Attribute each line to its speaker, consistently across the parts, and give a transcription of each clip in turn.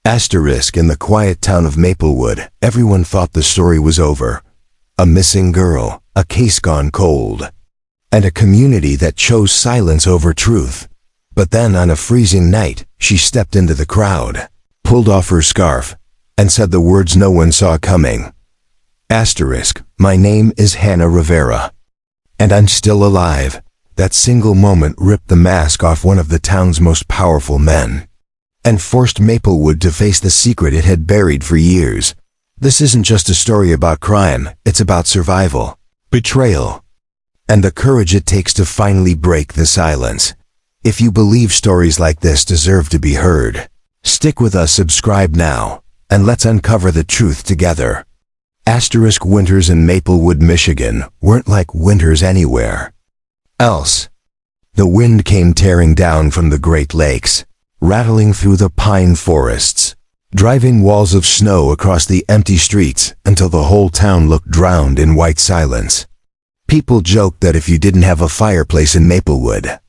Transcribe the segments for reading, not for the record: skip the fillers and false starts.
Speaker 1: In the quiet town of Maplewood, everyone thought the story was over. A missing girl, a case gone cold, and a community that chose silence over truth. But then on a freezing night, she stepped into the crowd, pulled off her scarf, and said the words no one saw coming. My name is Hannah Rivera, and I'm still alive. That single moment ripped the mask off one of the town's most powerful men, and forced Maplewood to face the secret it had buried for years. This isn't just a story about crime, it's about survival, betrayal, and the courage it takes to finally break the silence. If you believe stories like this deserve to be heard, stick with us, subscribe now, and let's uncover the truth together. Winters in Maplewood, Michigan weren't like winters anywhere else. The wind came tearing down from the Great Lakes, rattling through the pine forests, driving walls of snow across the empty streets until the whole town looked drowned in white silence. People joked that if you didn't have a fireplace in Maplewood,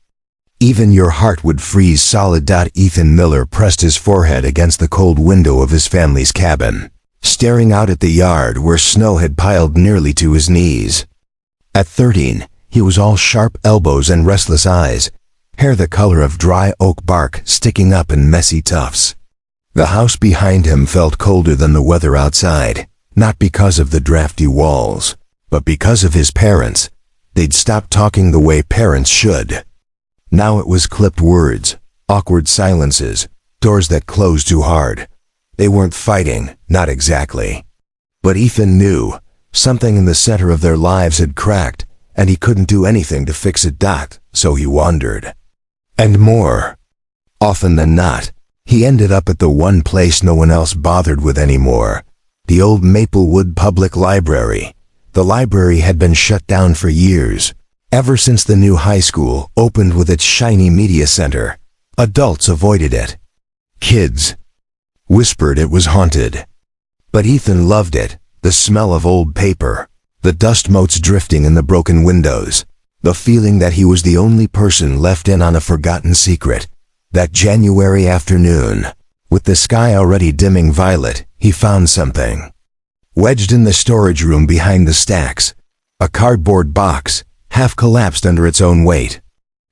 Speaker 1: even your heart would freeze solid. Ethan Miller pressed his forehead against the cold window of his family's cabin, staring out at the yard where snow had piled nearly to his knees. At 13, he was all sharp elbows and restless eyes, hair the color of dry oak bark sticking up in messy tufts. The house behind him felt colder than the weather outside, not because of the drafty walls, but because of his parents. They'd stopped talking the way parents should. Now it was clipped words, awkward silences, doors that closed too hard. They weren't fighting, not exactly. But Ethan knew something in the center of their lives had cracked, and he couldn't do anything to fix it. So he wandered. And more often than not, he ended up at the one place no one else bothered with anymore, the old Maplewood Public Library. The library had been shut down for years, ever since the new high school opened with its shiny media center. Adults avoided it. Kids whispered it was haunted. But Ethan loved it, the smell of old paper, the dust motes drifting in the broken windows, the feeling that he was the only person left in on a forgotten secret. That January afternoon, with the sky already dimming violet, he found something. Wedged in the storage room behind the stacks, a cardboard box, half collapsed under its own weight.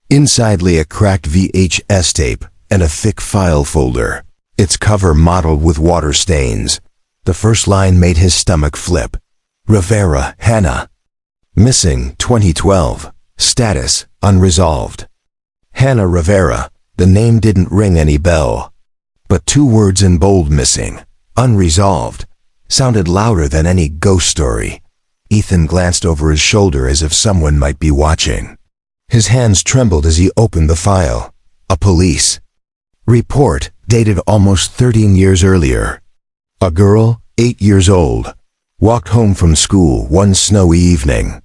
Speaker 1: Inside lay a cracked VHS tape and a thick file folder, its cover mottled with water stains. The first line made his stomach flip. Rivera, Hannah. Missing, 2012. Status, unresolved. Hannah Rivera. The name didn't ring any bell. But two words in bold, missing, unresolved, sounded louder than any ghost story. Ethan glanced over his shoulder as if someone might be watching. His hands trembled as he opened the file. A police report, dated almost 13 years earlier. A girl, 8 years old, walked home from school one snowy evening.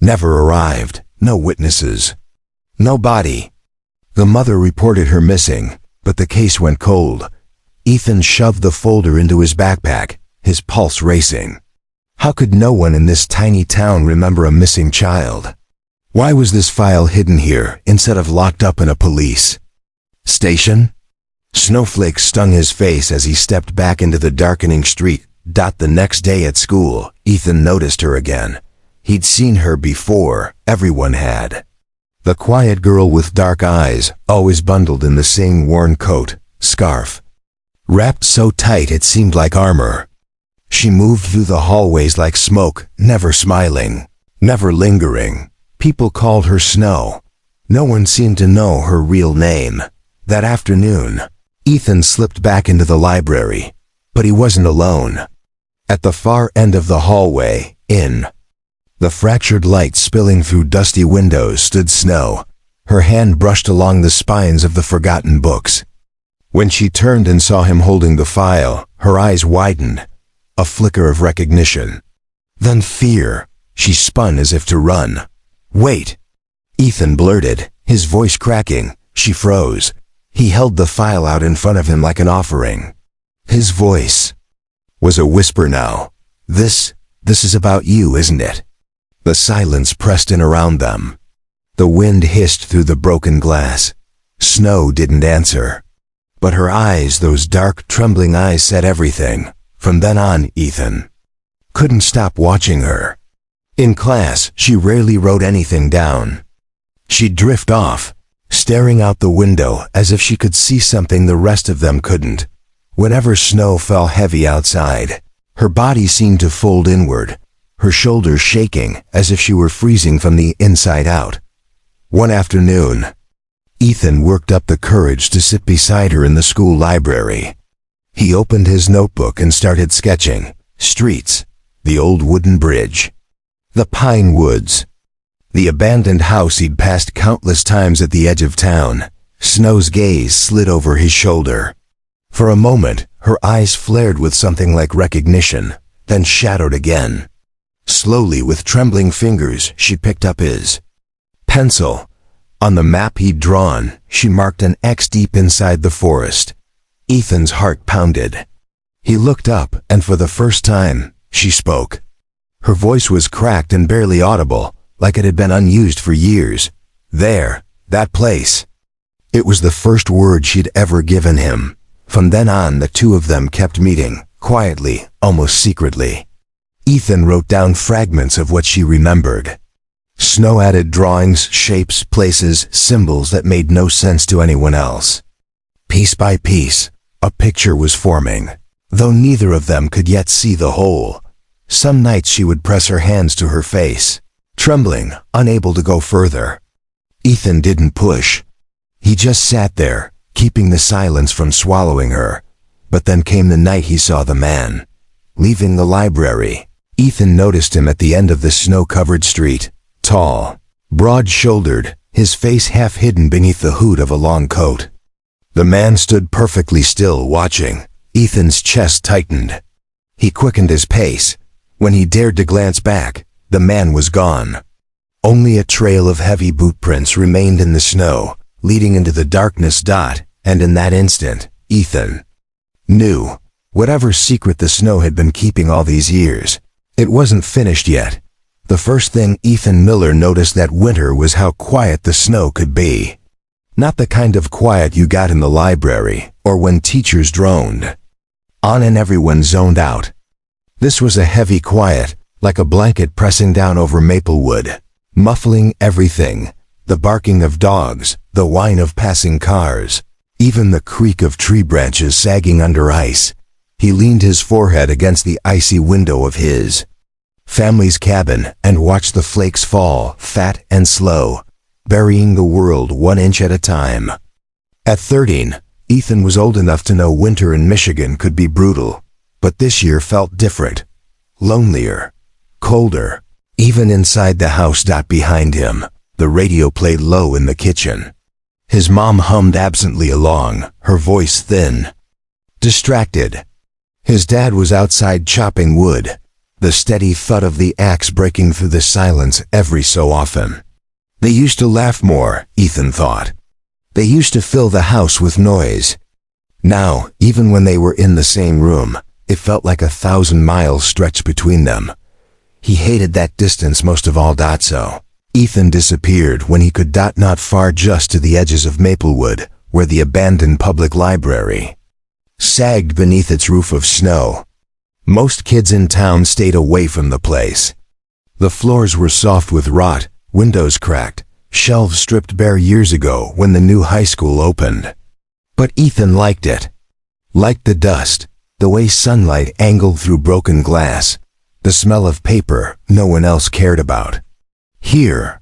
Speaker 1: Never arrived, no witnesses, no body. The mother reported her missing, but the case went cold. Ethan shoved the folder into his backpack, his pulse racing. How could no one in this tiny town remember a missing child? Why was this file hidden here instead of locked up in a police station? Snowflakes stung his face as he stepped back into the darkening street. The next day at school, Ethan noticed her again. He'd seen her before, everyone had. The quiet girl with dark eyes, always bundled in the same worn coat, scarf, wrapped so tight it seemed like armor. She moved through the hallways like smoke, never smiling, never lingering. People called her Snow. No one seemed to know her real name. That afternoon, Ethan slipped back into the library, but he wasn't alone. At the far end of the hallway, in the fractured light spilling through dusty windows, stood Snow. Her hand brushed along the spines of the forgotten books. When she turned and saw him holding the file, her eyes widened, a flicker of recognition. Then fear. She spun as if to run. "Wait!" Ethan blurted, his voice cracking. She froze. He held the file out in front of him like an offering. His voice was a whisper now. This is about you, isn't it?" The silence pressed in around them. The wind hissed through the broken glass. Snow didn't answer. But her eyes, those dark, trembling eyes, said everything. From then on, Ethan couldn't stop watching her. In class, she rarely wrote anything down. She'd drift off, staring out the window as if she could see something the rest of them couldn't. Whenever snow fell heavy outside, her body seemed to fold inward, her shoulders shaking as if she were freezing from the inside out. One afternoon, Ethan worked up the courage to sit beside her in the school library. He opened his notebook and started sketching. Streets, the old wooden bridge, the pine woods, the abandoned house he'd passed countless times at the edge of town. Snow's gaze slid over his shoulder. For a moment, her eyes flared with something like recognition, then shadowed again. Slowly, with trembling fingers, she picked up his pencil. On the map he'd drawn, she marked an X deep inside the forest. Ethan's heart pounded. He looked up, and for the first time, she spoke. Her voice was cracked and barely audible, like it had been unused for years. There, that place. It was the first word she'd ever given him. From then on, the two of them kept meeting, quietly, almost secretly. Ethan wrote down fragments of what she remembered. Snow-added drawings, shapes, places, symbols that made no sense to anyone else. Piece by piece, a picture was forming, though neither of them could yet see the whole. Some nights she would press her hands to her face, trembling, unable to go further. Ethan didn't push. He just sat there, keeping the silence from swallowing her. But then came the night he saw the man. Leaving the library, Ethan noticed him at the end of the snow-covered street. Tall, broad-shouldered, his face half hidden beneath the hood of a long coat. The man stood perfectly still, watching. Ethan's chest tightened. He quickened his pace. When he dared to glance back, the man was gone. Only a trail of heavy boot prints remained in the snow, leading into the darkness. And in that instant, Ethan knew. Whatever secret the snow had been keeping all these years, it wasn't finished yet. The first thing Ethan Miller noticed that winter was how quiet the snow could be. Not the kind of quiet you got in the library, or when teachers droned on and everyone zoned out. This was a heavy quiet, like a blanket pressing down over Maplewood, muffling everything. The barking of dogs, the whine of passing cars, even the creak of tree branches sagging under ice. He leaned his forehead against the icy window of his family's cabin and watched the flakes fall, fat and slow, burying the world 1 inch at a time. At 13, Ethan was old enough to know winter in Michigan could be brutal, but this year felt different. Lonelier, colder. Even inside the house. Behind him, the radio played low in the kitchen. His mom hummed absently along, her voice thin, distracted. His dad was outside chopping wood, the steady thud of the axe breaking through the silence every so often. They used to laugh more, Ethan thought. They used to fill the house with noise. Now, even when they were in the same room, it felt like 1,000 miles stretched between them. He hated that distance most of all. So Ethan disappeared when he could. Not far, just to the edges of Maplewood, where the abandoned public library sagged beneath its roof of snow. Most kids in town stayed away from the place. The floors were soft with rot, windows cracked, shelves stripped bare years ago when the new high school opened. But Ethan liked it. Liked the dust, the way sunlight angled through broken glass, the smell of paper no one else cared about. Here,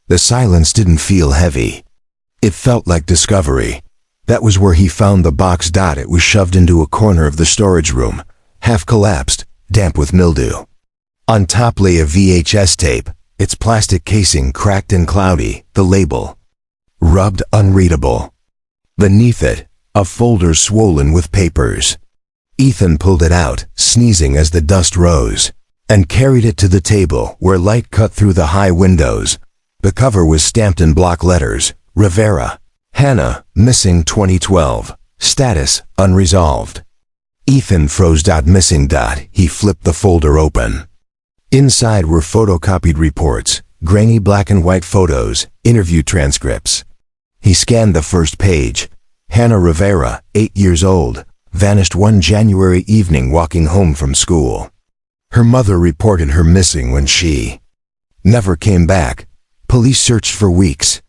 Speaker 1: the silence didn't feel heavy. It felt like discovery. That was where he found the box. It was shoved into a corner of the storage room, half collapsed, damp with mildew. On top lay a VHS tape, its plastic casing cracked and cloudy, the label rubbed, unreadable. Beneath it, a folder swollen with papers. Ethan pulled it out, sneezing as the dust rose, and carried it to the table where light cut through the high windows. The cover was stamped in block letters, Rivera, Hannah, missing 2012, status, unresolved. Ethan froze. Missing. He flipped the folder open. Inside were photocopied reports, grainy black and white photos, interview transcripts. He scanned the first page. Hannah Rivera, 8 years old, vanished one January evening walking home from school. Her mother reported her missing when she never came back. Police searched for weeks.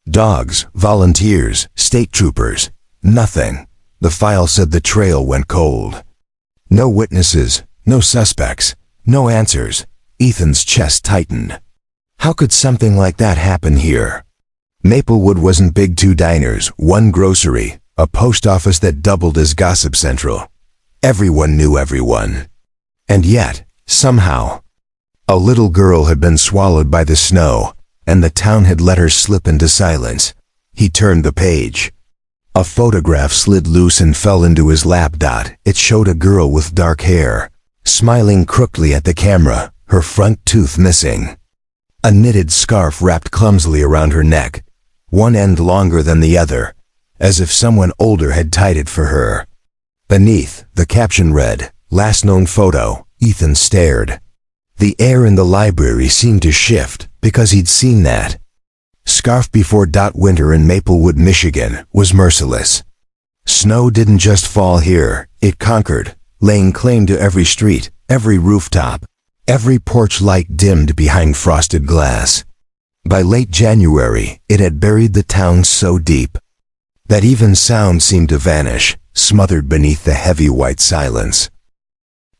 Speaker 1: Dogs, volunteers, state troopers, nothing. The file said the trail went cold. No witnesses, no suspects, no answers. Ethan's chest tightened. How could something like that happen here? Maplewood wasn't big. 2 diners, 1 grocery, a post office that doubled as gossip central. Everyone knew everyone. And yet, somehow, a little girl had been swallowed by the snow, and the town had let her slip into silence. He turned the page. A photograph slid loose and fell into his lap. It showed a girl with dark hair, smiling crookedly at the camera, her front tooth missing. A knitted scarf wrapped clumsily around her neck, one end longer than the other, as if someone older had tied it for her. Beneath, the caption read, "Last known photo." Ethan stared. The air in the library seemed to shift, because he'd seen that scarf before. Winter in Maplewood, Michigan, was merciless. Snow didn't just fall here, it conquered, laying claim to every street, every rooftop, every porch light dimmed behind frosted glass. By late January, it had buried the town so deep that even sound seemed to vanish, smothered beneath the heavy white silence.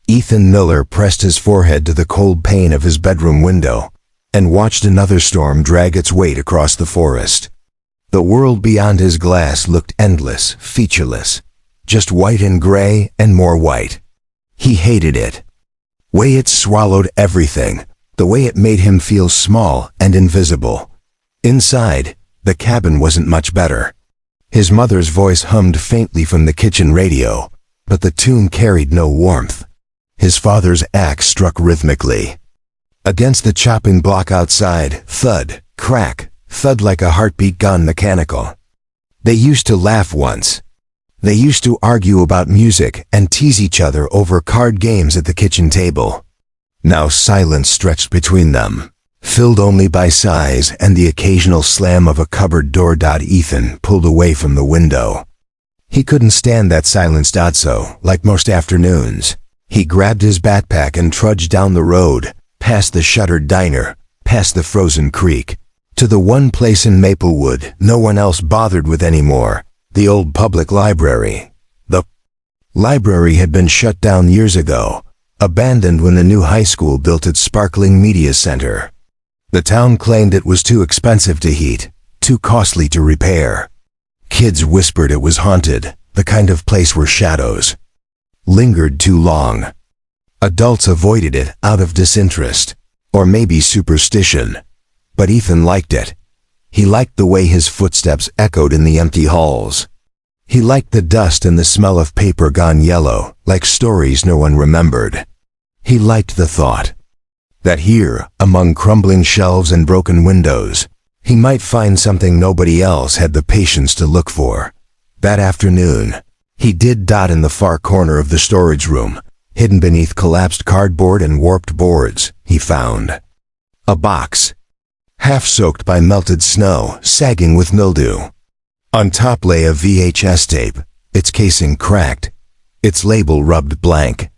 Speaker 1: Ethan Miller pressed his forehead to the cold pane of his bedroom window and watched another storm drag its weight across the forest. The world beyond his glass looked endless, featureless, just white and gray and more white. He hated it. The way it swallowed everything, the way it made him feel small and invisible. Inside, the cabin wasn't much better. His mother's voice hummed faintly from the kitchen radio, but the tune carried no warmth. His father's axe struck rhythmically against the chopping block outside, thud, crack, thud like a heartbeat gone mechanical. They used to laugh once. They used to argue about music and tease each other over card games at the kitchen table. Now silence stretched between them, filled only by sighs and the occasional slam of a cupboard door. Ethan pulled away from the window. He couldn't stand that silence. So, like most afternoons, he grabbed his backpack and trudged down the road, past the shuttered diner, past the frozen creek, to the one place in Maplewood no one else bothered with anymore, the old public library. The library had been shut down years ago, abandoned when the new high school built its sparkling media center. The town claimed it was too expensive to heat, too costly to repair. Kids whispered it was haunted, the kind of place where shadows lingered too long. Adults avoided it out of disinterest, or maybe superstition. But Ethan liked it. He liked the way his footsteps echoed in the empty halls. He liked the dust and the smell of paper gone yellow, like stories no one remembered. He liked the thought that here, among crumbling shelves and broken windows, he might find something nobody else had the patience to look for. That afternoon, he did. In the far corner of the storage room, hidden beneath collapsed cardboard and warped boards, he found a box, half soaked by melted snow, sagging with mildew. On top lay a VHS tape, its casing cracked, its label rubbed blank.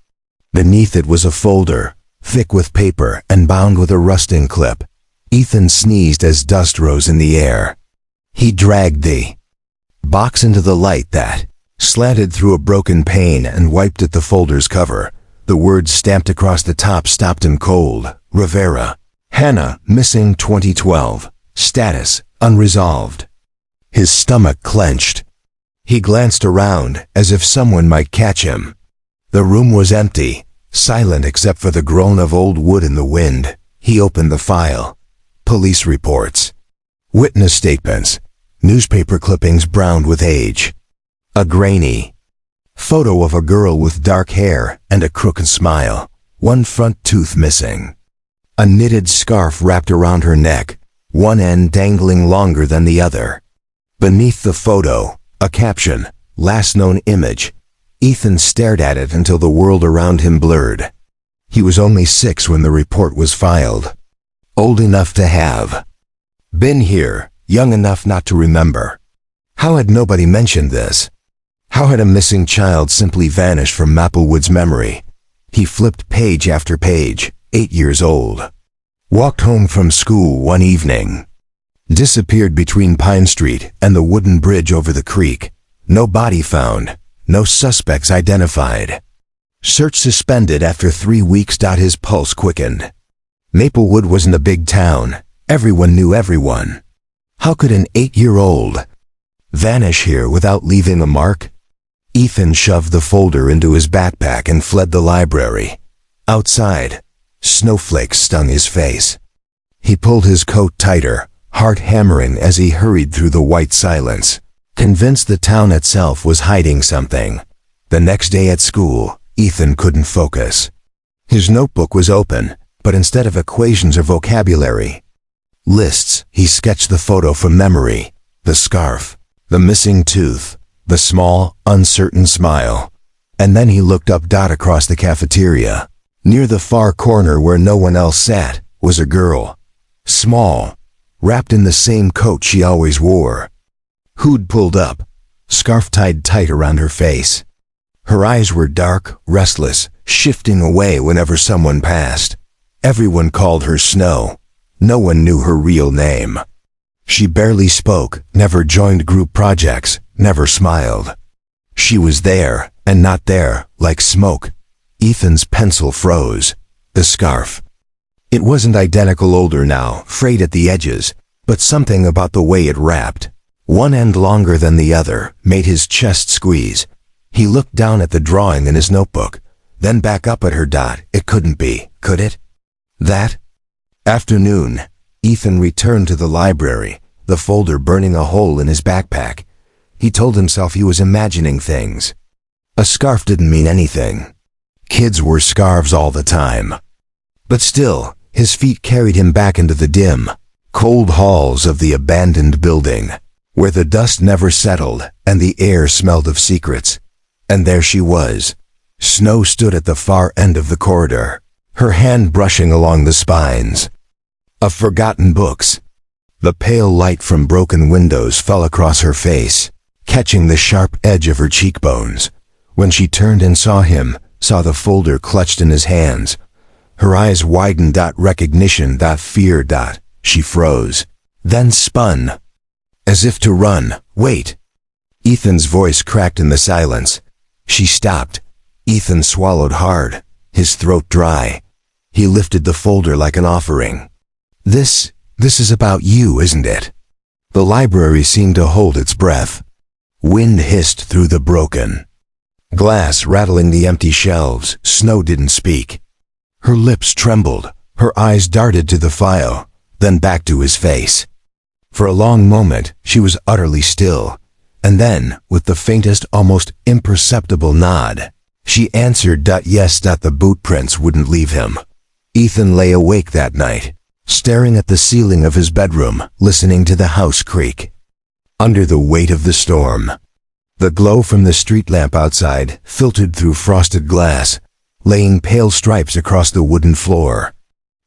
Speaker 1: Beneath it was a folder, thick with paper and bound with a rusting clip. Ethan sneezed as dust rose in the air. He dragged the box into the light that slanted through a broken pane and wiped at the folder's cover. The words stamped across the top stopped him cold. Rivera. Hannah, missing 2012. Status, unresolved. His stomach clenched. He glanced around, as if someone might catch him. The room was empty, silent except for the groan of old wood in the wind. He opened the file. Police reports. Witness statements. Newspaper clippings browned with age. A grainy photo of a girl with dark hair and a crooked smile, one front tooth missing. A knitted scarf wrapped around her neck, one end dangling longer than the other. Beneath the photo, a caption, last known image. Ethan stared at it until the world around him blurred. He was only 6 when the report was filed. Old enough to have been here, young enough not to remember. How had nobody mentioned this? How had a missing child simply vanished from Maplewood's memory? He flipped page after page, 8 years old. Walked home from school one evening. Disappeared between Pine Street and the wooden bridge over the creek. No body found. No suspects identified. Search suspended after 3 weeks. His pulse quickened. Maplewood wasn't a big town. Everyone knew everyone. How could an 8-year-old vanish here without leaving a mark? Ethan shoved the folder into his backpack and fled the library. Outside, snowflakes stung his face. He pulled his coat tighter, heart hammering as he hurried through the white silence, convinced the town itself was hiding something. The next day at school, Ethan couldn't focus. His notebook was open, but instead of equations or vocabulary, lists, he sketched the photo from memory, the scarf, the missing tooth, the small, uncertain smile. And then he looked up. Across the cafeteria, near the far corner where no one else sat, was a girl. Small, wrapped in the same coat she always wore. Hood pulled up, scarf tied tight around her face. Her eyes were dark, restless, shifting away whenever someone passed. Everyone called her Snow. No one knew her real name. She barely spoke, never joined group projects, never smiled. She was there, and not there, like smoke. Ethan's pencil froze. The scarf. It wasn't identical, older now, frayed at the edges, but something about the way it wrapped, one end longer than the other, made his chest squeeze. He looked down at the drawing in his notebook, then back up at her. It couldn't be, could it? That afternoon, Ethan returned to the library, the folder burning a hole in his backpack. He told himself he was imagining things. A scarf didn't mean anything. Kids wore scarves all the time. But still, his feet carried him back into the dim, cold halls of the abandoned building, where the dust never settled and the air smelled of secrets. And there she was. Snow stood at the far end of the corridor, her hand brushing along the spines of forgotten books. The pale light from broken windows fell across her face, catching the sharp edge of her cheekbones. When she turned and saw him, saw the folder clutched in his hands, her eyes widened. Recognition. Fear. She froze, then spun, as if to run. Wait. Ethan's voice cracked in the silence. She stopped. Ethan swallowed hard, his throat dry. He lifted the folder like an offering. This is about you, isn't it? The library seemed to hold its breath. Wind hissed through the broken glass, rattling the empty shelves. Snow didn't speak. Her lips trembled. Her eyes darted to the file, then back to his face. For a long moment, she was utterly still. And then, with the faintest, almost imperceptible nod, she answered. Yes. The boot prints wouldn't leave him. Ethan lay awake that night, staring at the ceiling of his bedroom, listening to the house creak under the weight of the storm. The glow from the street lamp outside filtered through frosted glass, laying pale stripes across the wooden floor.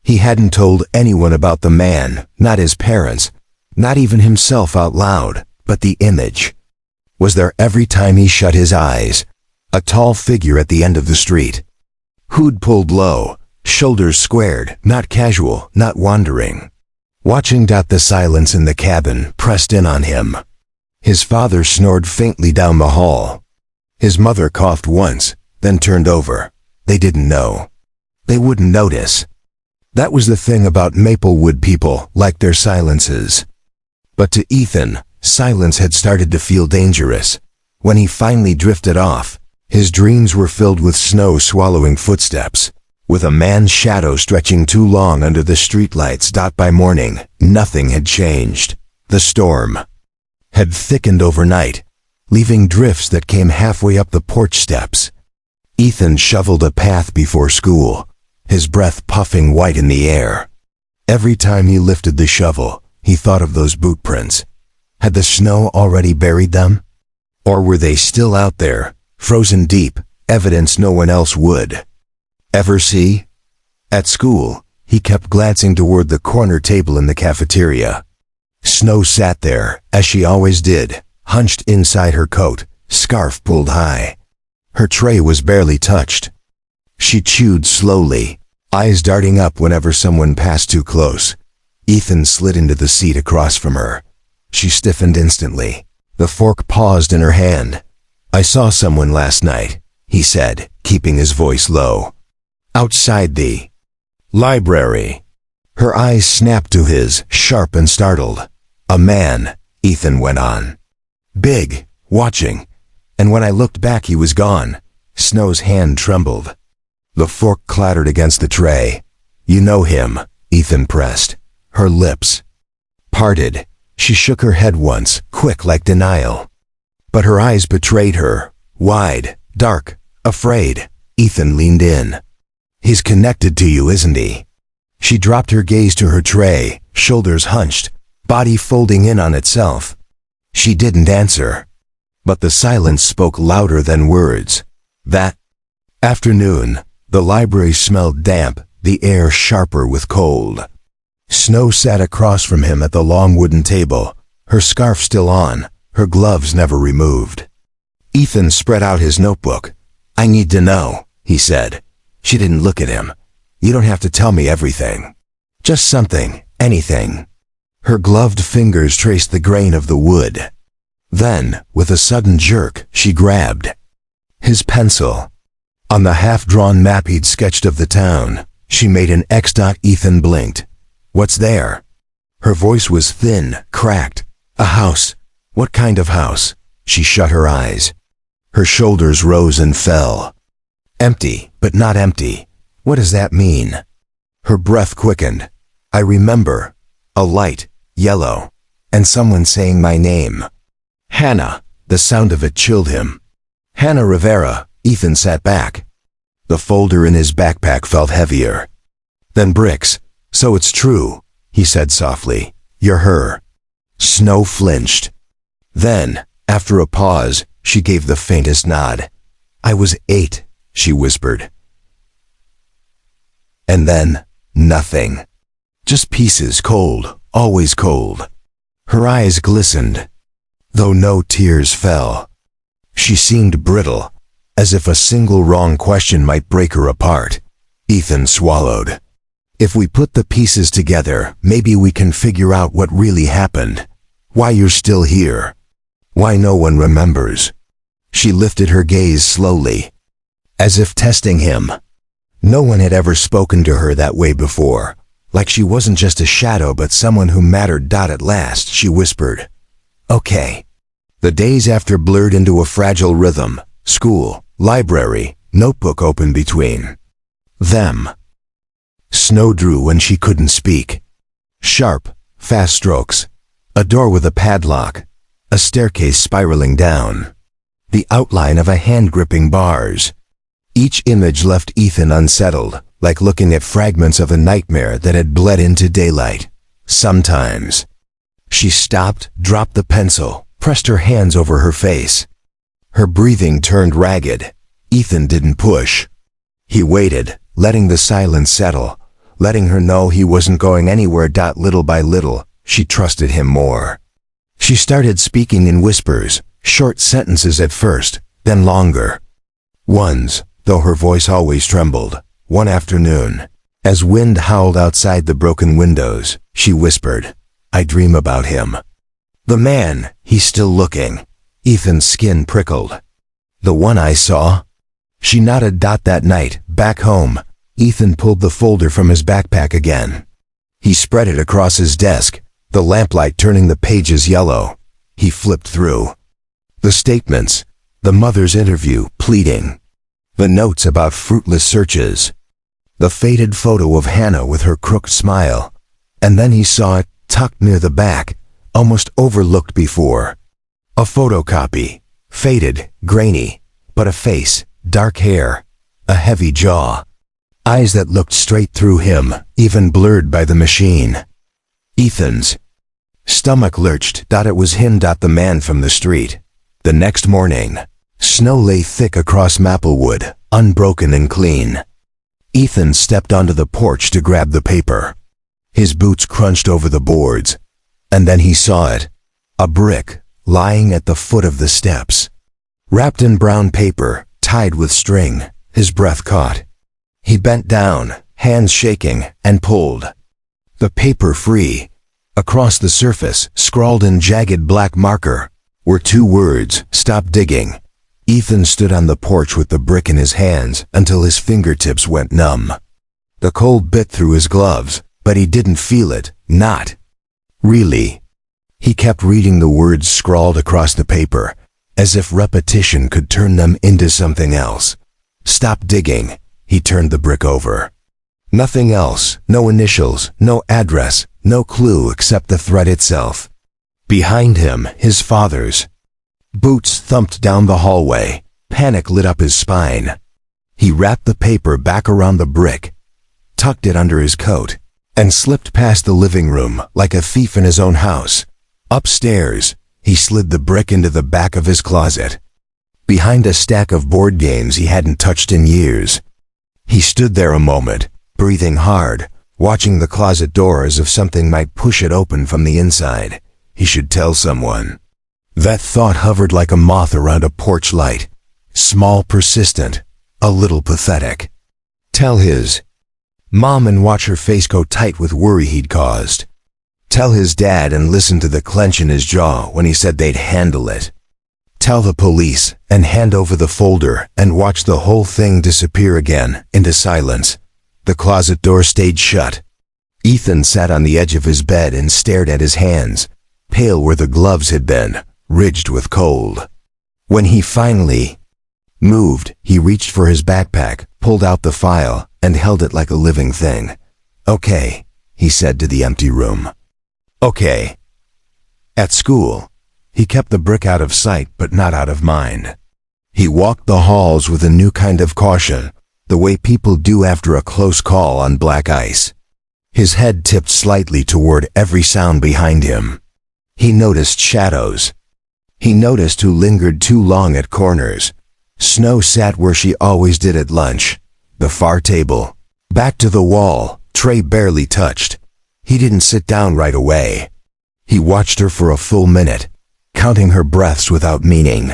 Speaker 1: He hadn't told anyone about the man, not his parents, not even himself out loud, but the image was there every time he shut his eyes. A tall figure at the end of the street. Hood pulled low, shoulders squared, not casual, not wandering. Watching. The silence in the cabin pressed in on him. His father snored faintly down the hall. His mother coughed once, then turned over. They didn't know. They wouldn't notice. That was the thing about Maplewood people, like their silences. But to Ethan, silence had started to feel dangerous. When he finally drifted off, his dreams were filled with snow-swallowing footsteps, with a man's shadow stretching too long under the streetlights. By morning, nothing had changed. The storm had thickened overnight, leaving drifts that came halfway up the porch steps. Ethan shoveled a path before school, his breath puffing white in the air. Every time he lifted the shovel, he thought of those boot prints. Had the snow already buried them? Or were they still out there, frozen deep, evidence no one else would ever see? At school, he kept glancing toward the corner table in the cafeteria. Snow sat there, as she always did, hunched inside her coat, scarf pulled high. Her tray was barely touched. She chewed slowly, eyes darting up whenever someone passed too close. Ethan slid into the seat across from her. She stiffened instantly. The fork paused in her hand. "I saw someone last night," he said, keeping his voice low. "Outside the library." Her eyes snapped to his, sharp and startled. "A man," Ethan went on. "Big, watching. And when I looked back he was gone." Snow's hand trembled. The fork clattered against the tray. "You know him," Ethan pressed. Her lips parted. She shook her head once, quick like denial. But her eyes betrayed her, wide, dark, afraid. Ethan leaned in. "He's connected to you, isn't he?" She dropped her gaze to her tray, shoulders hunched, body folding in on itself. She didn't answer. But the silence spoke louder than words. That afternoon, the library smelled damp, the air sharper with cold. Snow sat across from him at the long wooden table, her scarf still on, her gloves never removed. Ethan spread out his notebook. "I need to know," he said. She didn't look at him. "You don't have to tell me everything. Just something, anything." Her gloved fingers traced the grain of the wood. Then, with a sudden jerk, she grabbed his pencil. On the half-drawn map he'd sketched of the town, she made an X. Ethan blinked. "What's there?" Her voice was thin, cracked. "A house." "What kind of house?" She shut her eyes. Her shoulders rose and fell. "Empty, but not empty. What does that mean?" Her breath quickened. "I remember. A light, yellow, and someone saying my name. Hannah." The sound of it chilled him. "Hannah Rivera." Ethan sat back. The folder in his backpack felt heavier than bricks. "So it's true," he said softly. "You're her." Snow flinched. Then, after a pause, she gave the faintest nod. "I was 8, she whispered. And then, nothing. Just pieces, cold, always cold. Her eyes glistened, though no tears fell. She seemed brittle, as if a single wrong question might break her apart. Ethan swallowed. "If we put the pieces together, maybe we can figure out what really happened. Why you're still here. Why no one remembers." She lifted her gaze slowly, as if testing him. No one had ever spoken to her that way before, like she wasn't just a shadow but someone who mattered. At last, she whispered, "Okay." The days after blurred into a fragile rhythm. School, library, notebook open between them. Snow drew when she couldn't speak. Sharp, fast strokes. A door with a padlock. A staircase spiraling down. The outline of a hand gripping bars. Each image left Ethan unsettled, like looking at fragments of a nightmare that had bled into daylight. Sometimes. She stopped, dropped the pencil, pressed her hands over her face. Her breathing turned ragged. Ethan didn't push. He waited, letting the silence settle, letting her know he wasn't going anywhere. Little by little, she trusted him more. She started speaking in whispers, short sentences at first, then longer ones, though her voice always trembled. One afternoon, as wind howled outside the broken windows, she whispered, "I dream about him. The man, he's still looking." Ethan's skin prickled. "The one I saw?" She nodded. That night, back home, Ethan pulled the folder from his backpack again. He spread it across his desk, the lamplight turning the pages yellow. He flipped through the statements, the mother's interview, pleading, the notes about fruitless searches, the faded photo of Hannah with her crooked smile. And then he saw it, tucked near the back, almost overlooked before. A photocopy, faded, grainy, but a face, dark hair, a heavy jaw, eyes that looked straight through him, even blurred by the machine. Ethan's stomach lurched. It was him. The man from the street. The next morning, snow lay thick across Maplewood, unbroken and clean. Ethan stepped onto the porch to grab the paper. His boots crunched over the boards. And then he saw it. A brick, lying at the foot of the steps. Wrapped in brown paper, tied with string, his breath caught. He bent down, hands shaking, and pulled the paper free. Across the surface, scrawled in jagged black marker, were 2 words, "Stop digging." Ethan stood on the porch with the brick in his hands until his fingertips went numb. The cold bit through his gloves, but he didn't feel it, not really. He kept reading the words scrawled across the paper, as if repetition could turn them into something else. "Stop digging." He turned the brick over. Nothing else, no initials, no address, no clue except the thread itself. Behind him, his father's boots thumped down the hallway. Panic lit up his spine. He wrapped the paper back around the brick, tucked it under his coat, and slipped past the living room like a thief in his own house. Upstairs, he slid the brick into the back of his closet, behind a stack of board games he hadn't touched in years. He stood there a moment, breathing hard, watching the closet door as if something might push it open from the inside. He should tell someone. That thought hovered like a moth around a porch light. Small, persistent, a little pathetic. Tell his mom and watch her face go tight with worry he'd caused. Tell his dad and listen to the clench in his jaw when he said they'd handle it. Tell the police and hand over the folder and watch the whole thing disappear again into silence. The closet door stayed shut. Ethan sat on the edge of his bed and stared at his hands, pale where the gloves had been, ridged with cold. When he finally moved, he reached for his backpack, pulled out the file, and held it like a living thing. "Okay," he said to the empty room. "Okay." At school, he kept the brick out of sight but not out of mind. He walked the halls with a new kind of caution, the way people do after a close call on black ice. His head tipped slightly toward every sound behind him. He noticed shadows. He noticed who lingered too long at corners. Snow sat where she always did at lunch, the far table, back to the wall, tray barely touched. He didn't sit down right away. He watched her for a full minute, counting her breaths without meaning.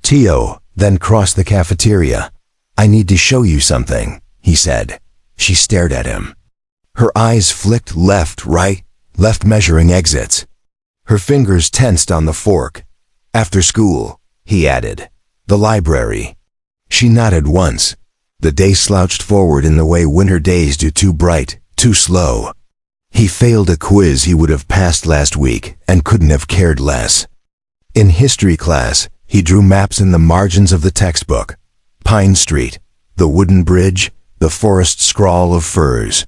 Speaker 1: Tio then crossed the cafeteria. "I need to show you something," he said. She stared at him. Her eyes flicked left, right, left, measuring exits. Her fingers tensed on the fork. "After school," he added. "The library." She nodded once. The day slouched forward in the way winter days do, too bright, too slow. He failed a quiz he would have passed last week and couldn't have cared less. In history class, he drew maps in the margins of the textbook. Pine Street, the wooden bridge, the forest scrawl of firs.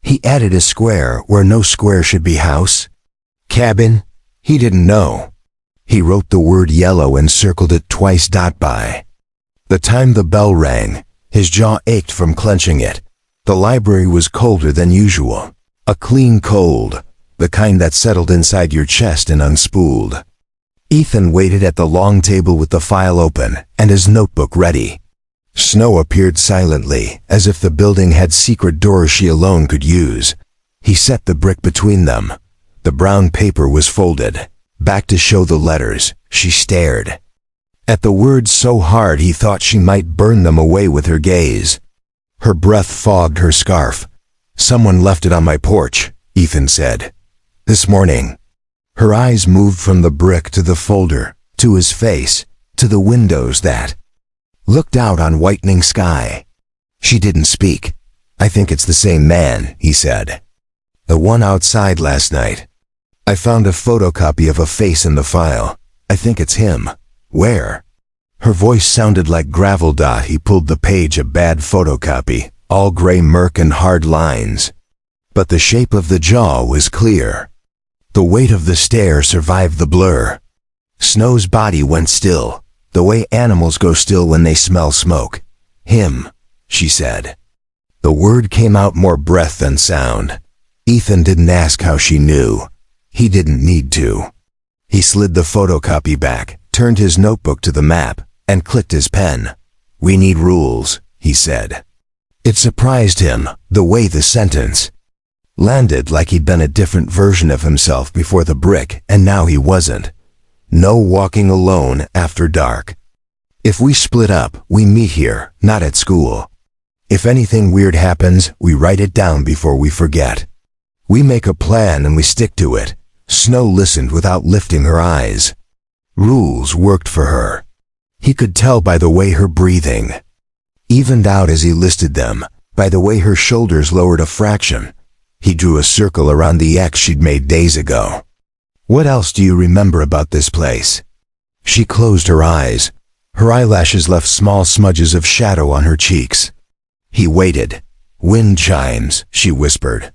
Speaker 1: He added a square where no square should be house. Cabin? He didn't know. He wrote the word yellow and circled it twice. By the time the bell rang, his jaw ached from clenching it. The library was colder than usual. A clean cold, the kind that settled inside your chest and unspooled. Ethan waited at the long table with the file open and his notebook ready. Snow appeared silently, as if the building had secret doors she alone could use. He set the brick between them. The brown paper was folded. Back to show the letters, she stared at the words so hard he thought she might burn them away with her gaze. Her breath fogged her scarf. "Someone left it on my porch," Ethan said. "This morning." Her eyes moved from the brick to the folder, to his face, to the windows that looked out on whitening sky. She didn't speak. "I think it's the same man," he said. "The one outside last night. I found a photocopy of a face in the file. I think it's him." "Where?" Her voice sounded like gravel. He pulled the page, a bad photocopy, all gray murk and hard lines. But the shape of the jaw was clear. The weight of the stare survived the blur. Snow's body went still, the way animals go still when they smell smoke. "Him," she said. The word came out more breath than sound. Ethan didn't ask how she knew. He didn't need to. He slid the photocopy back, turned his notebook to the map, and clicked his pen. "We need rules," he said. It surprised him, the way the sentence landed, like he'd been a different version of himself before the brick, and now he wasn't. No walking alone after dark. If we split up, we meet here, not at school. If anything weird happens, we write it down before we forget. We make a plan and we stick to it. Snow listened without lifting her eyes. Rules worked for her. He could tell by the way her breathing evened out as he listed them, by the way her shoulders lowered a fraction. He drew a circle around the X she'd made days ago. What else do you remember about this place? She closed her eyes. Her eyelashes left small smudges of shadow on her cheeks. He waited. Wind chimes, she whispered.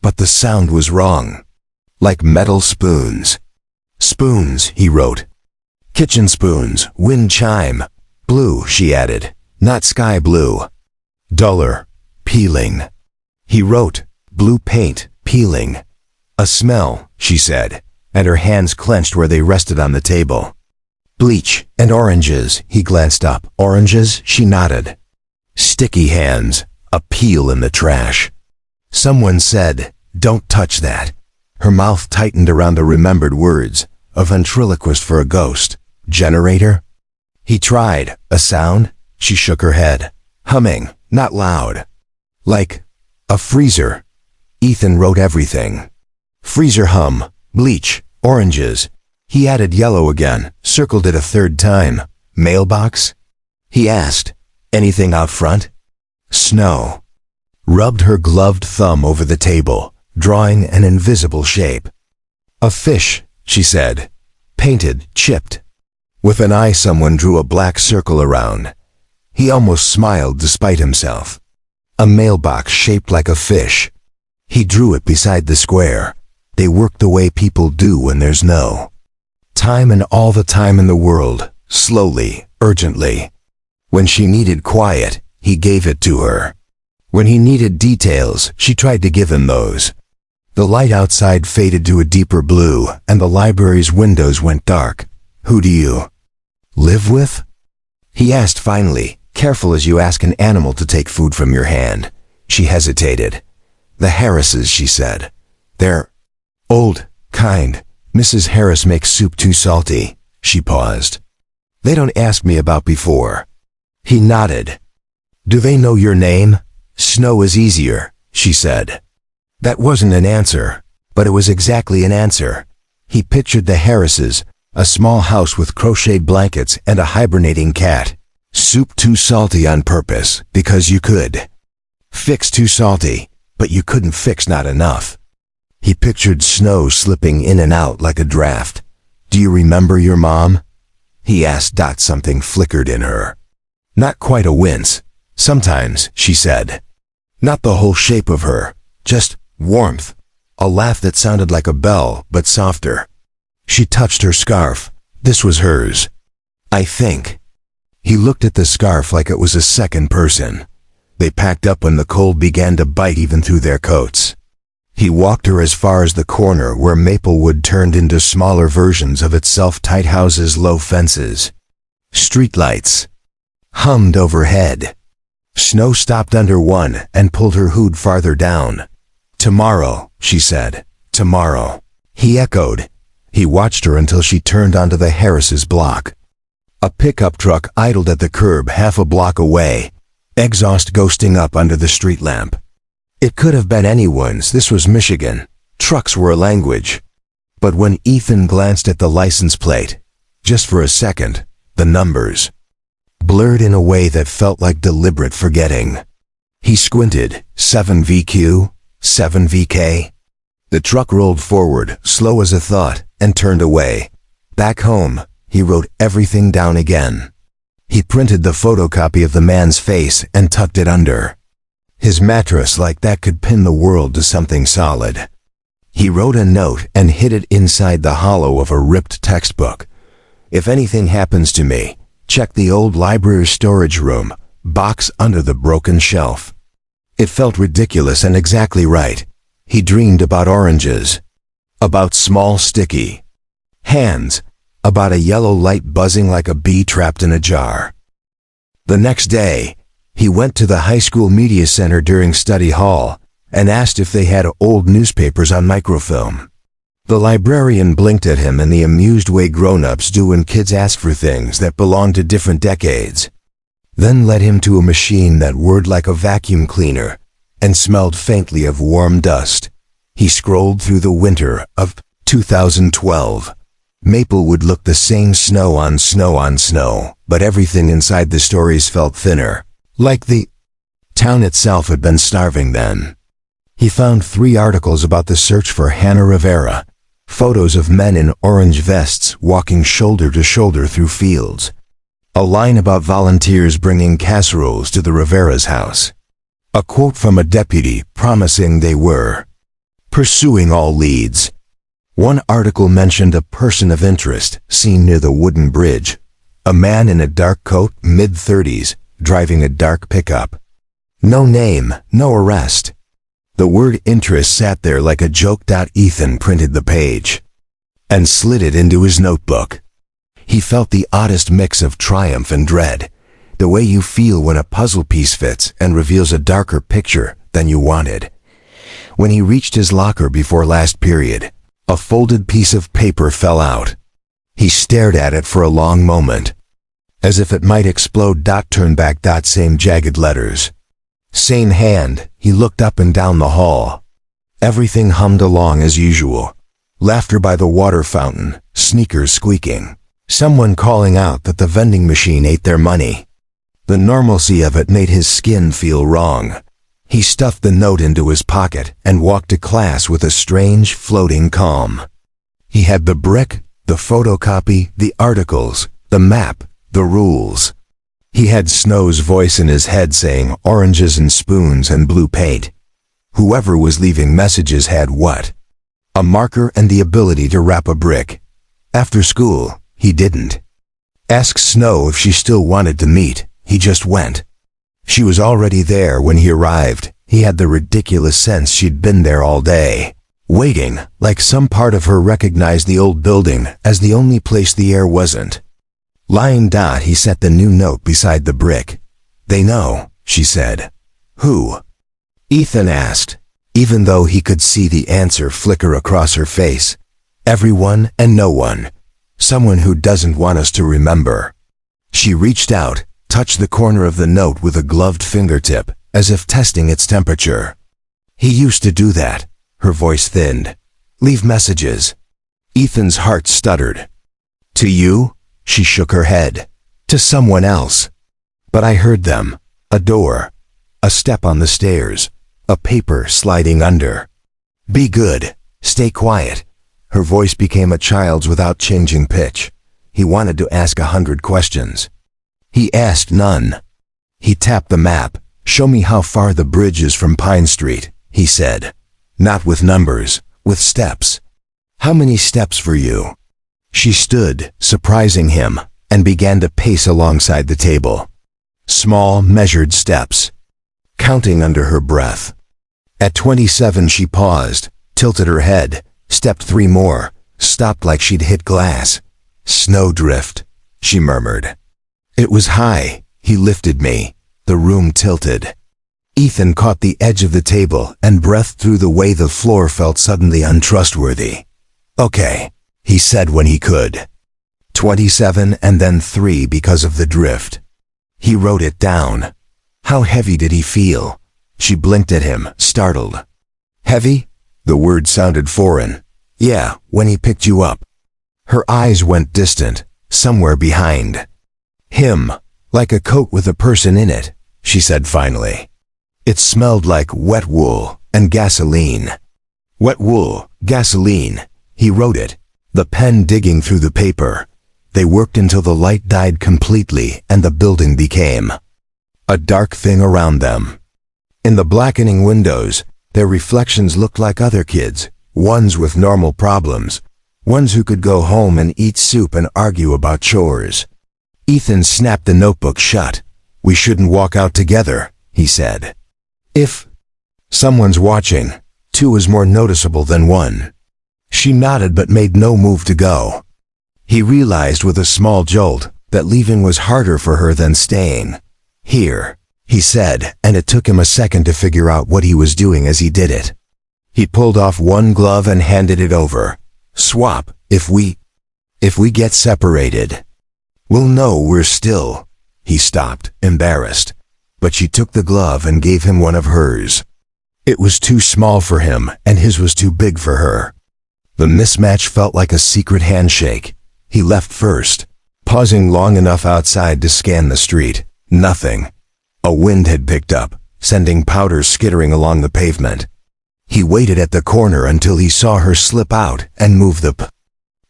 Speaker 1: But the sound was wrong. Like metal spoons. Spoons, he wrote. Kitchen spoons, wind chime. Blue, she added. Not sky blue. Duller. Peeling. He wrote. Blue paint, peeling. A smell, she said, and her hands clenched where they rested on the table. Bleach and oranges, he glanced up. Oranges, she nodded. Sticky hands, a peel in the trash. Someone said, "Don't touch that." Her mouth tightened around the remembered words. A ventriloquist for a ghost. Generator? He tried. A sound? She shook her head. Humming, not loud. Like a freezer. Ethan wrote everything. Freezer hum, bleach, oranges. He added yellow again, circled it a third time. Mailbox? He asked. Anything out front? Snow. Rubbed her gloved thumb over the table, drawing an invisible shape. A fish, she said. Painted, chipped. With an eye someone drew a black circle around. He almost smiled despite himself. A mailbox shaped like a fish. He drew it beside the square. They work the way people do when there's no time, and all the time in the world, slowly, urgently. When she needed quiet, he gave it to her. When he needed details, she tried to give him those. The light outside faded to a deeper blue, and the library's windows went dark. Who do you live with? He asked finally, careful as you ask an animal to take food from your hand. She hesitated. The Harrises, she said. They're old, kind. Mrs. Harris makes soup too salty. She paused. They don't ask me about before. He nodded. Do they know your name? Snow is easier, she said. That wasn't an answer, but it was exactly an answer. He pictured the Harrises, a small house with crocheted blankets and a hibernating cat. Soup too salty on purpose, because you could. Fix too salty, but you couldn't fix not enough. He pictured Snow slipping in and out like a draft. Do you remember your mom? He asked. Something flickered in her. Not quite a wince. Sometimes, she said. Not the whole shape of her, just warmth. A laugh that sounded like a bell, but softer. She touched her scarf. This was hers. I think. He looked at the scarf like it was a second person. They packed up when the cold began to bite even through their coats. He walked her as far as the corner where Maplewood turned into smaller versions of itself, tight houses, low fences. Streetlights hummed overhead. Snow stopped under one and pulled her hood farther down. Tomorrow, she said. Tomorrow. He echoed. He watched her until she turned onto the Harris's block. A pickup truck idled at the curb half a block away, exhaust ghosting up under the street lamp. It could have been anyone's. This was Michigan. Trucks were a language. But when Ethan glanced at the license plate, just for a second, the numbers blurred in a way that felt like deliberate forgetting. He squinted. 7VQ, 7VK. The truck rolled forward, slow as a thought, and turned away. Back home, he wrote everything down again. He printed the photocopy of the man's face and tucked it under his mattress like that could pin the world to something solid. He wrote a note and hid it inside the hollow of a ripped textbook. If anything happens to me, check the old library storage room, box under the broken shelf. It felt ridiculous and exactly right. He dreamed about oranges, about small sticky hands, about a yellow light buzzing like a bee trapped in a jar. The next day, he went to the high school media center during study hall and asked if they had old newspapers on microfilm. The librarian blinked at him in the amused way grown-ups do when kids ask for things that belong to different decades, then led him to a machine that whirred like a vacuum cleaner and smelled faintly of warm dust. He scrolled through the winter of 2012. Maplewood looked the same, snow on snow on snow, but everything inside the stories felt thinner, like the town itself had been starving then. He found 3 articles about the search for Hannah Rivera, photos of men in orange vests walking shoulder to shoulder through fields, a line about volunteers bringing casseroles to the Rivera's house, a quote from a deputy promising they were pursuing all leads. One article mentioned a person of interest seen near the wooden bridge, a man in a dark coat, mid-30s, driving a dark pickup. No name, no arrest. The word interest sat there like a joke. Ethan printed the page and slid it into his notebook. He felt the oddest mix of triumph and dread, the way you feel when a puzzle piece fits and reveals a darker picture than you wanted. When he reached his locker before last period, a folded piece of paper fell out. He stared at it for a long moment, as if it might explode. Turn back. Same jagged letters. Same hand. He looked up and down the hall. Everything hummed along as usual. Laughter by the water fountain, sneakers squeaking, someone calling out that the vending machine ate their money. The normalcy of it made his skin feel wrong. He stuffed the note into his pocket and walked to class with a strange, floating calm. He had the brick, the photocopy, the articles, the map, the rules. He had Snow's voice in his head saying oranges and spoons and blue paint. Whoever was leaving messages had what? A marker and the ability to wrap a brick. After school, he didn't ask Snow if she still wanted to meet. He just went. She was already there when he arrived. He had the ridiculous sense she'd been there all day, waiting, like some part of her recognized the old building as the only place the air wasn't. Lying. He set the new note beside the brick. They know, she said. Who? Ethan asked, even though he could see the answer flicker across her face. Everyone and no one. Someone who doesn't want us to remember. She reached out, touched the corner of the note with a gloved fingertip, as if testing its temperature. He used to do that. Her voice thinned. Leave messages. Ethan's heart stuttered. To you? She shook her head. To someone else. But I heard them. A door. A step on the stairs. A paper sliding under. Be good. Stay quiet. Her voice became a child's without changing pitch. He wanted to ask 100 questions. He asked none. He tapped the map. Show me how far the bridge is from Pine Street, he said. Not with numbers, with steps. How many steps for you? She stood, surprising him, and began to pace alongside the table. Small, measured steps, counting under her breath. At 27 she paused, tilted her head, stepped 3 more, stopped like she'd hit glass. Snowdrift, she murmured. It was high. He lifted me. The room tilted. Ethan caught the edge of the table and breathed through the way the floor felt suddenly untrustworthy. Okay, he said when he could. 27 and then 3 because of the drift. He wrote it down. How heavy did he feel? She blinked at him, startled. Heavy? The word sounded foreign. Yeah, when he picked you up. Her eyes went distant, somewhere behind him, like a coat with a person in it, she said finally. It smelled like wet wool and gasoline. Wet wool, gasoline. He wrote it, the pen digging through the paper. They worked until the light died completely and the building became a dark thing around them. In the blackening windows, their reflections looked like other kids, ones with normal problems, ones who could go home and eat soup and argue about chores. Ethan snapped the notebook shut. We shouldn't walk out together, he said. If someone's watching, 2 is more noticeable than 1. She nodded but made no move to go. He realized with a small jolt that leaving was harder for her than staying. Here, he said, and it took him a second to figure out what he was doing as he did it. He pulled off one glove and handed it over. Swap, if we get separated. We'll know we're still. He stopped, embarrassed, but she took the glove and gave him one of hers. It was too small for him, and his was too big for her. The mismatch felt like a secret handshake. He left first, pausing long enough outside to scan the street. Nothing. A wind had picked up, sending powder skittering along the pavement. He waited at the corner until he saw her slip out and move the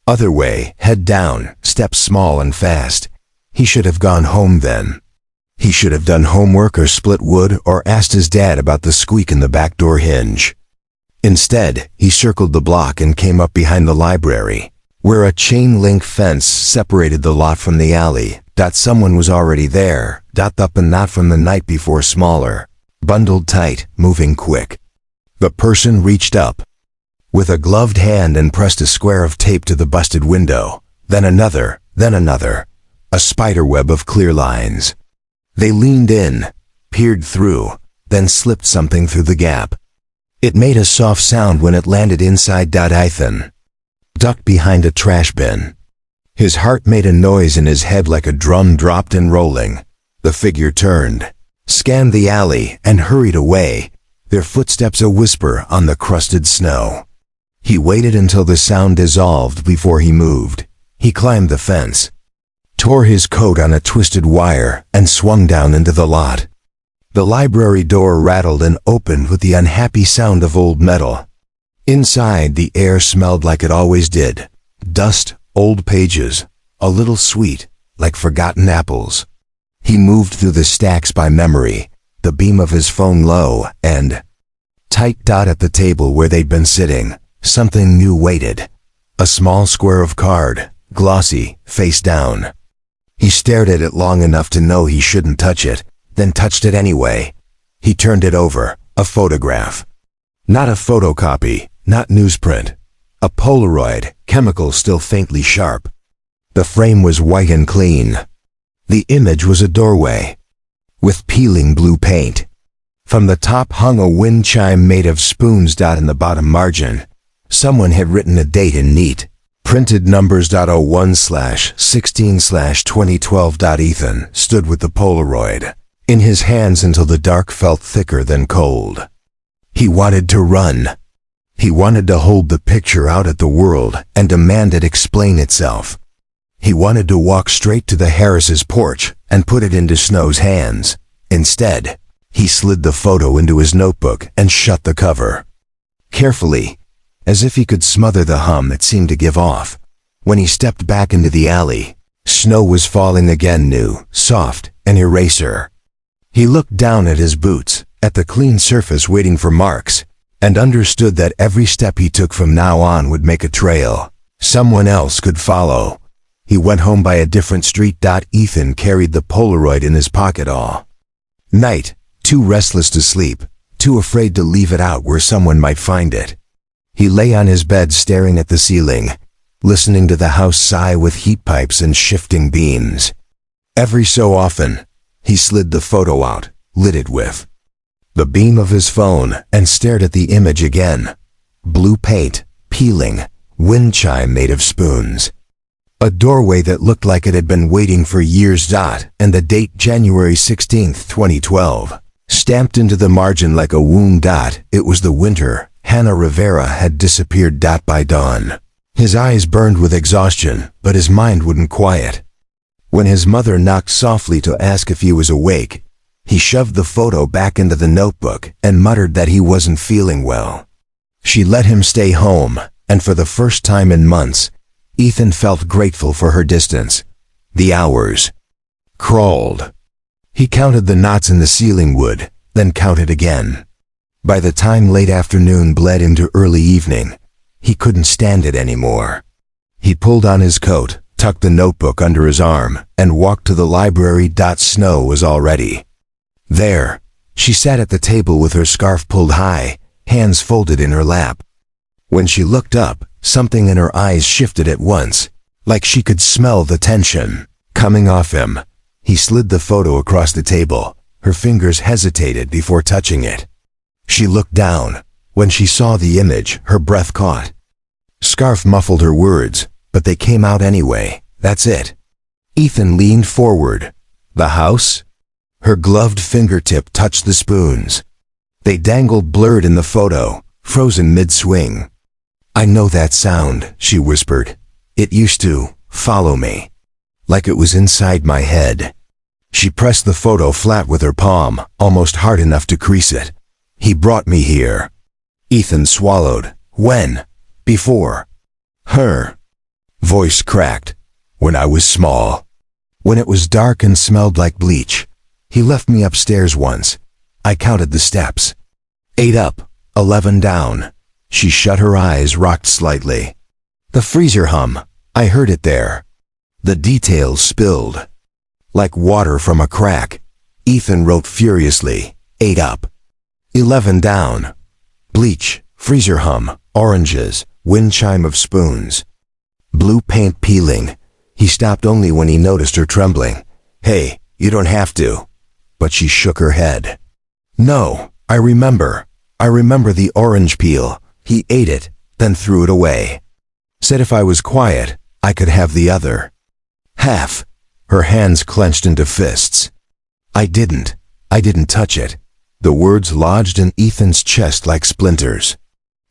Speaker 1: other way, head down, steps small and fast. He should have gone home then. He should have done homework or split wood or asked his dad about the squeak in the back door hinge. Instead, he circled the block and came up behind the library, where a chain-link fence separated the lot from the alley. Someone was already there. Up and not from the night before, smaller, bundled tight, moving quick. The person reached up with a gloved hand and pressed a square of tape to the busted window, then another, a spiderweb of clear lines. They leaned in, peered through, then slipped something through the gap. It made a soft sound when it landed inside. Ethan ducked behind a trash bin. His heart made a noise in his head like a drum dropped and rolling. The figure turned, scanned the alley, and hurried away, their footsteps a whisper on the crusted snow. He waited until the sound dissolved before he moved. He climbed the fence, tore his coat on a twisted wire, and swung down into the lot. The library door rattled and opened with the unhappy sound of old metal. Inside, the air smelled like it always did. Dust, old pages, a little sweet, like forgotten apples. He moved through the stacks by memory, the beam of his phone low, and tight. At the table where they'd been sitting, something new waited. A small square of card, glossy, face down. He stared at it long enough to know he shouldn't touch it, then touched it anyway. He turned it over, a photograph. Not a photocopy, not newsprint. A Polaroid, chemical still faintly sharp. The frame was white and clean. The image was a doorway, with peeling blue paint. From the top hung a wind chime made of spoons. In the bottom margin, someone had written a date in neat, printed numbers. 01/16/2012. Ethan stood with the Polaroid in his hands until the dark felt thicker than cold. He wanted to run. He wanted to hold the picture out at the world and demand it explain itself. He wanted to walk straight to the Harris's porch and put it into Snow's hands. Instead, he slid the photo into his notebook and shut the cover. Carefully, as if he could smother the hum that seemed to give off. When he stepped back into the alley, snow was falling again, new, soft, an eraser. He looked down at his boots, at the clean surface waiting for marks, and understood that every step he took from now on would make a trail. Someone else could follow. He went home by a different street. Ethan carried the Polaroid in his pocket all night, too restless to sleep, too afraid to leave it out where someone might find it. He lay on his bed staring at the ceiling, listening to the house sigh with heat pipes and shifting beams. Every so often, he slid the photo out, lit it with the beam of his phone, and stared at the image again. Blue paint, peeling, wind chime made of spoons. A doorway that looked like it had been waiting for years. And the date January 16th, 2012. Stamped into the margin like a wound. It was the winter. Hannah Rivera had disappeared. By dawn, his eyes burned with exhaustion, but his mind wouldn't quiet. When his mother knocked softly to ask if he was awake, he shoved the photo back into the notebook and muttered that he wasn't feeling well. She let him stay home, and for the first time in months, Ethan felt grateful for her distance. The hours crawled. He counted the knots in the ceiling wood, then counted again. By the time late afternoon bled into early evening, he couldn't stand it anymore. He pulled on his coat, tucked the notebook under his arm, and walked to the library. Snow was already there. She sat at the table with her scarf pulled high, hands folded in her lap. When she looked up, something in her eyes shifted at once, like she could smell the tension coming off him. He slid the photo across the table. Her fingers hesitated before touching it. She looked down. When she saw the image, her breath caught. Scarf muffled her words, but they came out anyway. That's it. Ethan leaned forward. The house? Her gloved fingertip touched the spoons. They dangled blurred in the photo, frozen mid-swing. I know that sound, she whispered. It used to follow me. Like it was inside my head. She pressed the photo flat with her palm, almost hard enough to crease it. He brought me here. Ethan swallowed. When? Before. Her voice cracked. When I was small. When it was dark and smelled like bleach. He left me upstairs once. I counted the steps. 8 up, 11 down. She shut her eyes, rocked slightly. The freezer hum. I heard it there. The details spilled. Like water from a crack. Ethan wrote furiously. 8 up. 11 down. Bleach, freezer hum, oranges, wind chime of spoons. Blue paint peeling. He stopped only when he noticed her trembling. Hey, you don't have to. But she shook her head. No, I remember. I remember the orange peel. He ate it, then threw it away. Said if I was quiet, I could have the other. Half. Her hands clenched into fists. I didn't touch it. The words lodged in Ethan's chest like splinters.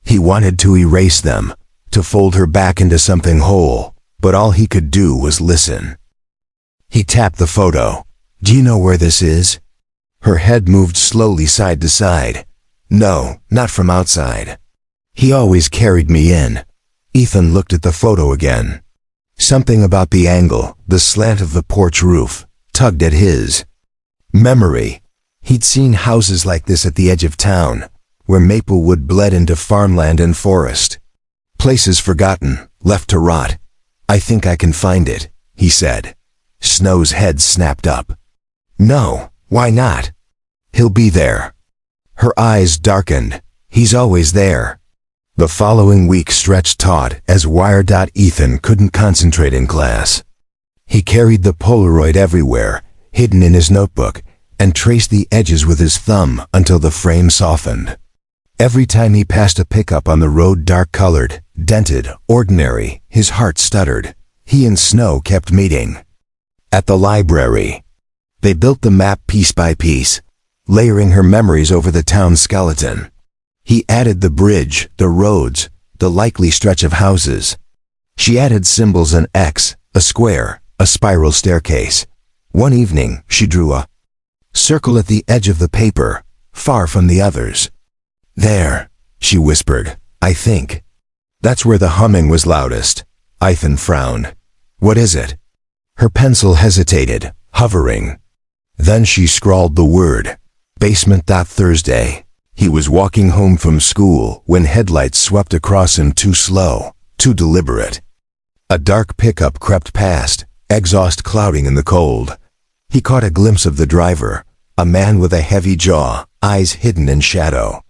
Speaker 1: He wanted to erase them, to fold her back into something whole, but all he could do was listen. He tapped the photo. Do you know where this is? Her head moved slowly side to side. No, not from outside. He always carried me in. Ethan looked at the photo again. Something about the angle, the slant of the porch roof, tugged at his memory. He'd seen houses like this at the edge of town, where Maplewood bled into farmland and forest. Places forgotten, left to rot. I think I can find it, he said. Snow's head snapped up. No, why not? He'll be there. Her eyes darkened. He's always there. The following week stretched taut as wired. Ethan couldn't concentrate in class. He carried the Polaroid everywhere, hidden in his notebook, and traced the edges with his thumb until the frame softened. Every time he passed a pickup on the road, dark-colored, dented, ordinary, his heart stuttered. He and Snow kept meeting. At the library. They built the map piece by piece, layering her memories over the town skeleton. He added the bridge, the roads, the likely stretch of houses. She added symbols: an X, a square, a spiral staircase. One evening, she drew a circle at the edge of the paper, far from the others. There, she whispered, I think. That's where the humming was loudest. Ethan frowned. What is it? Her pencil hesitated, hovering. Then she scrawled the word, basement. Thursday. He was walking home from school when headlights swept across him, too slow, too deliberate. A dark pickup crept past, exhaust clouding in the cold. He caught a glimpse of the driver, a man with a heavy jaw, eyes hidden in shadow.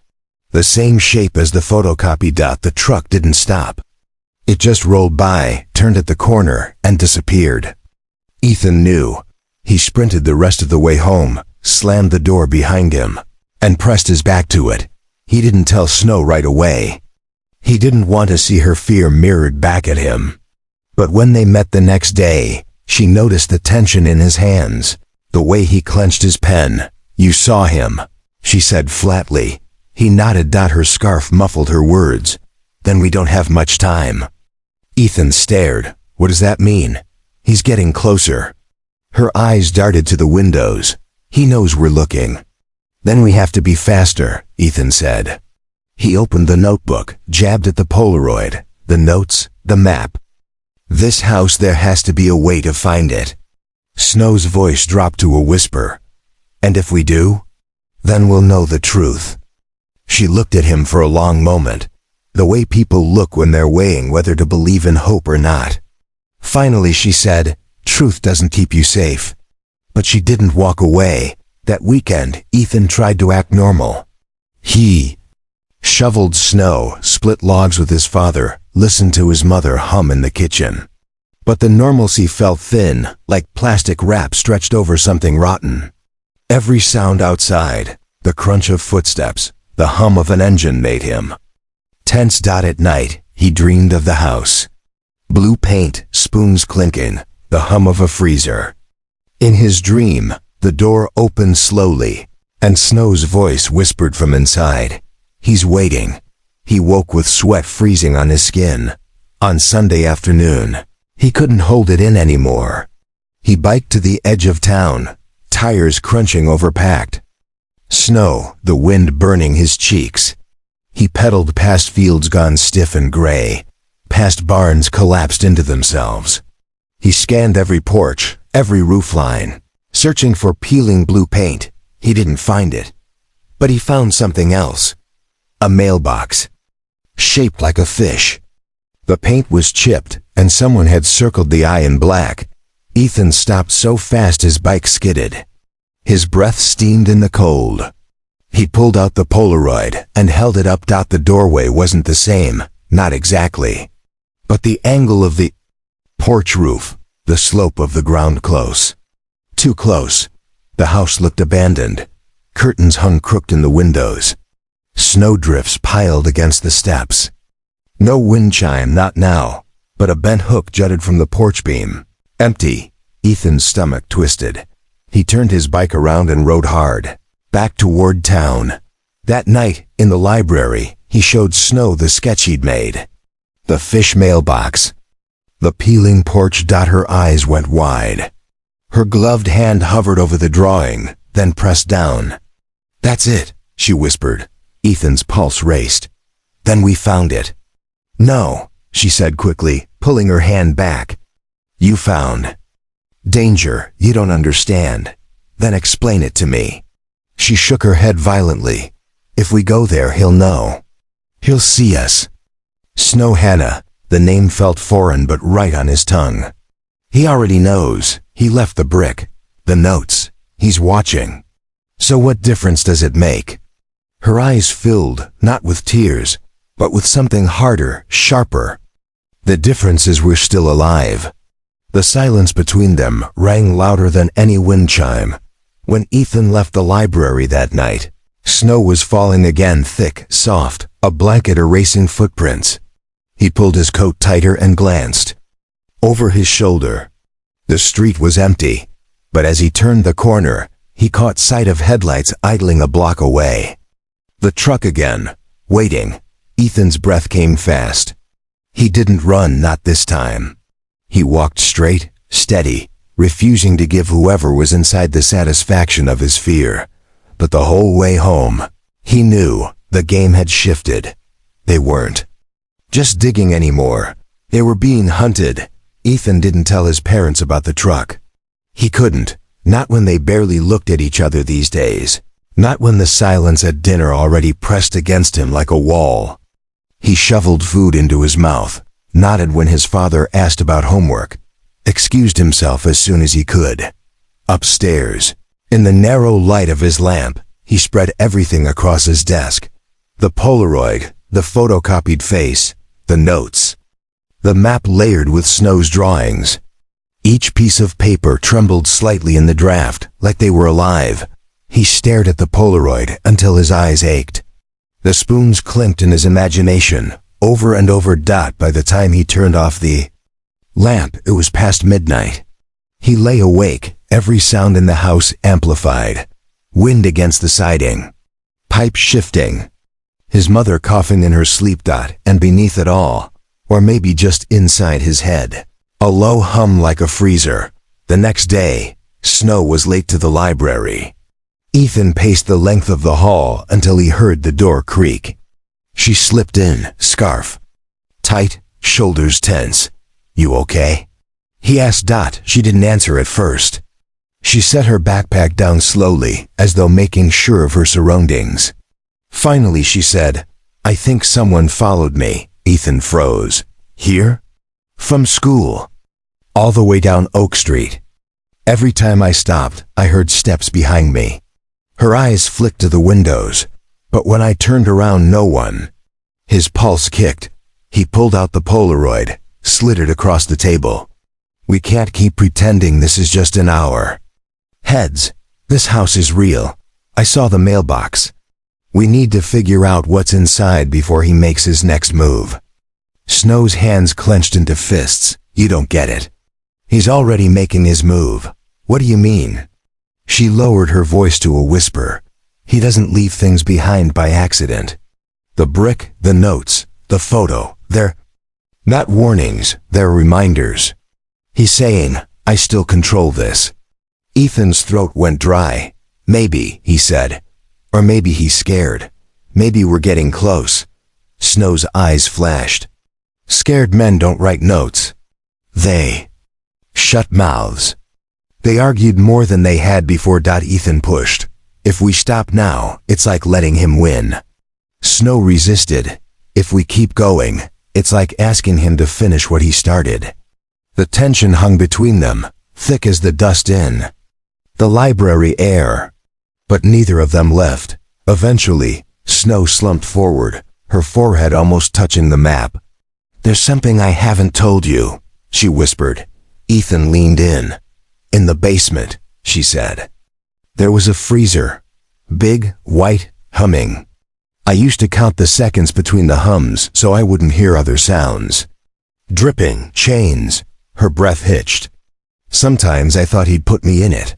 Speaker 1: The same shape as the photocopy. The truck didn't stop. It just rolled by, turned at the corner, and disappeared. Ethan knew. He sprinted the rest of the way home, slammed the door behind him, and pressed his back to it. He didn't tell Snow right away. He didn't want to see her fear mirrored back at him. But when they met the next day, she noticed the tension in his hands, the way he clenched his pen. You saw him, she said flatly. He nodded. Her scarf muffled her words. Then we don't have much time. Ethan stared. What does that mean? He's getting closer. Her eyes darted to the windows. He knows we're looking. Then we have to be faster, Ethan said. He opened the notebook, jabbed at the Polaroid, the notes, the map. This house, there has to be a way to find it. Snow's voice dropped to a whisper. And if we do, then we'll know the truth. She looked at him for a long moment, the way people look when they're weighing whether to believe in hope or not. Finally she said, truth doesn't keep you safe. But she didn't walk away. That weekend, Ethan tried to act normal. He shoveled snow, split logs with his father, listened to his mother hum in the kitchen. But the normalcy felt thin, like plastic wrap stretched over something rotten. Every sound outside, the crunch of footsteps, the hum of an engine made him tense. At night, he dreamed of the house. Blue paint, spoons clinking, the hum of a freezer. In his dream, the door opened slowly, and Snow's voice whispered from inside, "He's waiting." He woke with sweat freezing on his skin. On Sunday afternoon, he couldn't hold it in anymore. He biked to the edge of town, tires crunching overpacked. Snow, the wind burning his cheeks. He pedaled past fields gone stiff and gray, past barns collapsed into themselves. He scanned every porch, every roofline, searching for peeling blue paint. He didn't find it. But he found something else. A mailbox, shaped like a fish. The paint was chipped, and someone had circled the eye in black. Ethan stopped so fast his bike skidded. His breath steamed in the cold. He pulled out the Polaroid and held it up. The doorway wasn't the same, not exactly. But the angle of the porch roof, the slope of the ground close. Too close. The house looked abandoned. Curtains hung crooked in the windows. Snowdrifts piled against the steps. No wind chime, not now, but a bent hook jutted from the porch beam. Empty. Ethan's stomach twisted. He turned his bike around and rode hard, back toward town. That night, in the library, he showed Snow the sketch he'd made. The fish mailbox. The peeling porch. Her eyes went wide. Her gloved hand hovered over the drawing, then pressed down. "That's it," she whispered. Ethan's pulse raced. "Then we found it." "No," she said quickly, pulling her hand back. "You found danger. You don't understand. Then explain it to me." She shook her head violently. "If we go there, he'll know. He'll see us." Snow Hannah. The name felt foreign but right on his tongue. He already knows. He left the brick, the notes. He's watching. So what difference does it make? Her eyes filled, not with tears, but with something harder, sharper. The difference is we're still alive. The silence between them rang louder than any wind chime. When Ethan left the library that night, snow was falling again, thick, soft, a blanket erasing footprints. He pulled his coat tighter and glanced over his shoulder. The street was empty, but as he turned the corner, he caught sight of headlights idling a block away. The truck again, waiting. Ethan's breath came fast. He didn't run, not this time. He walked straight, steady, refusing to give whoever was inside the satisfaction of his fear. But the whole way home, he knew the game had shifted. They weren't just digging anymore. They were being hunted. Ethan didn't tell his parents about the truck. He couldn't, not when they barely looked at each other these days. Not when the silence at dinner already pressed against him like a wall. He shoveled food into his mouth, nodded when his father asked about homework, excused himself as soon as he could. Upstairs, in the narrow light of his lamp, he spread everything across his desk. The Polaroid, the photocopied face, the notes. The map layered with Snow's drawings. Each piece of paper trembled slightly in the draft, like they were alive. He stared at the Polaroid until his eyes ached. The spoons clinked in his imagination, over and over. By the time he turned off the lamp, it was past midnight. He lay awake, every sound in the house amplified. Wind against the siding. Pipe shifting. His mother coughing in her sleep. And beneath it all, or maybe just inside his head, a low hum like a freezer. The next day, Snow was late to the library. Ethan paced the length of the hall until he heard the door creak. She slipped in, scarf tight, shoulders tense. "You okay?" he asked. She didn't answer at first. She set her backpack down slowly, as though making sure of her surroundings. Finally she said, "I think someone followed me." Ethan froze. "Here?" "From school. All the way down Oak Street. Every time I stopped, I heard steps behind me." Her eyes flicked to the windows, but when I turned around, no one. His pulse kicked. He pulled out the Polaroid, slid it across the table. "We can't keep pretending this is just an hour. Heads, this house is real. I saw the mailbox. We need to figure out what's inside before he makes his next move." Snow's hands clenched into fists. You don't get it. He's already making his move. What do you mean? She lowered her voice to a whisper. He doesn't leave things behind by accident. The brick, the notes, the photo, they're not warnings, they're reminders. He's saying, I still control this. Ethan's throat went dry. Maybe, he said. Or maybe he's scared. Maybe we're getting close. Snow's eyes flashed. Scared men don't write notes. They shut mouths. They argued more than they had before. Ethan pushed. If we stop now, it's like letting him win. Snow resisted. If we keep going, it's like asking him to finish what he started. The tension hung between them, thick as the dust in the library air. But neither of them left. Eventually, Snow slumped forward, her forehead almost touching the map. There's something I haven't told you, she whispered. Ethan leaned in. In the basement, she said. There was a freezer. Big, white, humming. I used to count the seconds between the hums so I wouldn't hear other sounds. Dripping, chains. Her breath hitched. Sometimes I thought he'd put me in it.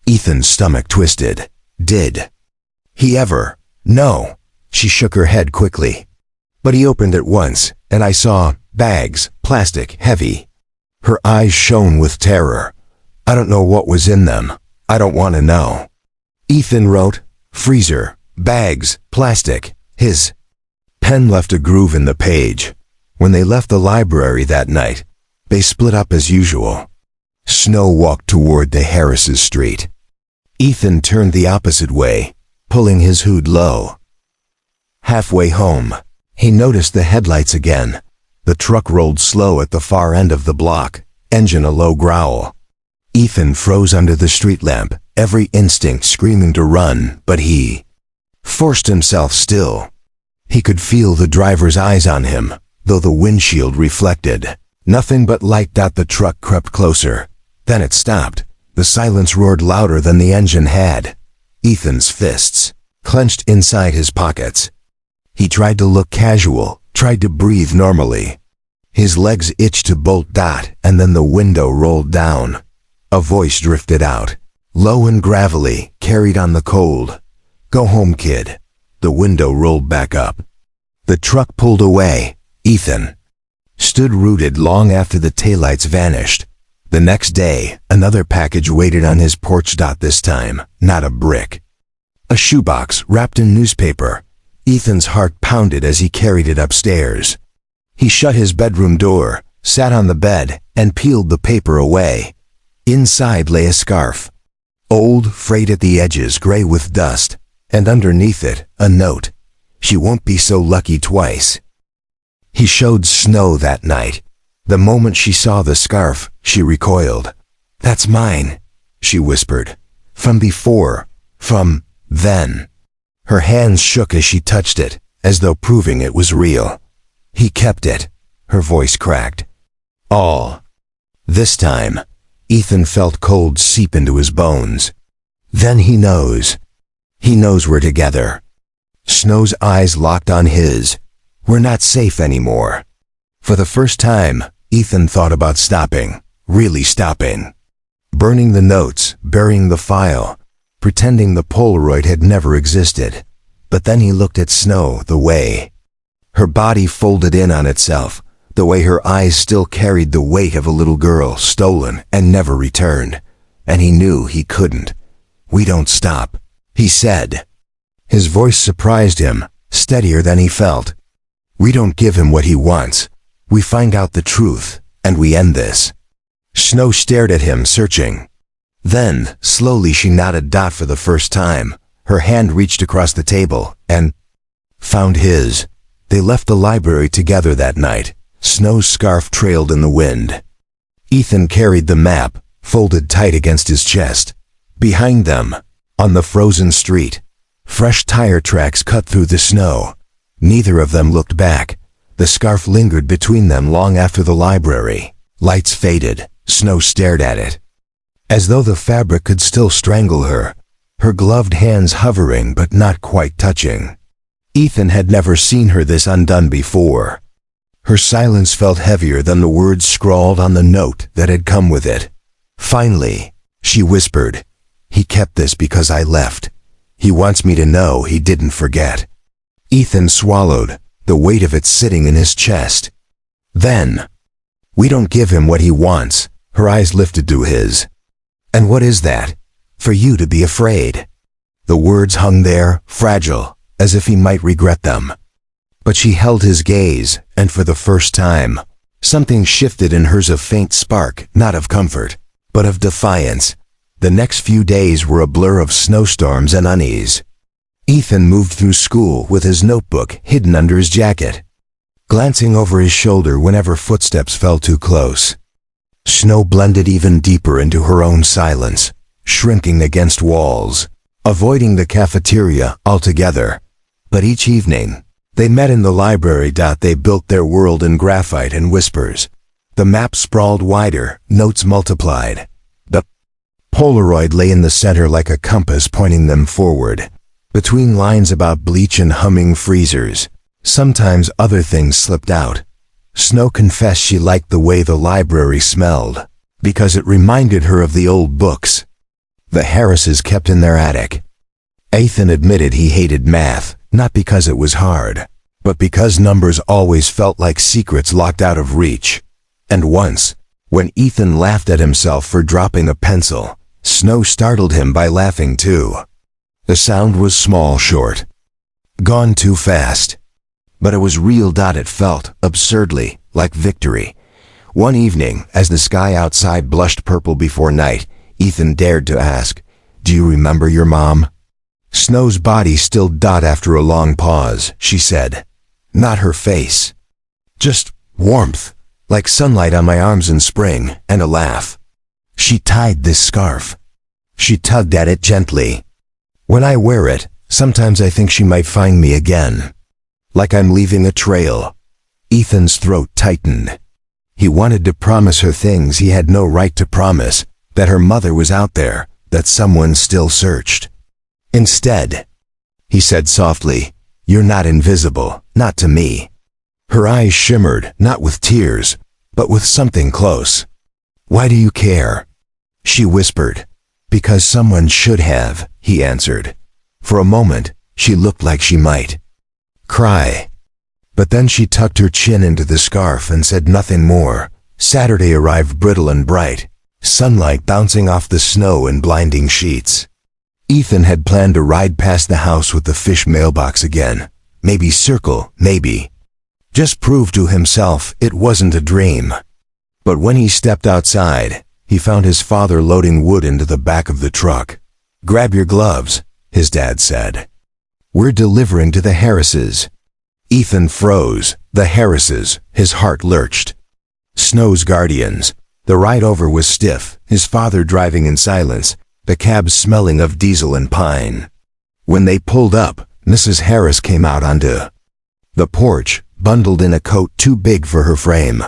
Speaker 1: Ethan's stomach twisted. Did he ever? No. She shook her head quickly. But he opened it once, and I saw bags, plastic, heavy. Her eyes shone with terror. I don't know what was in them. I don't want to know. Ethan wrote, freezer, bags, plastic. His pen left a groove in the page. When they left the library that night, they split up as usual. Snow walked toward the Harris's street. Ethan turned the opposite way, pulling his hood low. Halfway home, he noticed the headlights again. The truck rolled slow at the far end of the block, engine a low growl. Ethan froze under the street lamp, every instinct screaming to run, but he forced himself still. He could feel the driver's eyes on him, though the windshield reflected nothing but light. The truck crept closer. Then it stopped. The silence roared louder than the engine had. Ethan's fists clenched inside his pockets. He tried to look casual, tried to breathe normally. His legs itched to bolt. And then the window rolled down. A voice drifted out, low and gravelly, carried on the cold. Go home, kid. The window rolled back up. The truck pulled away. Ethan stood rooted long after the taillights vanished. The next day, another package waited on his porch. This time, not a brick. A shoebox wrapped in newspaper. Ethan's heart pounded as he carried it upstairs. He shut his bedroom door, sat on the bed, and peeled the paper away. Inside lay a scarf. Old, frayed at the edges, gray with dust, and underneath it, a note. She won't be so lucky twice. He showed Snow that night. The moment she saw the scarf, she recoiled. That's mine, she whispered. From before. From then. Her hands shook as she touched it, as though proving it was real. He kept it. Her voice cracked. All. This time, Ethan felt cold seep into his bones. Then he knows. He knows we're together. Snow's eyes locked on his. We're not safe anymore. For the first time, Ethan thought about stopping, really stopping. Burning the notes, burying the file, pretending the Polaroid had never existed. But then he looked at Snow, the way her body folded in on itself, the way her eyes still carried the weight of a little girl stolen and never returned. And he knew he couldn't. We don't stop, he said. His voice surprised him, steadier than he felt. We don't give him what he wants. We find out the truth, and we end this. Snow stared at him, searching. Then, slowly she nodded. For the first time, her hand reached across the table, and found his. They left the library together that night. Snow's scarf trailed in the wind. Ethan carried the map, folded tight against his chest. Behind them, on the frozen street, fresh tire tracks cut through the snow. Neither of them looked back. The scarf lingered between them long after the library. Lights faded. Snow stared at it, as though the fabric could still strangle her, her gloved hands hovering but not quite touching. Ethan had never seen her this undone before. Her silence felt heavier than the words scrawled on the note that had come with it. Finally, she whispered, "He kept this because I left. He wants me to know he didn't forget." Ethan swallowed, the weight of it sitting in his chest. Then, "We don't give him what he wants." Her eyes lifted to his. "And what is that? For you to be afraid." The words hung there, fragile, as if he might regret them. But she held his gaze, and for the first time, something shifted in hers, a faint spark, not of comfort, but of defiance. The next few days were a blur of snowstorms and unease. Ethan moved through school with his notebook hidden under his jacket, glancing over his shoulder whenever footsteps fell too close. Snow blended even deeper into her own silence, shrinking against walls, avoiding the cafeteria altogether. But each evening, they met in the library. They built their world in graphite and whispers. The map sprawled wider, notes multiplied. The Polaroid lay in the center like a compass pointing them forward, between lines about bleach and humming freezers. Sometimes other things slipped out. Snow confessed she liked the way the library smelled, because it reminded her of the old books the Harrises kept in their attic. Ethan admitted he hated math, not because it was hard, but because numbers always felt like secrets locked out of reach. And once, when Ethan laughed at himself for dropping a pencil, Snow startled him by laughing too. The sound was small, short, gone too fast. But it was real. It felt, absurdly, like victory. One evening, as the sky outside blushed purple before night, Ethan dared to ask, "Do you remember your mom?" Snow's body stilled. After a long pause, she said, "Not her face. Just warmth, like sunlight on my arms in spring," and a laugh. "She tied this scarf." She tugged at it gently. "When I wear it, sometimes I think she might find me again. Like I'm leaving a trail." Ethan's throat tightened. He wanted to promise her things he had no right to promise, that her mother was out there, that someone still searched. "Instead," he said softly, "you're not invisible, not to me." Her eyes shimmered, not with tears, but with something close. "Why do you care?" she whispered. "Because someone should have," he answered. For a moment, she looked like she might cry. But then she tucked her chin into the scarf and said nothing more. Saturday arrived brittle and bright, sunlight bouncing off the snow in blinding sheets. Ethan had planned to ride past the house with the fish mailbox again. Maybe circle, maybe just prove to himself it wasn't a dream. But when he stepped outside, he found his father loading wood into the back of the truck. "Grab your gloves," his dad said. "We're delivering to the Harrises." Ethan froze. The Harrises, his heart lurched. Snow's guardians. The ride over was stiff, his father driving in silence, the cab smelling of diesel and pine. When they pulled up, Mrs. Harris came out onto the porch, bundled in a coat too big for her frame.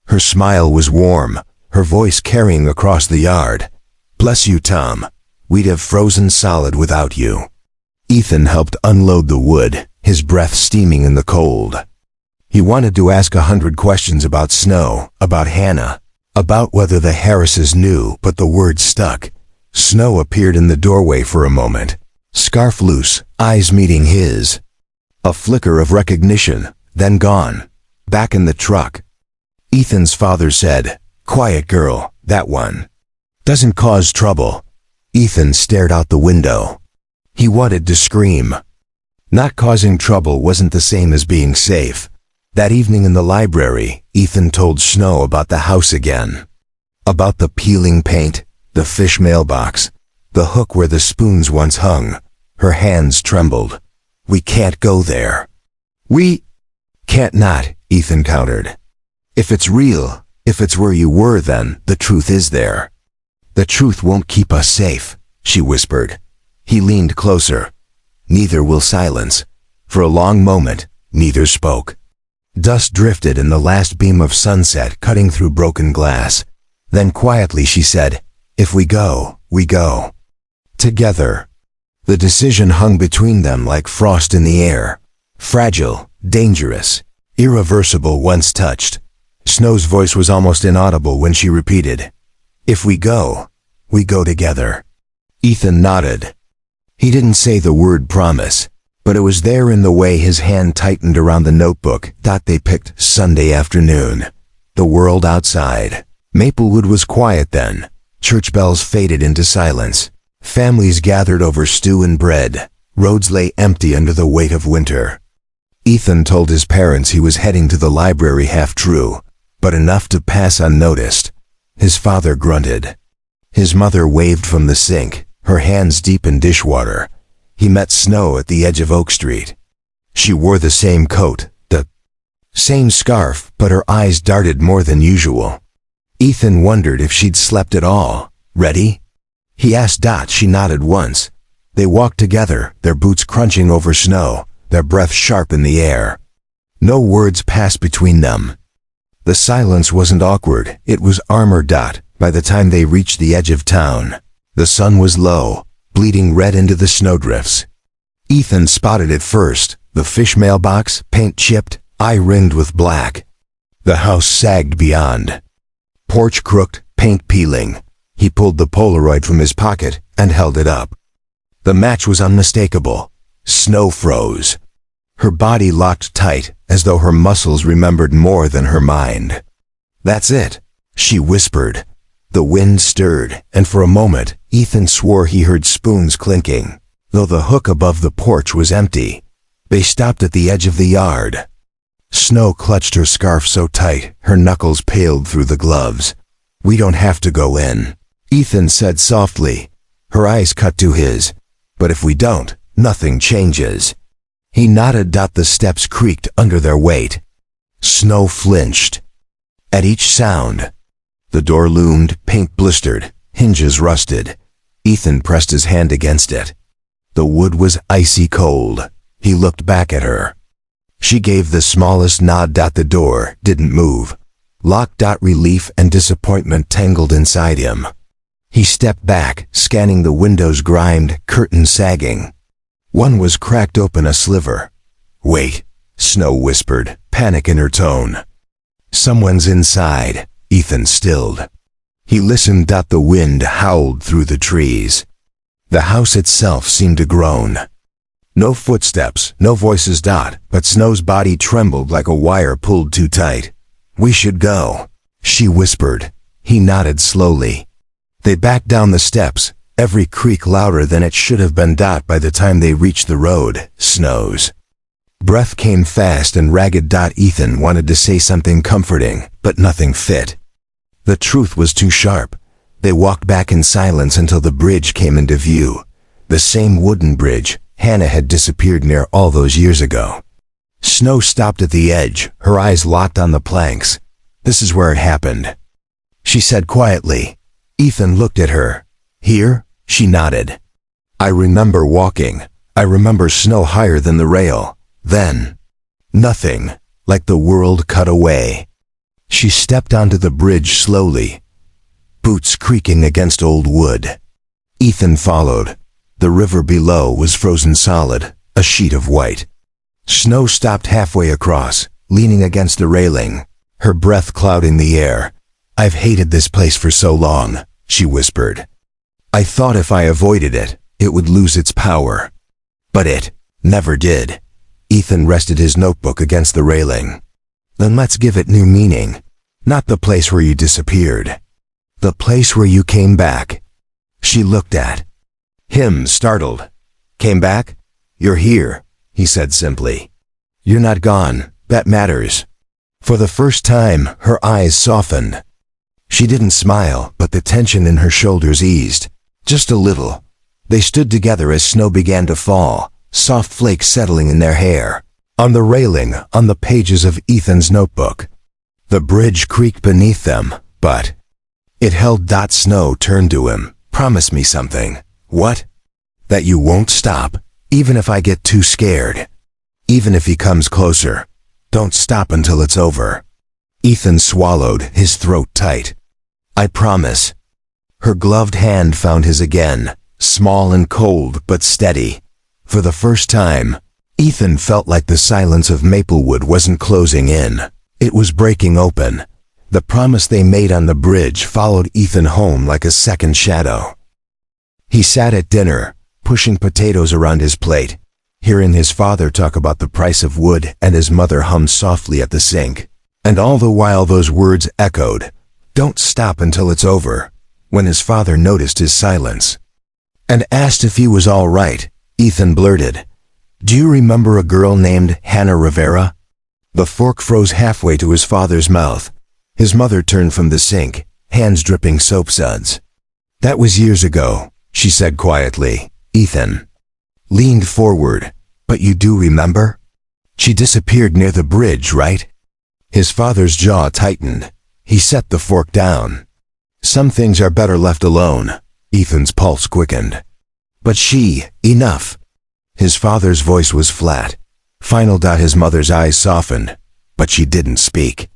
Speaker 1: Her smile was warm, her voice carrying across the yard. "Bless you, Tom. We'd have frozen solid without you." Ethan helped unload the wood, his breath steaming in the cold. He wanted to ask 100 questions about Snow, about Hannah, about whether the Harrises knew, but the words stuck. Snow appeared in the doorway for a moment, scarf loose, eyes meeting his. A flicker of recognition, then gone. Back in the truck. Ethan's father said, "Quiet girl, that one. Doesn't cause trouble." Ethan stared out the window. He wanted to scream. Not causing trouble wasn't the same as being safe. That evening in the library, Ethan told Snow about the house again. About the peeling paint, the fish mailbox, the hook where the spoons once hung. Her hands trembled. "We can't go there." "We can't not," Ethan countered. "If it's real, if it's where you were, then the truth is there." "The truth won't keep us safe," she whispered. He leaned closer. Neither will silence. For a long moment, neither spoke. Dust drifted in the last beam of sunset cutting through broken glass. Then quietly she said, "If we go, we go. Together." The decision hung between them like frost in the air. Fragile, dangerous, irreversible once touched. Snow's voice was almost inaudible when she repeated, "If we go together." Ethan nodded. He didn't say the word promise, but it was there in the way his hand tightened around the notebook they picked. Sunday afternoon. The world outside. Maplewood was quiet then. Church bells faded into silence. Families gathered over stew and bread. Roads lay empty under the weight of winter. Ethan told his parents he was heading to the library, half true, but enough to pass unnoticed. His father grunted. His mother waved from the sink, her hands deep in dishwater. He met Snow at the edge of Oak Street. She wore the same coat, the same scarf, but her eyes darted more than usual. Ethan wondered if she'd slept at all. "Ready?" he asked. She nodded once. They walked together, their boots crunching over snow, their breath sharp in the air. No words passed between them. The silence wasn't awkward, it was armor. By the time they reached the edge of town, the sun was low, bleeding red into the snowdrifts. Ethan spotted it first, the fish mailbox, paint chipped, eye ringed with black. The house sagged beyond. Porch crooked, paint peeling. He pulled the Polaroid from his pocket and held it up. The match was unmistakable. Snow froze. Her body locked tight, as though her muscles remembered more than her mind. "That's it," she whispered. The wind stirred, and for a moment, Ethan swore he heard spoons clinking, though the hook above the porch was empty. They stopped at the edge of the yard. Snow clutched her scarf so tight, her knuckles paled through the gloves. "We don't have to go in," Ethan said softly. Her eyes cut to his. "But if we don't, nothing changes." He nodded. The steps creaked under their weight. Snow flinched. At each sound, the door loomed, paint blistered, hinges rusted. Ethan pressed his hand against it. The wood was icy cold. He looked back at her. She gave the smallest nod. The door didn't move. Locked. Relief and disappointment tangled inside him. He stepped back, scanning the windows, grimed, curtains sagging. One was cracked open a sliver. "Wait," Snow whispered, panic in her tone. "Someone's inside." Ethan stilled. He listened. The wind howled through the trees. The house itself seemed to groan. No footsteps, no voices. But Snow's body trembled like a wire pulled too tight. "We should go," she whispered. He nodded slowly. They backed down the steps, every creak louder than it should have been. By the time they reached the road, Snow's breath came fast and ragged. Ethan wanted to say something comforting, but nothing fit. The truth was too sharp. They walked back in silence until the bridge came into view. The same wooden bridge Hannah had disappeared near all those years ago. Snow stopped at the edge, her eyes locked on the planks. "This is where it happened," she said quietly. Ethan looked at her. "Here?" She nodded. "I remember walking. I remember snow higher than the rail. Then, nothing, like the world cut away." She stepped onto the bridge slowly, boots creaking against old wood. Ethan followed. The river below was frozen solid, a sheet of white. Snow stopped halfway across, leaning against the railing, her breath clouding the air. "I've hated this place for so long," she whispered. "I thought if I avoided it, it would lose its power. But it never did." Ethan rested his notebook against the railing. "Then let's give it new meaning. Not the place where you disappeared. The place where you came back." She looked at him, startled. "Came back? You're here," he said simply. "You're not gone, that matters." For the first time, her eyes softened. She didn't smile, but the tension in her shoulders eased. Just a little. They stood together as snow began to fall, soft flakes settling in their hair. On the railing, on the pages of Ethan's notebook. The bridge creaked beneath them, but it held. Snow turned to him. "Promise me something." "What?" "That you won't stop, even if I get too scared. Even if he comes closer. Don't stop until it's over." Ethan swallowed, his throat tight. "I promise." Her gloved hand found his again, small and cold but steady. For the first time, Ethan felt like the silence of Maplewood wasn't closing in. It was breaking open. The promise they made on the bridge followed Ethan home like a second shadow. He sat at dinner, pushing potatoes around his plate, hearing his father talk about the price of wood and his mother hum softly at the sink. And all the while those words echoed, "Don't stop until it's over," when his father noticed his silence. And asked if he was all right, Ethan blurted, "Do you remember a girl named Hannah Rivera?" The fork froze halfway to his father's mouth. His mother turned from the sink, hands dripping soap suds. "That was years ago," she said quietly. Ethan leaned forward. "But you do remember? She disappeared near the bridge, right?" His father's jaw tightened. He set the fork down. "Some things are better left alone." Ethan's pulse quickened. "But enough." His father's voice was flat. Final. His mother's eyes softened, but she didn't speak.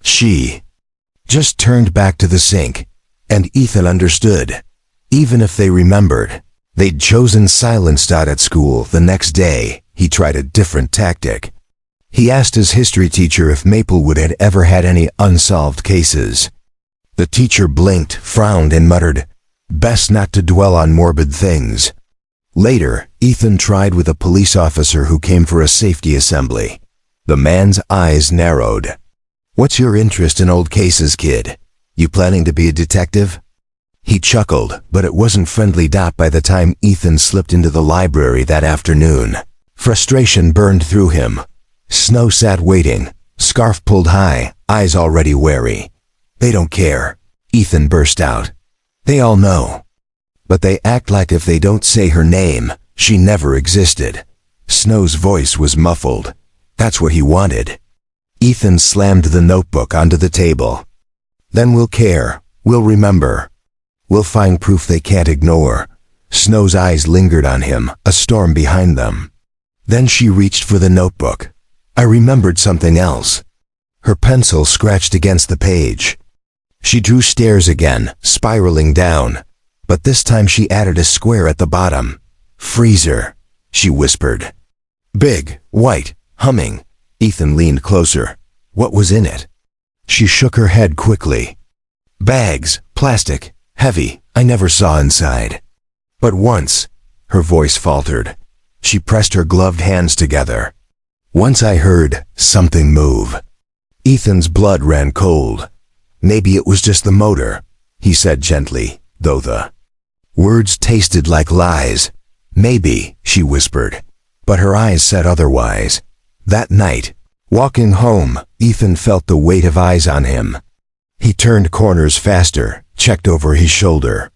Speaker 1: She just turned back to the sink, and Ethan understood. Even if they remembered, they'd chosen silence. At school the next day, he tried a different tactic. He asked his history teacher if Maplewood had ever had any unsolved cases. The teacher blinked, frowned, and muttered, "Best not to dwell on morbid things." Later, Ethan tried with a police officer who came for a safety assembly. The man's eyes narrowed. "What's your interest in old cases, kid? You planning to be a detective?" He chuckled, but it wasn't friendly. By the time Ethan slipped into the library that afternoon, frustration burned through him. Snow sat waiting, scarf pulled high, eyes already wary. "They don't care," Ethan burst out. "They all know. But they act like if they don't say her name, she never existed." Snow's voice was muffled. That's what he wanted. Ethan slammed the notebook onto the table. "Then we'll care. We'll remember. We'll find proof they can't ignore." Snow's eyes lingered on him, a storm behind them. Then she reached for the notebook. "I remembered something else." Her pencil scratched against the page. She drew stairs again, spiraling down. But this time she added a square at the bottom. "Freezer," she whispered. "Big, white, humming." Ethan leaned closer. "What was in it?" She shook her head quickly. "Bags, plastic, heavy. I never saw inside." "But once," her voice faltered. She pressed her gloved hands together. "Once I heard something move." Ethan's blood ran cold. "Maybe it was just the motor," he said gently, though the words tasted like lies. "Maybe," she whispered, but her eyes said otherwise. That night, walking home, Ethan felt the weight of eyes on him. He turned corners faster, checked over his shoulder.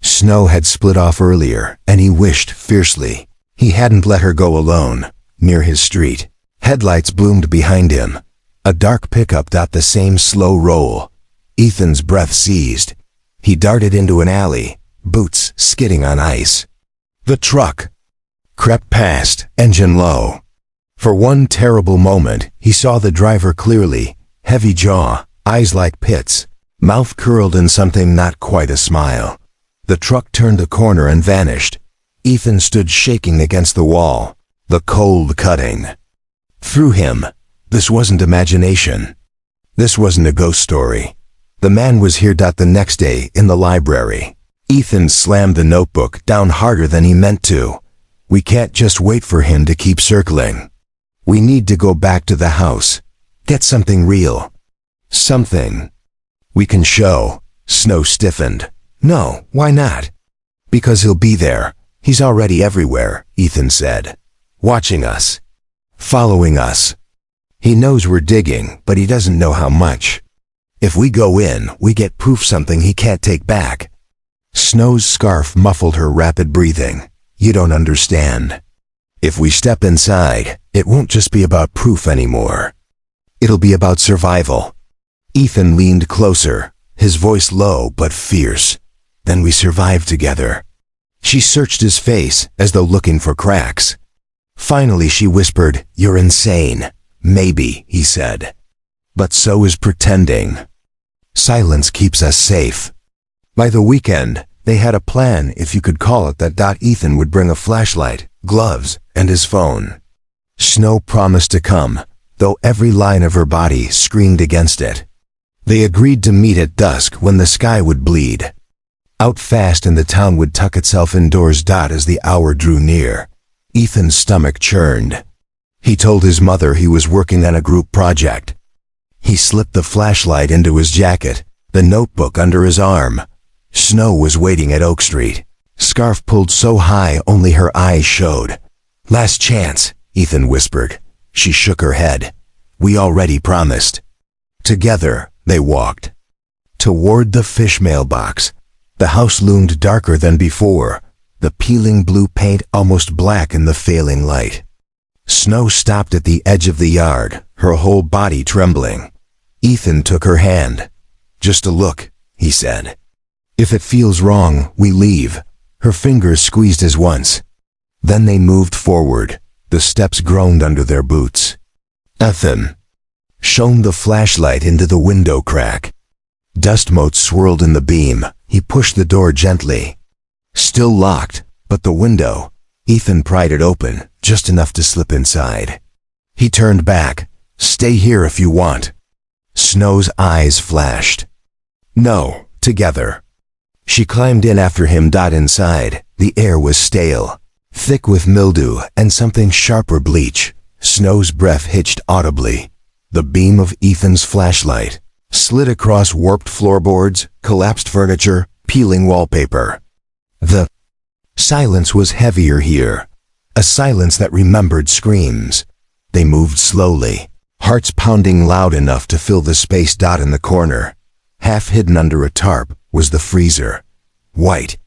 Speaker 1: Snow had split off earlier, and he wished fiercely he hadn't let her go alone, near his street. Headlights bloomed behind him. A dark pickup. The same slow roll. Ethan's breath seized. He darted into an alley, boots skidding on ice. The truck crept past, engine low. For one terrible moment, he saw the driver clearly, heavy jaw, eyes like pits, mouth curled in something not quite a smile. The truck turned the corner and vanished. Ethan stood shaking against the wall, the cold cutting through him. This wasn't imagination. This wasn't a ghost story. The man was here. The next day, in the library, Ethan slammed the notebook down harder than he meant to. "We can't just wait for him to keep circling. We need to go back to the house. Get something real. Something we can show." Snow stiffened. "No, why not?" "Because he'll be there. He's already everywhere," Ethan said. "Watching us. Following us. He knows we're digging, but he doesn't know how much. If we go in, we get proof, something he can't take back." Snow's scarf muffled her rapid breathing. "You don't understand. If we step inside, it won't just be about proof anymore. It'll be about survival." Ethan leaned closer, his voice low but fierce. "Then we survive together." She searched his face as though looking for cracks. Finally she whispered, "You're insane." "Maybe," he said. "But so is pretending. Silence keeps us safe." By the weekend, they had a plan, if you could call it that. Ethan would bring a flashlight, gloves, and his phone. Snow promised to come, though every line of her body screamed against it. They agreed to meet at dusk when the sky would bleed out fast and the town would tuck itself indoors. As the hour drew near, Ethan's stomach churned. He told his mother he was working on a group project. He slipped the flashlight into his jacket, the notebook under his arm. Snow was waiting at Oak Street, scarf pulled so high only her eyes showed. "Last chance," Ethan whispered. She shook her head. "We already promised." Together, they walked toward the fish mailbox. The house loomed darker than before, the peeling blue paint almost black in the failing light. Snow stopped at the edge of the yard, her whole body trembling. Ethan took her hand. "Just a look," he said. "If it feels wrong, we leave." Her fingers squeezed as once. Then they moved forward. The steps groaned under their boots. Ethan shone the flashlight into the window crack. Dust motes swirled in the beam. He pushed the door gently. Still locked, but the window. Ethan pried it open, just enough to slip inside. He turned back. "Stay here if you want." Snow's eyes flashed. "No, together." She climbed in after him. Inside, the air was stale, thick with mildew and something sharper bleach. Snow's breath hitched audibly. The beam of Ethan's flashlight slid across warped floorboards, collapsed furniture, peeling wallpaper. The silence was heavier here, a silence that remembered screams. They moved slowly, hearts pounding loud enough to fill the space. In the corner, half hidden under a tarp, was the freezer, white,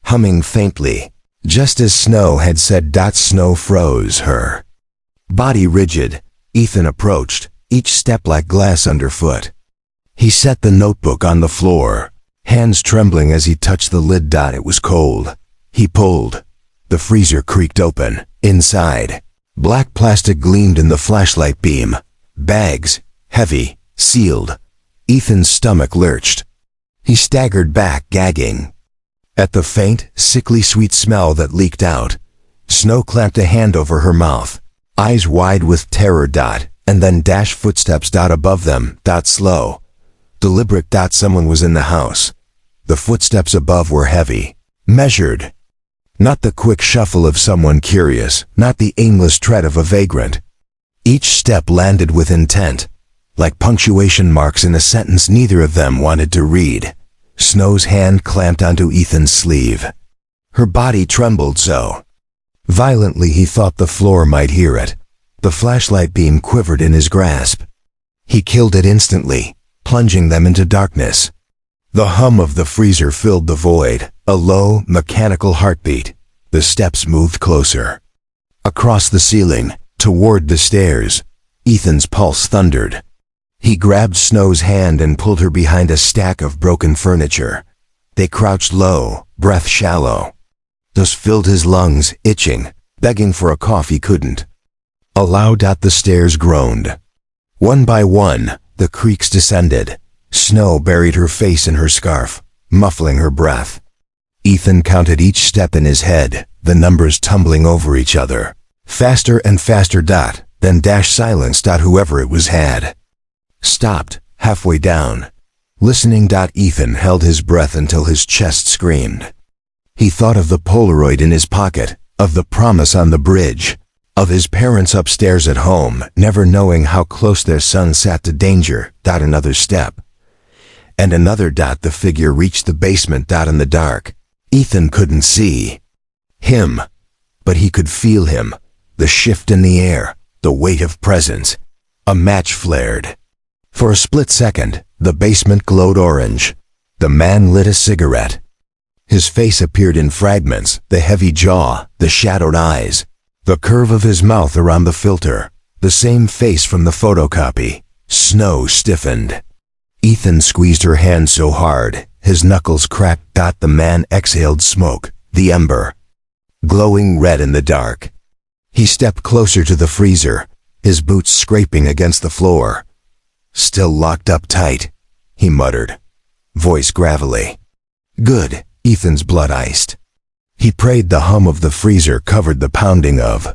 Speaker 1: humming faintly, just as Snow had said. Snow froze, her body rigid. Ethan approached, each step like glass underfoot. He set the notebook on the floor, hands trembling as he touched the lid. It was cold. He pulled. The freezer creaked open. Inside, black plastic gleamed in the flashlight beam. Bags, heavy, sealed. Ethan's stomach lurched. He staggered back, gagging at the faint, sickly sweet smell that leaked out. Snow clamped a hand over her mouth, eyes wide with terror. And then dashed footsteps. Above them. Slow, deliberate. Someone was in the house. The footsteps above were heavy, measured. Not the quick shuffle of someone curious, not the aimless tread of a vagrant. Each step landed with intent, like punctuation marks in a sentence neither of them wanted to read. Snow's hand clamped onto Ethan's sleeve. Her body trembled so violently he thought the floor might hear it. The flashlight beam quivered in his grasp. He killed it instantly, plunging them into darkness. The hum of the freezer filled the void, a low, mechanical heartbeat. The steps moved closer. Across the ceiling, toward the stairs. Ethan's pulse thundered. He grabbed Snow's hand and pulled her behind a stack of broken furniture. They crouched low, breath shallow. Dust filled his lungs, itching, begging for a cough he couldn't allow. The stairs groaned. One by one, the creaks descended. Snow buried her face in her scarf, muffling her breath. Ethan counted each step in his head, the numbers tumbling over each other. Faster and faster. Then silence. Whoever it was had stopped, halfway down. Listening. Ethan held his breath until his chest screamed. He thought of the Polaroid in his pocket, of the promise on the bridge, of his parents upstairs at home, never knowing how close their son sat to danger. Another step. And another. The figure reached the basement. In the dark, Ethan couldn't see him, but he could feel him, the shift in the air, the weight of presence. A match flared. For a split second, the basement glowed orange. The man lit a cigarette. His face appeared in fragments, the heavy jaw, the shadowed eyes, the curve of his mouth around the filter, the same face from the photocopy. Snow stiffened. Ethan squeezed her hand so hard, his knuckles cracked. The man exhaled smoke, the ember glowing red in the dark. He stepped closer to the freezer, his boots scraping against the floor. "Still locked up tight," he muttered, voice gravelly. "Good." Ethan's blood iced. He prayed the hum of the freezer covered the pounding of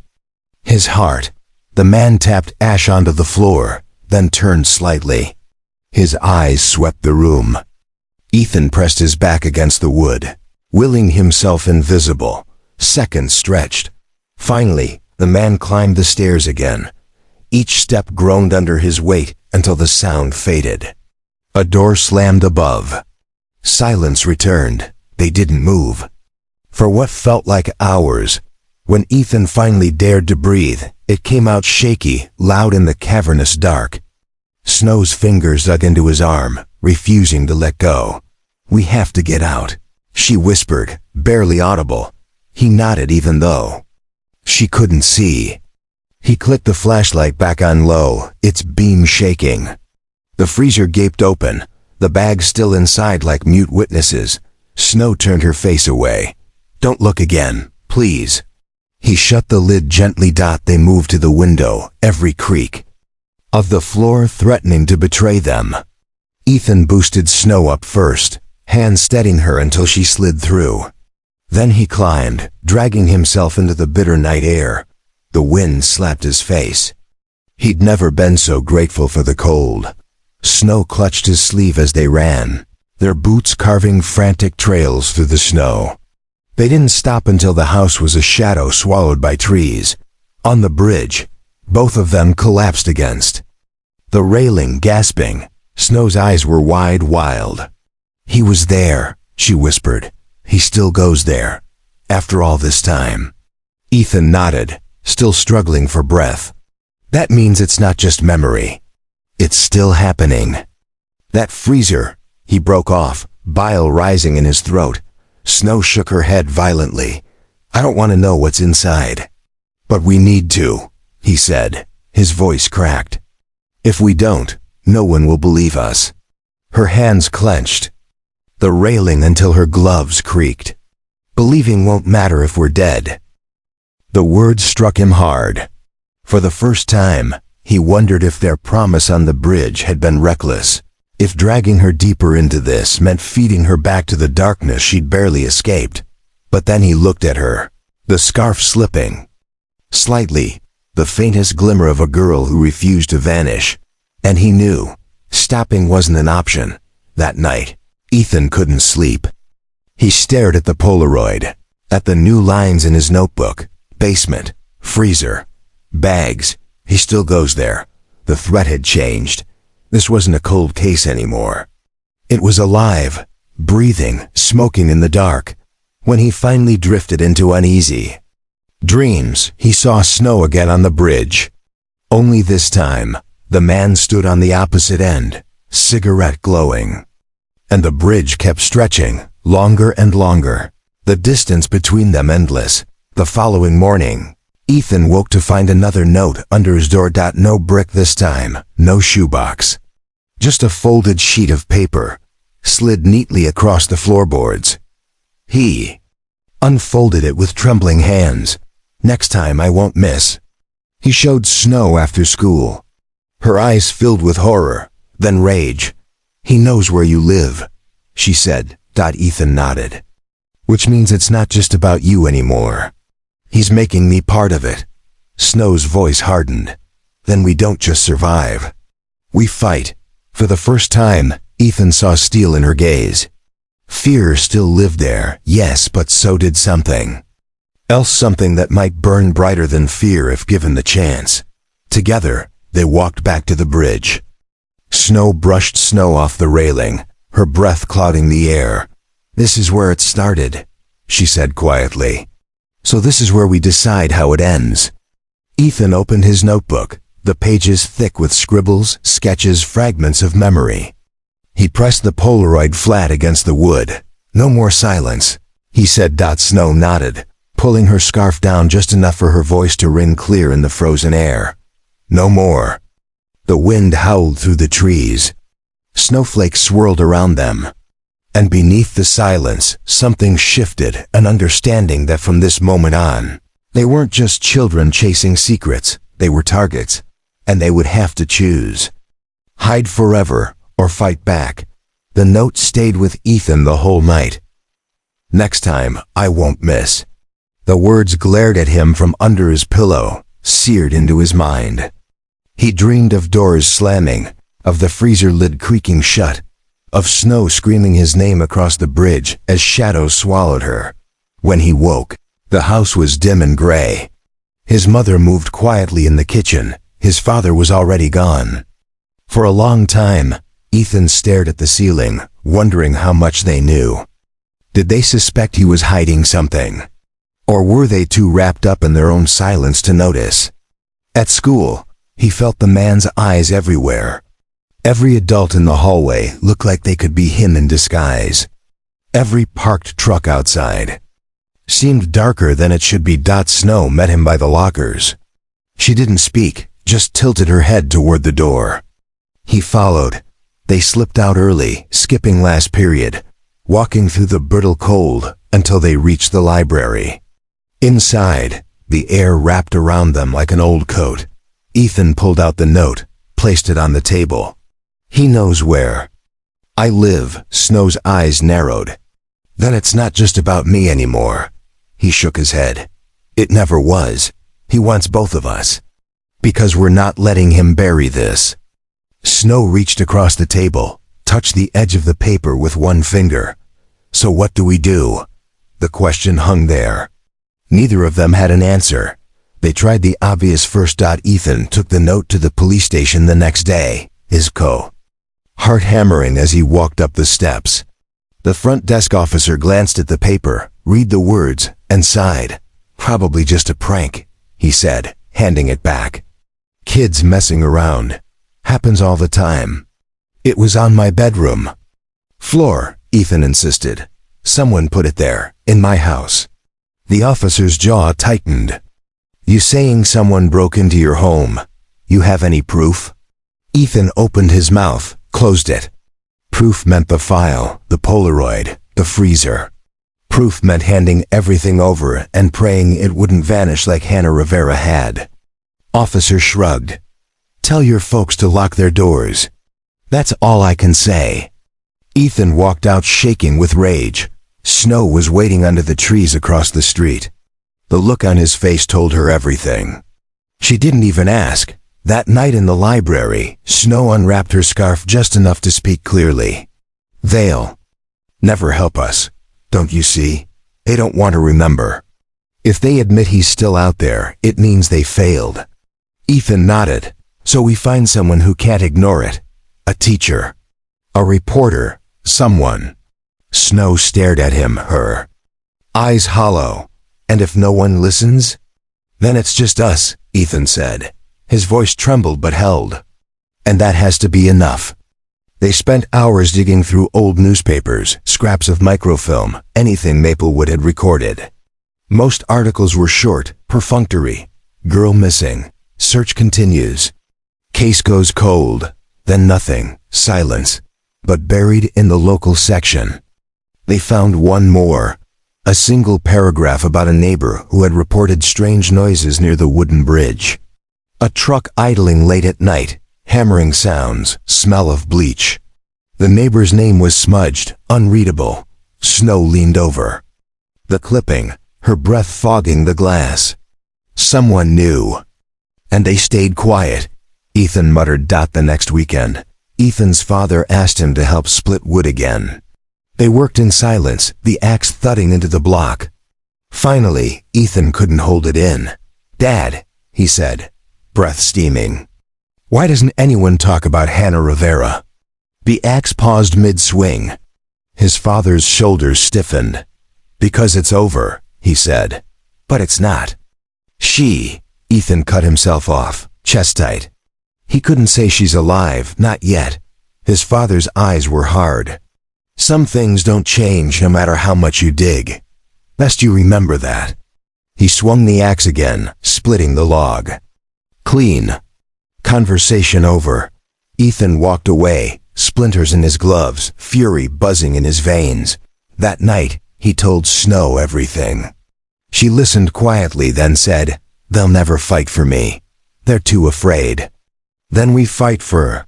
Speaker 1: his heart. The man tapped ash onto the floor, then turned slightly. His eyes swept the room. Ethan pressed his back against the wood, willing himself invisible. Seconds stretched. Finally, the man climbed the stairs again. Each step groaned under his weight until the sound faded. A door slammed above. Silence returned. They didn't move. For what felt like hours, when Ethan finally dared to breathe, it came out shaky, loud in the cavernous dark. Snow's fingers dug into his arm, refusing to let go. "We have to get out," she whispered, barely audible. He nodded even though she couldn't see. He clicked the flashlight back on low, its beam shaking. The freezer gaped open, the bags still inside like mute witnesses. Snow turned her face away. "Don't look again, please." He shut the lid gently. They moved to the window, every creak of the floor threatening to betray them. Ethan boosted Snow up first, hands steadying her until she slid through. Then he climbed, dragging himself into the bitter night air. The wind slapped his face. He'd never been so grateful for the cold. Snow clutched his sleeve as they ran, their boots carving frantic trails through the snow. They didn't stop until the house was a shadow swallowed by trees. On the bridge, both of them collapsed against the railing, gasping. Snow's eyes were wide, wild. "He was there," she whispered. "He still goes there, after all this time." Ethan nodded, still struggling for breath. "That means it's not just memory. It's still happening." "That freezer," he broke off, bile rising in his throat. Snow shook her head violently. "I don't want to know what's inside." "But we need to," he said, his voice cracked. "If we don't, no one will believe us." Her hands clenched, the railing until her gloves creaked. "Believing won't matter if we're dead." The words struck him hard. For the first time, he wondered if their promise on the bridge had been reckless. If dragging her deeper into this meant feeding her back to the darkness she'd barely escaped. But then he looked at her, the scarf slipping slightly, the faintest glimmer of a girl who refused to vanish. And he knew stopping wasn't an option. That night, Ethan couldn't sleep. He stared at the Polaroid, at the new lines in his notebook. Basement, freezer, bags. He still goes there. The threat had changed. This wasn't a cold case anymore. It was alive, breathing, smoking in the dark. When he finally drifted into uneasy dreams, he saw Snow again on the bridge. Only this time, the man stood on the opposite end, cigarette glowing. And the bridge kept stretching, longer and longer, the distance between them endless. The following morning, Ethan woke to find another note under his door. No brick this time, no shoebox. Just a folded sheet of paper, slid neatly across the floorboards. He unfolded it with trembling hands. "Next time I won't miss." He showed Snow after school. Her eyes filled with horror, then rage. "He knows where you live," she said. Ethan nodded. "Which means it's not just about you anymore. He's making me part of it." Snow's voice hardened. "Then we don't just survive. We fight." For the first time, Ethan saw steel in her gaze. Fear still lived there, yes, but so did something else, something that might burn brighter than fear if given the chance. Together, they walked back to the bridge. Snow brushed Snow off the railing, her breath clouding the air. "This is where it started," she said quietly. "So this is where we decide how it ends." Ethan opened his notebook, the pages thick with scribbles, sketches, fragments of memory. He pressed the Polaroid flat against the wood. "No more silence," he said. Snow nodded, pulling her scarf down just enough for her voice to ring clear in the frozen air. "No more." The wind howled through the trees. Snowflakes swirled around them. And beneath the silence, something shifted, an understanding that from this moment on, they weren't just children chasing secrets, they were targets, and they would have to choose. Hide forever, or fight back. The note stayed with Ethan the whole night. "Next time, I won't miss." The words glared at him from under his pillow, seared into his mind. He dreamed of doors slamming, of the freezer lid creaking shut, of Snow screaming his name across the bridge as shadows swallowed her. When he woke, the house was dim and gray. His mother moved quietly in the kitchen. His father was already gone. For a long time, Ethan stared at the ceiling, wondering how much they knew. Did they suspect he was hiding something? Or were they too wrapped up in their own silence to notice? At school, he felt the man's eyes everywhere. Every adult in the hallway looked like they could be him in disguise. Every parked truck outside seemed darker than it should be. Snow met him by the lockers. She didn't speak, just tilted her head toward the door. He followed. They slipped out early, skipping last period, walking through the brittle cold until they reached the library. Inside, the air wrapped around them like an old coat. Ethan pulled out the note, placed it on the table. He knows where I live. Snow's eyes narrowed. Then it's not just about me anymore. He shook his head. It never was. He wants both of us. Because we're not letting him bury this. Snow reached across the table, touched the edge of the paper with one finger. So what do we do? The question hung there. Neither of them had an answer. They tried the obvious first. Ethan took the note to the police station the next day, his heart hammering as he walked up the steps. The front desk officer glanced at the paper, read the words, and sighed. Probably just a prank, he said, handing it back. Kids messing around. Happens all the time. It was on my bedroom floor, Ethan insisted. Someone put it there, in my house. The officer's jaw tightened. You saying someone broke into your home? You have any proof? Ethan opened his mouth, closed it. Proof meant the file, the Polaroid, the freezer. Proof meant handing everything over and praying it wouldn't vanish like Hannah Rivera had. Officer shrugged. Tell your folks to lock their doors. That's all I can say. Ethan walked out shaking with rage. Snow was waiting under the trees across the street. The look on his face told her everything. She didn't even ask. That night in the library, Snow unwrapped her scarf just enough to speak clearly. They'll never help us, don't you see? They don't want to remember. If they admit he's still out there, it means they failed. Ethan nodded. So we find someone who can't ignore it. A teacher. A reporter. Someone. Snow stared at him, her eyes hollow. And if no one listens? Then it's just us, Ethan said. His voice trembled but held. And that has to be enough. They spent hours digging through old newspapers, scraps of microfilm, anything Maplewood had recorded. Most articles were short, perfunctory. Girl missing. Search continues. Case goes cold. Then nothing. Silence. But buried in the local section. They found one more. A single paragraph about a neighbor who had reported strange noises near the wooden bridge. A truck idling late at night, hammering sounds, smell of bleach. The neighbor's name was smudged, unreadable. Snow leaned over the clipping, her breath fogging the glass. Someone knew. And they stayed quiet. Ethan muttered. The next weekend, Ethan's father asked him to help split wood again. They worked in silence, the axe thudding into the block. Finally, Ethan couldn't hold it in. Dad, he said, breath steaming. Why doesn't anyone talk about Hannah Rivera? The axe paused mid-swing. His father's shoulders stiffened. Because it's over, he said. But it's not. Ethan cut himself off, chest tight. He couldn't say she's alive, not yet. His father's eyes were hard. Some things don't change no matter how much you dig. Best you remember that. He swung the axe again, splitting the log. Clean. Conversation over. Ethan walked away, splinters in his gloves, fury buzzing in his veins. That night, he told Snow everything. She listened quietly, then said, "They'll never fight for me. They're too afraid." "Then we fight for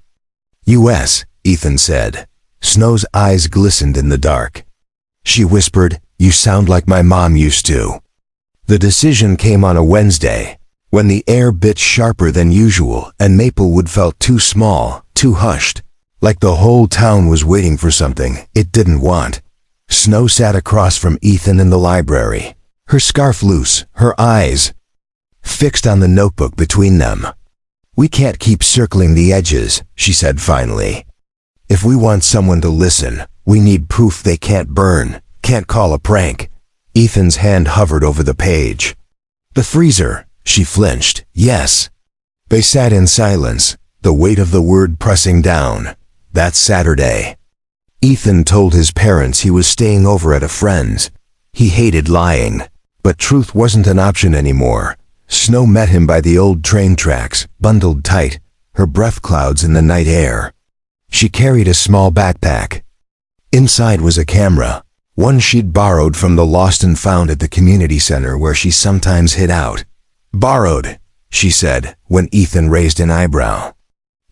Speaker 1: U.S., Ethan said. Snow's eyes glistened in the dark. She whispered, "You sound like my mom used to." The decision came on a Wednesday. When the air bit sharper than usual and Maplewood felt too small, too hushed, like the whole town was waiting for something it didn't want. Snow sat across from Ethan in the library, her scarf loose, her eyes fixed on the notebook between them. "We can't keep circling the edges," she said finally. "If we want someone to listen, we need proof they can't burn, can't call a prank." Ethan's hand hovered over the page. "The freezer," she flinched. "Yes." They sat in silence, the weight of the word pressing down. That Saturday. Ethan told his parents he was staying over at a friend's. He hated lying, but truth wasn't an option anymore. Snow met him by the old train tracks, bundled tight, her breath clouds in the night air. She carried a small backpack. Inside was a camera, one she'd borrowed from the lost and found at the community center where she sometimes hid out. "Borrowed," she said, when Ethan raised an eyebrow.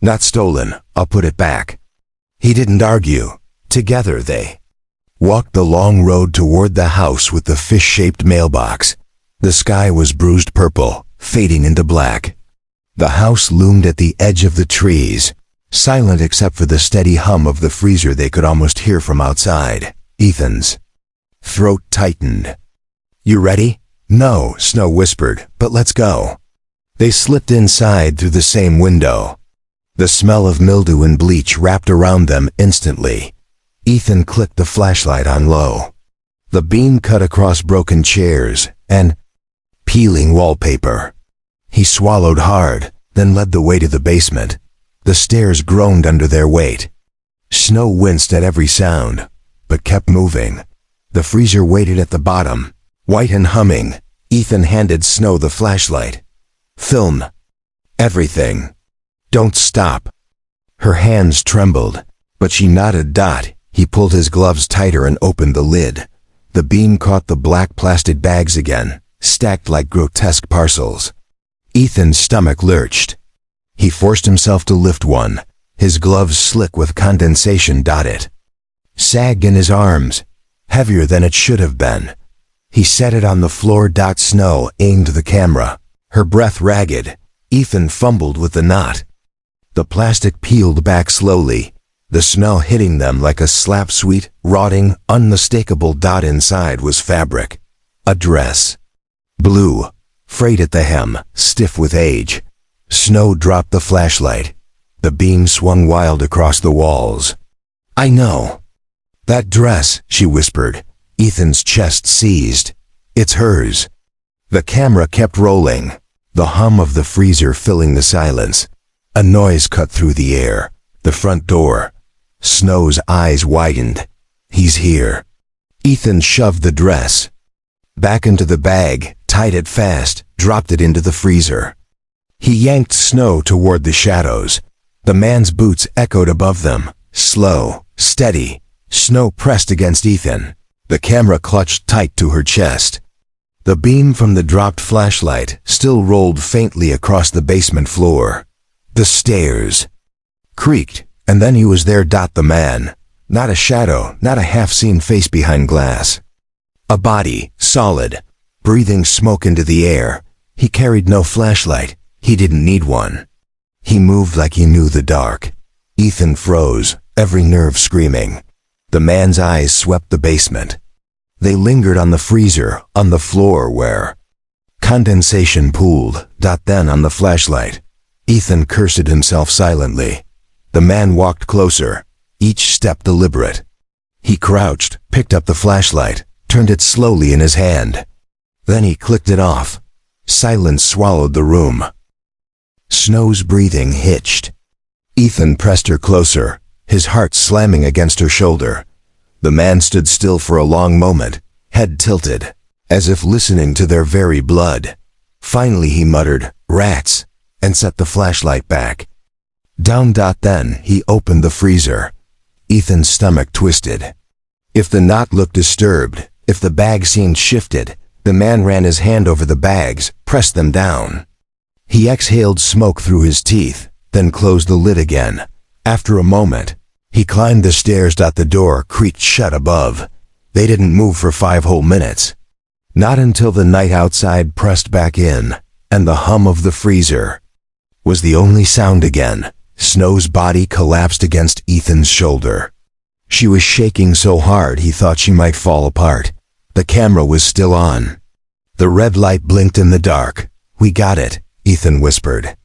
Speaker 1: "Not stolen, I'll put it back." He didn't argue. Together they walked the long road toward the house with the fish-shaped mailbox. The sky was bruised purple, fading into black. The house loomed at the edge of the trees, silent except for the steady hum of the freezer they could almost hear from outside. Ethan's throat tightened. "You ready?" "No," Snow whispered, "but let's go." They slipped inside through the same window. The smell of mildew and bleach wrapped around them instantly. Ethan clicked the flashlight on low. The beam cut across broken chairs and peeling wallpaper. He swallowed hard, then led the way to the basement. The stairs groaned under their weight. Snow winced at every sound, but kept moving. The freezer waited at the bottom, white and humming. Ethan handed Snow the flashlight. "Film everything. Don't stop." Her hands trembled, but she nodded. He pulled his gloves tighter and opened the lid. The beam caught the black plastic bags again, stacked like grotesque parcels. Ethan's stomach lurched. He forced himself to lift one, his gloves slick with condensation. It sagged in his arms, heavier than it should have been. He set it on the floor. Snow aimed the camera, her breath ragged. Ethan fumbled with the knot. The plastic peeled back slowly, the smell hitting them like a slap. Sweet, rotting, unmistakable. Inside was fabric. A dress. Blue, frayed at the hem, stiff with age. Snow dropped the flashlight. The beam swung wild across the walls. "I know. That dress," she whispered. Ethan's chest seized. "It's hers." The camera kept rolling, the hum of the freezer filling the silence. A noise cut through the air. The front door. Snow's eyes widened. "He's here." Ethan shoved the dress back into the bag, tied it fast, dropped it into the freezer. He yanked Snow toward the shadows. The man's boots echoed above them, slow, steady. Snow pressed against Ethan. The camera clutched tight to her chest. The beam from the dropped flashlight still rolled faintly across the basement floor. The stairs creaked, and then he was there. The man, not a shadow, not a half-seen face behind glass. A body, solid, breathing smoke into the air. He carried no flashlight. He didn't need one. He moved like he knew the dark. Ethan froze, every nerve screaming. The man's eyes swept the basement. They lingered on the freezer, on the floor where condensation pooled. Then on the flashlight. Ethan cursed himself silently. The man walked closer, each step deliberate. He crouched, picked up the flashlight, turned it slowly in his hand. Then he clicked it off. Silence swallowed the room. Snow's breathing hitched. Ethan pressed her closer, his heart slamming against her shoulder. The man stood still for a long moment, head tilted, as if listening to their very blood. Finally he muttered, "Rats," and set the flashlight back. Down. Then he opened the freezer. Ethan's stomach twisted. If the knot looked disturbed, if the bag seemed shifted, the man ran his hand over the bags, pressed them down. He exhaled smoke through his teeth, then closed the lid again. After a moment, he climbed the stairs. The door creaked shut above. They didn't move for 5 whole minutes. Not until the night outside pressed back in. and the hum of the freezer was the only sound again. Snow's body collapsed against Ethan's shoulder. She was shaking so hard he thought she might fall apart. The camera was still on. The red light blinked in the dark. "We got it," Ethan whispered.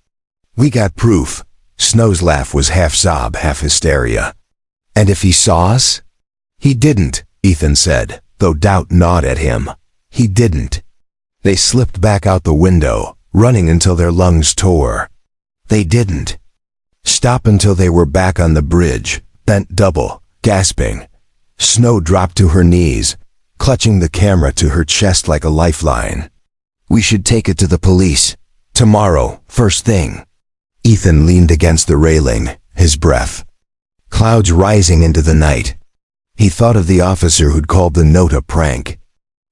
Speaker 1: "We got proof." Snow's laugh was half sob, half hysteria. "And if he saw us?" "He didn't," Ethan said, though doubt gnawed at him. "He didn't." They slipped back out the window, running until their lungs tore. They didn't stop until they were back on the bridge, bent double, gasping. Snow dropped to her knees, clutching the camera to her chest like a lifeline. "We should take it to the police. Tomorrow, first thing." Ethan leaned against the railing, his breath. Clouds rising into the night. He thought of the officer who'd called the note a prank.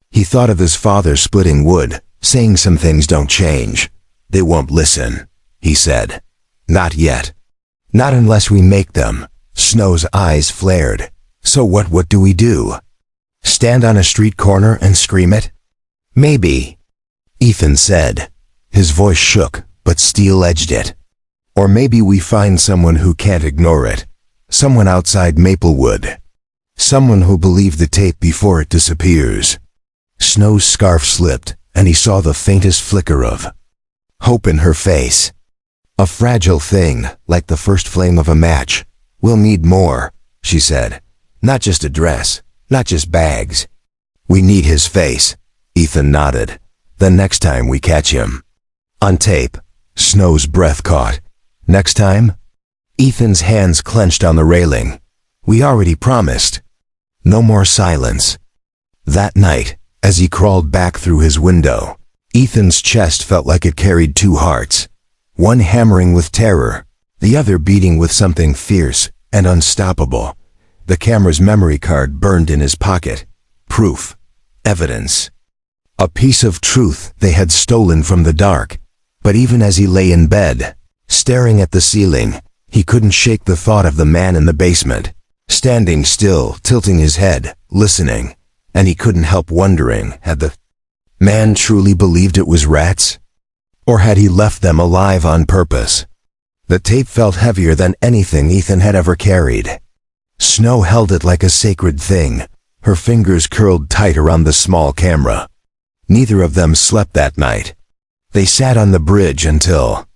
Speaker 1: He thought of his father splitting wood, saying some things don't change. "They won't listen," he said. "Not yet. Not unless we make them." Snow's eyes flared. "So what do we do? Stand on a street corner and scream it?" "Maybe," Ethan said. His voice shook, but steel-edged it. "Or maybe we find someone who can't ignore it. Someone outside Maplewood. Someone who'll believe the tape before it disappears." Snow's scarf slipped, and he saw the faintest flicker of hope in her face. "A fragile thing, like the first flame of a match. We'll need more," she said. "Not just a dress, not just bags. We need his face." Ethan nodded. "The next time we catch him." On tape. Snow's breath caught. "Next time?" Ethan's hands clenched on the railing. "We already promised." No more silence. That night, as he crawled back through his window, Ethan's chest felt like it carried two hearts. One hammering with terror, the other beating with something fierce and unstoppable. The camera's memory card burned in his pocket. Proof. Evidence. A piece of truth they had stolen from the dark. But even as he lay in bed, staring at the ceiling, he couldn't shake the thought of the man in the basement, standing still, tilting his head, listening. And he couldn't help wondering, had the man truly believed it was rats? Or had he left them alive on purpose? The tape felt heavier than anything Ethan had ever carried. Snow held it like a sacred thing, her fingers curled tight around the small camera. Neither of them slept that night. They sat on the bridge until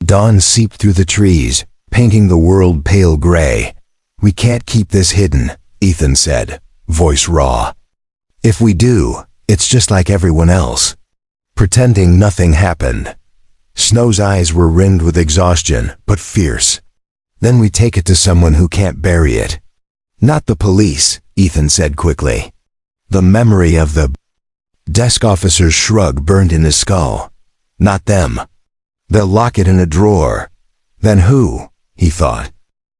Speaker 1: dawn seeped through the trees, painting the world pale gray. "We can't keep this hidden," Ethan said, voice raw. "If we do, it's just like everyone else. Pretending nothing happened." Snow's eyes were rimmed with exhaustion, but fierce. "Then we take it to someone who can't bury it." "Not the police," Ethan said quickly. The memory of the desk officer's shrug burned in his skull. "Not them. They'll lock it in a drawer." Then who? He thought.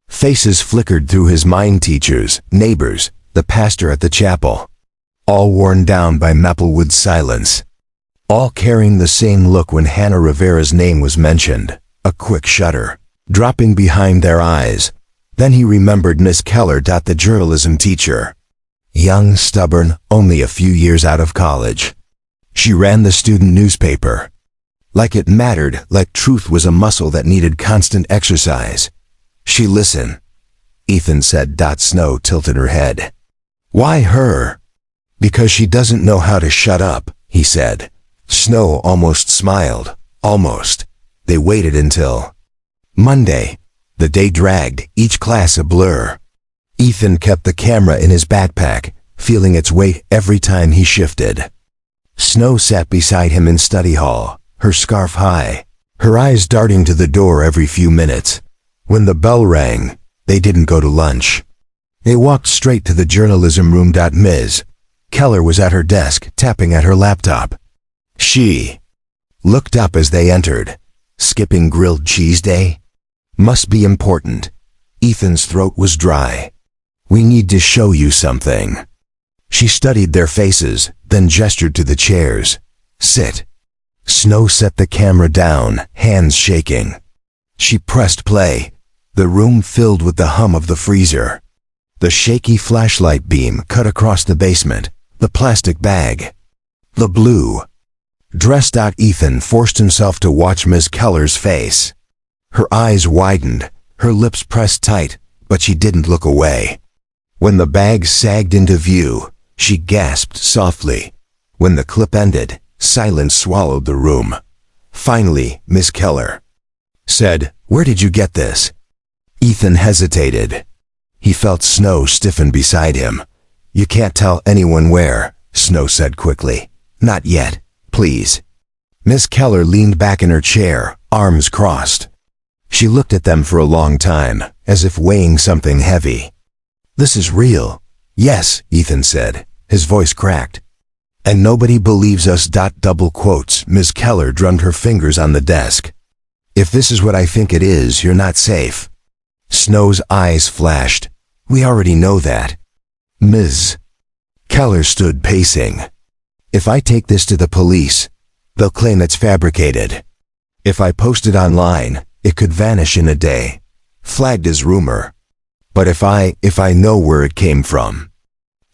Speaker 1: Faces flickered through his mind: teachers, neighbors, the pastor at the chapel. All worn down by Maplewood's silence. All carrying the same look when Hannah Rivera's name was mentioned, a quick shudder, dropping behind their eyes. Then he remembered Miss Keller, the journalism teacher. Young, stubborn, only a few years out of college. She ran the student newspaper. Like it mattered, like truth was a muscle that needed constant exercise. "She listen," Ethan said. Snow tilted her head. "Why her?" "Because she doesn't know how to shut up," he said. Snow almost smiled. Almost. They waited until Monday. The day dragged, each class a blur. Ethan kept the camera in his backpack, feeling its weight every time he shifted. Snow sat beside him in study hall, her scarf high, her eyes darting to the door every few minutes. When the bell rang, they didn't go to lunch. They walked straight to the journalism room. Ms. Keller was at her desk, tapping at her laptop. She looked up as they entered. Skipping grilled cheese day? Must be important. Ethan's throat was dry. "We need to show you something." She studied their faces, then gestured to the chairs. "Sit." Snow set the camera down, hands shaking. She pressed play. The room filled with the hum of the freezer. The shaky flashlight beam cut across the basement, the plastic bag. The blue Dressed out, Ethan forced himself to watch Ms. Keller's face. Her eyes widened, her lips pressed tight, but she didn't look away. When the bag sagged into view, she gasped softly. When the clip ended, silence swallowed the room. Finally, Miss Keller said, "Where did you get this?" Ethan hesitated. He felt Snow stiffen beside him. "You can't tell anyone where," Snow said quickly. "Not yet, please." Miss Keller leaned back in her chair, arms crossed. She looked at them for a long time, as if weighing something heavy. "This is real." "Yes," Ethan said, his voice cracked. "And nobody believes us." Double quotes. Miss Keller drummed her fingers on the desk. "If this is what I think it is, you're not safe." Snow's eyes flashed. "We already know that." Ms. Keller stood pacing. "If I take this to the police, they'll claim it's fabricated. If I post it online, it could vanish in a day, flagged as rumor. But if I know where it came from."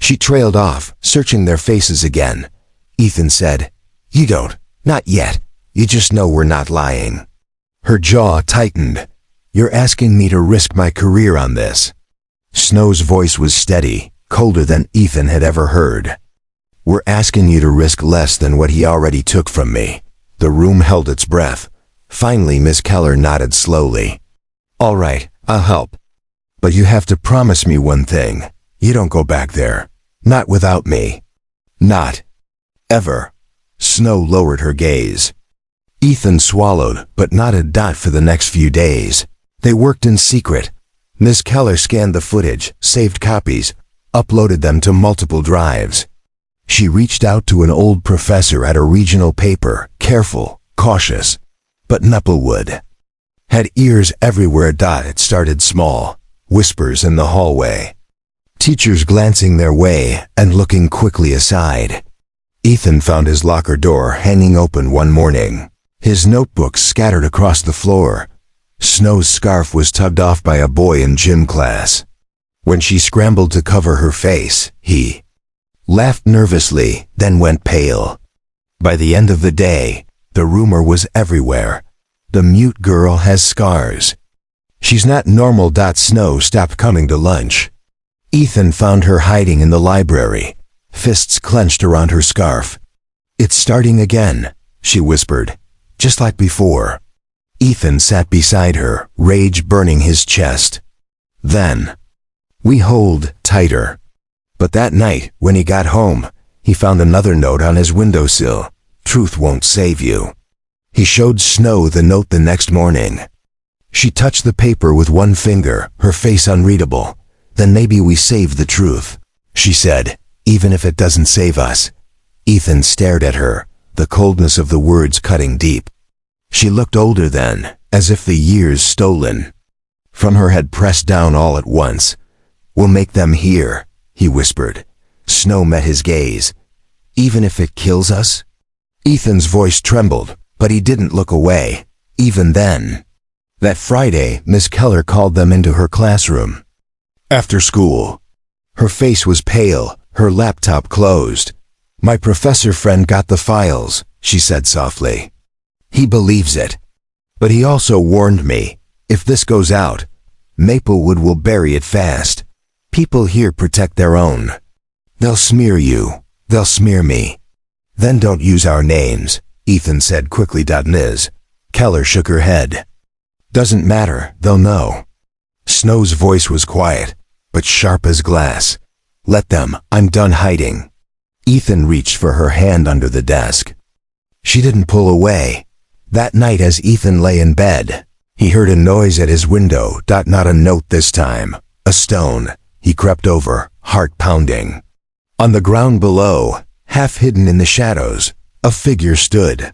Speaker 1: She trailed off, searching their faces again. Ethan said, "You don't, not yet. You just know we're not lying." Her jaw tightened. "You're asking me to risk my career on this." Snow's voice was steady, colder than Ethan had ever heard. "We're asking you to risk less than what he already took from me." The room held its breath. Finally, Miss Keller nodded slowly. "All right, I'll help. But you have to promise me one thing. You don't go back there. Not without me. Not ever." Snow lowered her gaze. Ethan swallowed, but not a dot for the next few days. They worked in secret. Miss Keller scanned the footage, saved copies, uploaded them to multiple drives. She reached out to an old professor at a regional paper, careful, cautious. But Maplewood had ears everywhere. It started small, whispers in the hallway, teachers glancing their way and looking quickly aside. Ethan found his locker door hanging open one morning, his notebooks scattered across the floor. Snow's scarf was tugged off by a boy in gym class. When she scrambled to cover her face, he laughed nervously, then went pale. By the end of the day, the rumor was everywhere. The mute girl has scars. She's not normal. Snow stopped coming to lunch. Ethan found her hiding in the library, fists clenched around her scarf. "It's starting again," she whispered, "just like before." Ethan sat beside her, rage burning his chest. Then, we hold tighter. But that night, when he got home, he found another note on his windowsill. "Truth won't save you." He showed Snow the note the next morning. She touched the paper with one finger, her face unreadable. "Then maybe we save the truth," she said, "even if it doesn't save us." Ethan stared at her, the coldness of the words cutting deep. She looked older then, as if the years stolen from her had pressed down all at once. "We'll make them hear," he whispered. Snow met his gaze. "Even if it kills us?" Ethan's voice trembled, but he didn't look away, even then. That Friday, Miss Keller called them into her classroom. After school. Her face was pale, her laptop closed. "My professor friend got the files," she said softly. "He believes it. But he also warned me, if this goes out, Maplewood will bury it fast. People here protect their own. They'll smear you. They'll smear me. Then don't use our names," Ethan said quickly. Ms. Keller shook her head. "Doesn't matter, they'll know." Snow's voice was quiet, but sharp as glass. "Let them, I'm done hiding." Ethan reached for her hand under the desk. She didn't pull away. That night as Ethan lay in bed, he heard a noise at his window. Not a note this time, a stone. He crept over, heart pounding. On the ground below, half hidden in the shadows, a figure stood.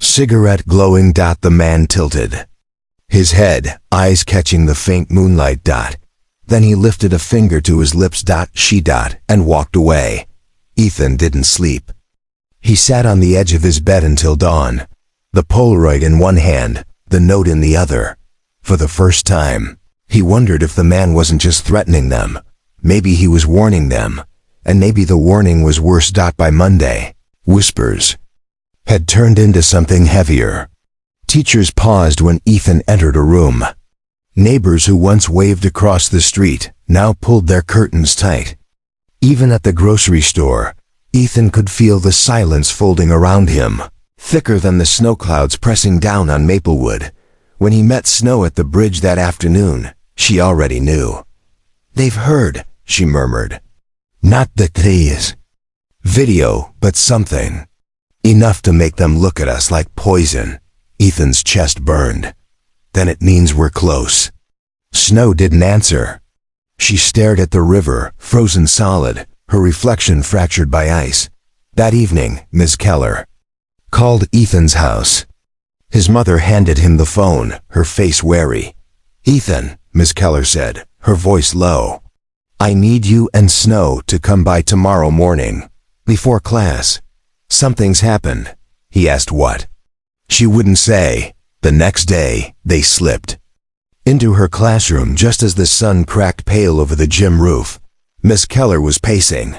Speaker 1: Cigarette glowing. The man tilted his head, eyes catching the faint moonlight. Then he lifted a finger to his lips. She and walked away. Ethan didn't sleep. He sat on the edge of his bed until dawn, the Polaroid in one hand, the note in the other. For the first time, he wondered if the man wasn't just threatening them. Maybe he was warning them, and maybe the warning was worse. By Monday, whispers had turned into something heavier. Teachers paused when Ethan entered a room. Neighbors who once waved across the street now pulled their curtains tight. Even at the grocery store, Ethan could feel the silence folding around him, thicker than the snow clouds pressing down on Maplewood. When he met Snow at the bridge that afternoon, she already knew. "They've heard," she murmured. "Not the trees. Video, but something. Enough to make them look at us like poison." Ethan's chest burned. "Then it means we're close." Snow didn't answer. She stared at the river, frozen solid, her reflection fractured by ice. That evening, Ms. Keller called Ethan's house. His mother handed him the phone, her face wary. "Ethan," Ms. Keller said, her voice low. "I need you and Snow to come by tomorrow morning, before class." "Something's happened." He asked what. She wouldn't say. The next day, they slipped into her classroom just as the sun cracked pale over the gym roof. Miss Keller was pacing.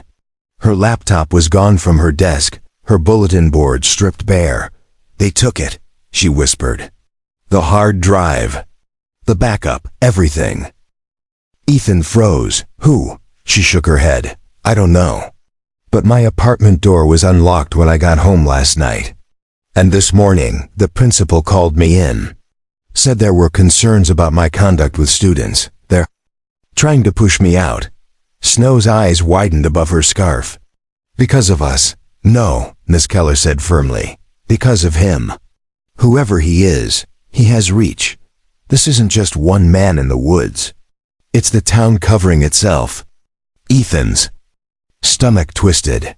Speaker 1: Her laptop was gone from her desk, her bulletin board stripped bare. "They took it," she whispered. "The hard drive. The backup, everything." Ethan froze. "Who?" She shook her head. "I don't know. But my apartment door was unlocked when I got home last night. And this morning, the principal called me in. Said there were concerns about my conduct with students. They're trying to push me out." Snow's eyes widened above her scarf. "Because of us." "No," Miss Keller said firmly. "Because of him. Whoever he is, he has reach. This isn't just one man in the woods. It's the town covering itself." Ethan's stomach twisted.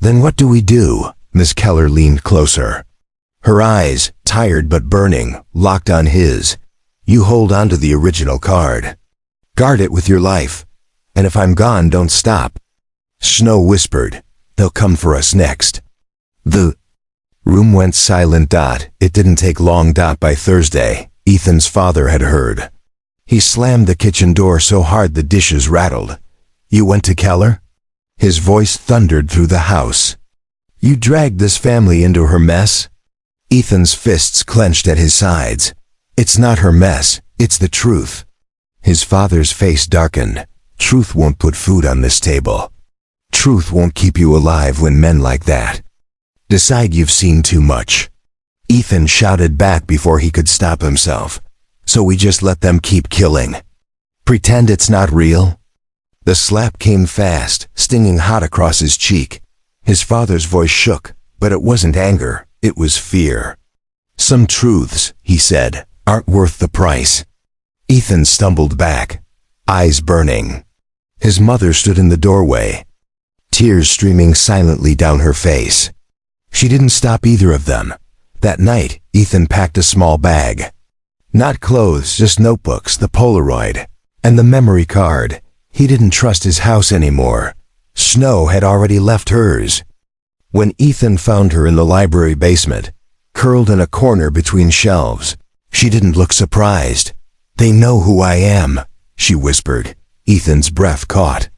Speaker 1: "Then what do we do?" Miss Keller leaned closer. Her eyes, tired but burning, locked on his. "You hold on to the original card. Guard it with your life. And if I'm gone, don't stop." Snow whispered, "They'll come for us next." The room went silent. It didn't take long. By Thursday, Ethan's father had heard. He slammed the kitchen door so hard the dishes rattled. "You went to Keller?" His voice thundered through the house. "You dragged this family into her mess?" Ethan's fists clenched at his sides. "It's not her mess, it's the truth." His father's face darkened. "Truth won't put food on this table. Truth won't keep you alive when men like that decide you've seen too much." Ethan shouted back before he could stop himself. "So we just let them keep killing? Pretend it's not real?" The slap came fast, stinging hot across his cheek. His father's voice shook, but it wasn't anger, it was fear. "Some truths," he said, "aren't worth the price." Ethan stumbled back, eyes burning. His mother stood in the doorway, tears streaming silently down her face. She didn't stop either of them. That night, Ethan packed a small bag. Not clothes, just notebooks, the Polaroid, and the memory card. He didn't trust his house anymore. Snow had already left hers. When Ethan found her in the library basement, curled in a corner between shelves, she didn't look surprised. "They know who I am," she whispered. Ethan's breath caught.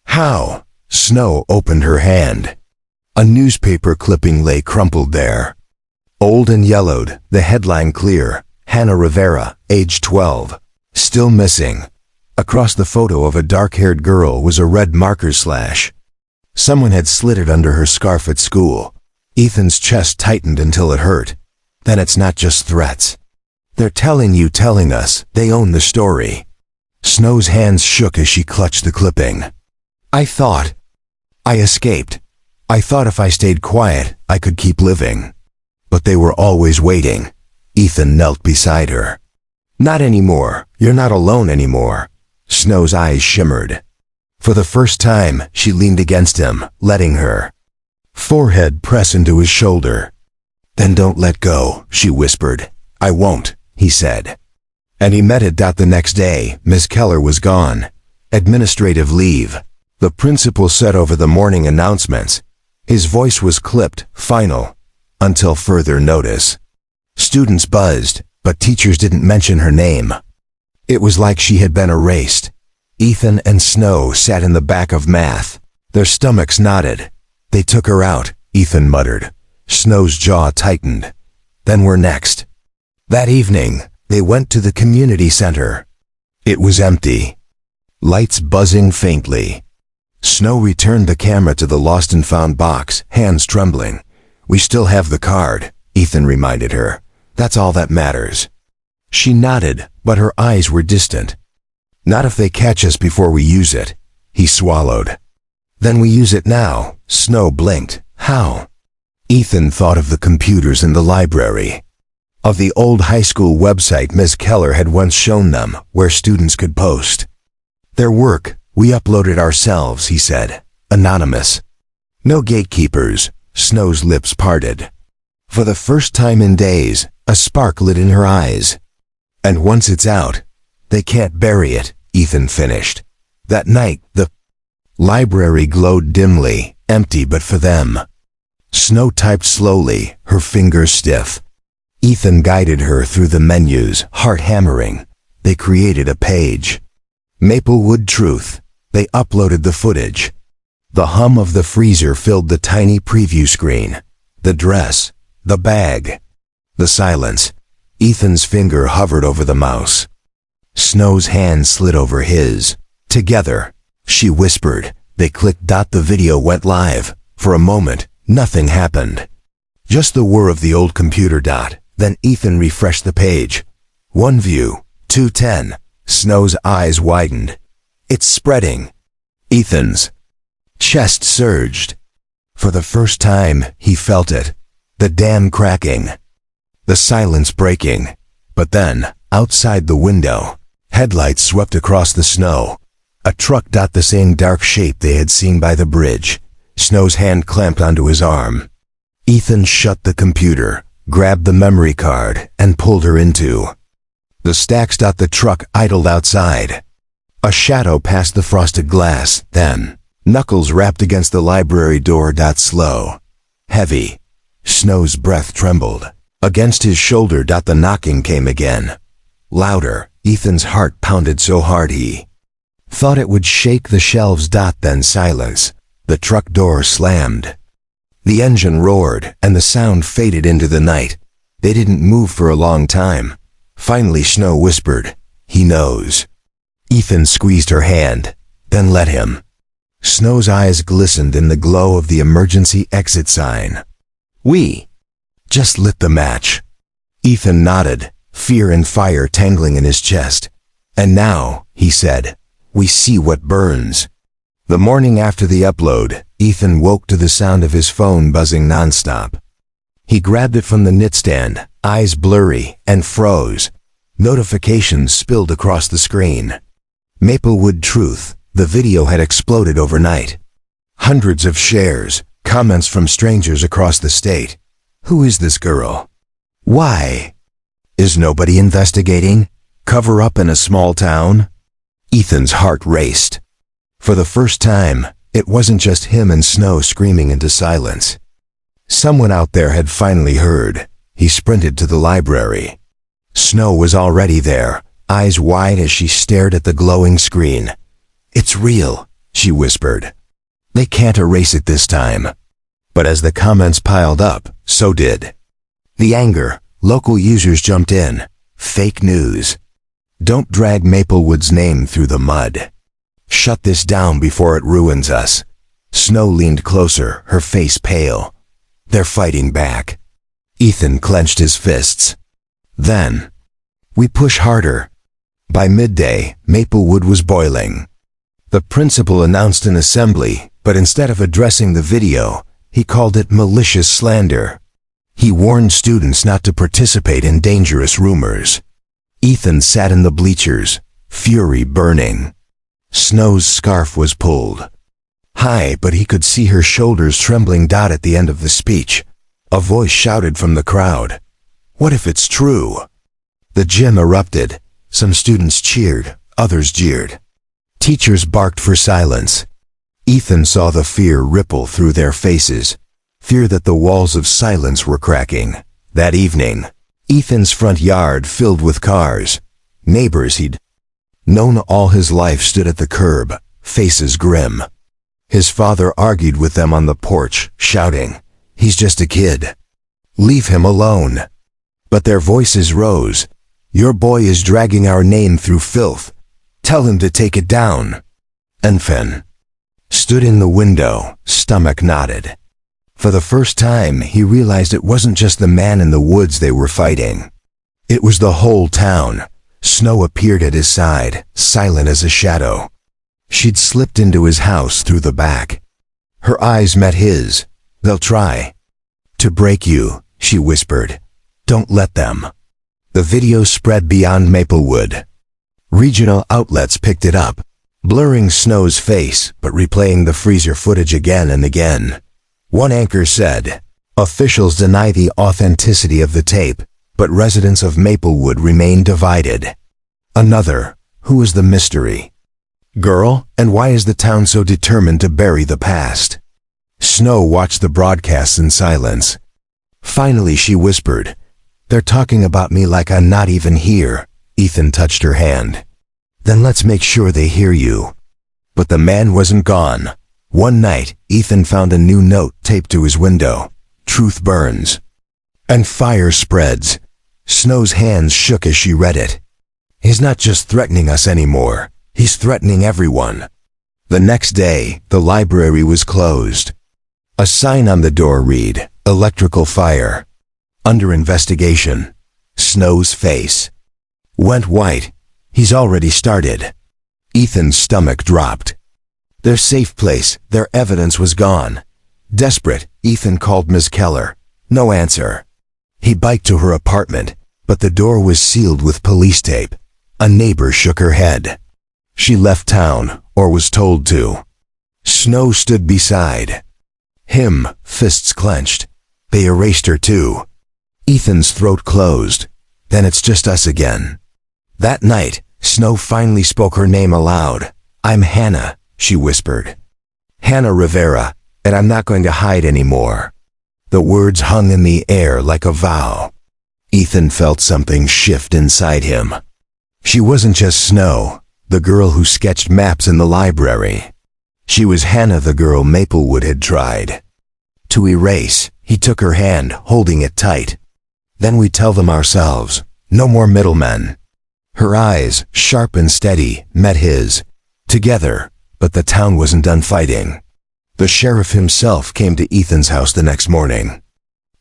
Speaker 1: "How?" Snow opened her hand. A newspaper clipping lay crumpled there. Old and yellowed, the headline clear: Hannah Rivera, age 12. Still missing. Across the photo of a dark-haired girl was a red marker slash. Someone had slid it under her scarf at school. Ethan's chest tightened until it hurt. Then it's not just threats. They're telling us, they own the story. Snow's hands shook as she clutched the clipping. I escaped. I thought if I stayed quiet, I could keep living. But they were always waiting." Ethan knelt beside her. "Not anymore. You're not alone anymore." Snow's eyes shimmered. For the first time, she leaned against him, letting her forehead press into his shoulder. "Then don't let go," she whispered. "I won't," he said. And he meant it. The next day, Miss Keller was gone. Administrative leave. The principal said over the morning announcements. His voice was clipped, final, until further notice. Students buzzed, but teachers didn't mention her name. It was like she had been erased. Ethan and Snow sat in the back of math. Their stomachs knotted. "They took her out," Ethan muttered. Snow's jaw tightened. Then we're next. That evening, they went to the community center. It was empty. Lights buzzing faintly. Snow returned the camera to the lost and found box, hands trembling. "We still have the card," Ethan reminded her. "That's all that matters." She nodded, but her eyes were distant. "Not if they catch us before we use it," he swallowed. "Then we use it now." Snow blinked. "How?" Ethan thought of the computers in the library, of the old high school website Ms. Keller had once shown them, where students could post their work. "We uploaded ourselves," he said. "Anonymous. No gatekeepers." Snow's lips parted. For the first time in days, a spark lit in her eyes. "And once it's out, they can't bury it," Ethan finished. That night, the library glowed dimly, empty but for them. Snow typed slowly, her fingers stiff. Ethan guided her through the menus, heart hammering. They created a page. Maplewood Truth. They uploaded the footage. The hum of the freezer filled the tiny preview screen. The dress, the bag, the silence. Ethan's finger hovered over the mouse. Snow's hand slid over his. "Together," she whispered. They clicked. The video went live. For a moment, nothing happened. Just the whir of the old computer. Then Ethan refreshed the page. One view, 210. Snow's eyes widened. "It's spreading." Ethan's chest surged. For the first time, he felt it. The dam cracking. The silence breaking. But then, outside the window, headlights swept across the snow. A truck. The same dark shape they had seen by the bridge. Snow's hand clamped onto his arm. Ethan shut the computer, grabbed the memory card, and pulled her into the stacks. The truck idled outside. A shadow passed the frosted glass, then knuckles rapped against the library door. Slow. Heavy. Snow's breath trembled. Against his shoulder. The knocking came again. Louder. Ethan's heart pounded so hard he thought it would shake the shelves. Then silence. The truck door slammed. The engine roared, and the sound faded into the night. They didn't move for a long time. Finally Snow whispered, "He knows." Ethan squeezed her hand, then let him. Snow's eyes glistened in the glow of the emergency exit sign. "We just lit the match." Ethan nodded, fear and fire tangling in his chest. "And now," he said, "we see what burns." The morning after the upload, Ethan woke to the sound of his phone buzzing nonstop. He grabbed it from the nightstand, eyes blurry, and froze. Notifications spilled across the screen. Maplewood Truth. The video had exploded overnight. Hundreds of shares, comments from strangers across the state. Who is this girl? Why? Is nobody investigating? Cover up in a small town? Ethan's heart raced. For the first time, it wasn't just him and Snow screaming into silence. Someone out there had finally heard. He sprinted to the library. Snow was already there, eyes wide as she stared at the glowing screen. "It's real," she whispered. "They can't erase it this time." But as the comments piled up, so did the anger. Local users jumped in. "Fake news. Don't drag Maplewood's name through the mud. Shut this down before it ruins us." Snow leaned closer, her face pale. "They're fighting back." Ethan clenched his fists. Then, "We push harder." By midday, Maplewood was boiling. The principal announced an assembly, but instead of addressing the video, he called it malicious slander. He warned students not to participate in dangerous rumors. Ethan sat in the bleachers, fury burning. Snow's scarf was pulled high, but he could see her shoulders trembling. At the end of the speech, a voice shouted from the crowd, "What if it's true?" The gym erupted. Some students cheered, others jeered. Teachers barked for silence. Ethan saw the fear ripple through their faces, fear that the walls of silence were cracking. That evening, Ethan's front yard filled with cars. Neighbors he'd known all his life stood at the curb, faces grim. His father argued with them on the porch, shouting, He's just a kid. Leave him alone." But their voices rose. "Your boy is dragging our name through filth. Tell him to take it down." Ethan stood in the window, stomach knotted. For the first time, he realized it wasn't just the man in the woods they were fighting. It was the whole town. Snow appeared at his side, silent as a shadow. She'd slipped into his house through the back. Her eyes met his. "They'll try to break you," she whispered. "Don't let them." The video spread beyond Maplewood. Regional outlets picked it up, blurring Snow's face but replaying the freezer footage again and again. One anchor said, "Officials deny the authenticity of the tape, but residents of Maplewood remain divided." Another, "Who is the mystery girl, and why is the town so determined to bury the past?" Snow watched the broadcasts in silence. Finally she whispered, "They're talking about me like I'm not even here." Ethan touched her hand. "Then let's make sure they hear you." But the man wasn't gone. One night, Ethan found a new note taped to his window. "Truth burns, and fire spreads." Snow's hands shook as she read it. "He's not just threatening us anymore. He's threatening everyone." The next day, the library was closed. A sign on the door read, "Electrical fire. Under investigation." Snow's face went white. He's already started. Ethan's stomach dropped. Their safe place, their evidence was gone. Desperate, Ethan called Ms. Keller. No answer. He biked to her apartment, but the door was sealed with police tape. A neighbor shook her head. She left town, or was told to. Snow stood beside him, fists clenched. They erased her too. Ethan's throat closed. Then it's just us again. That night, Snow finally spoke her name aloud. "I'm Hannah," she whispered. "Hannah Rivera, and I'm not going to hide anymore." The words hung in the air like a vow. Ethan felt something shift inside him. She wasn't just Snow, the girl who sketched maps in the library. She was Hannah, the girl Maplewood had tried to erase. He took her hand, holding it tight. "Then we tell them ourselves. No more middlemen." Her eyes, sharp and steady, met his. Together, but the town wasn't done fighting. The sheriff himself came to Ethan's house the next morning.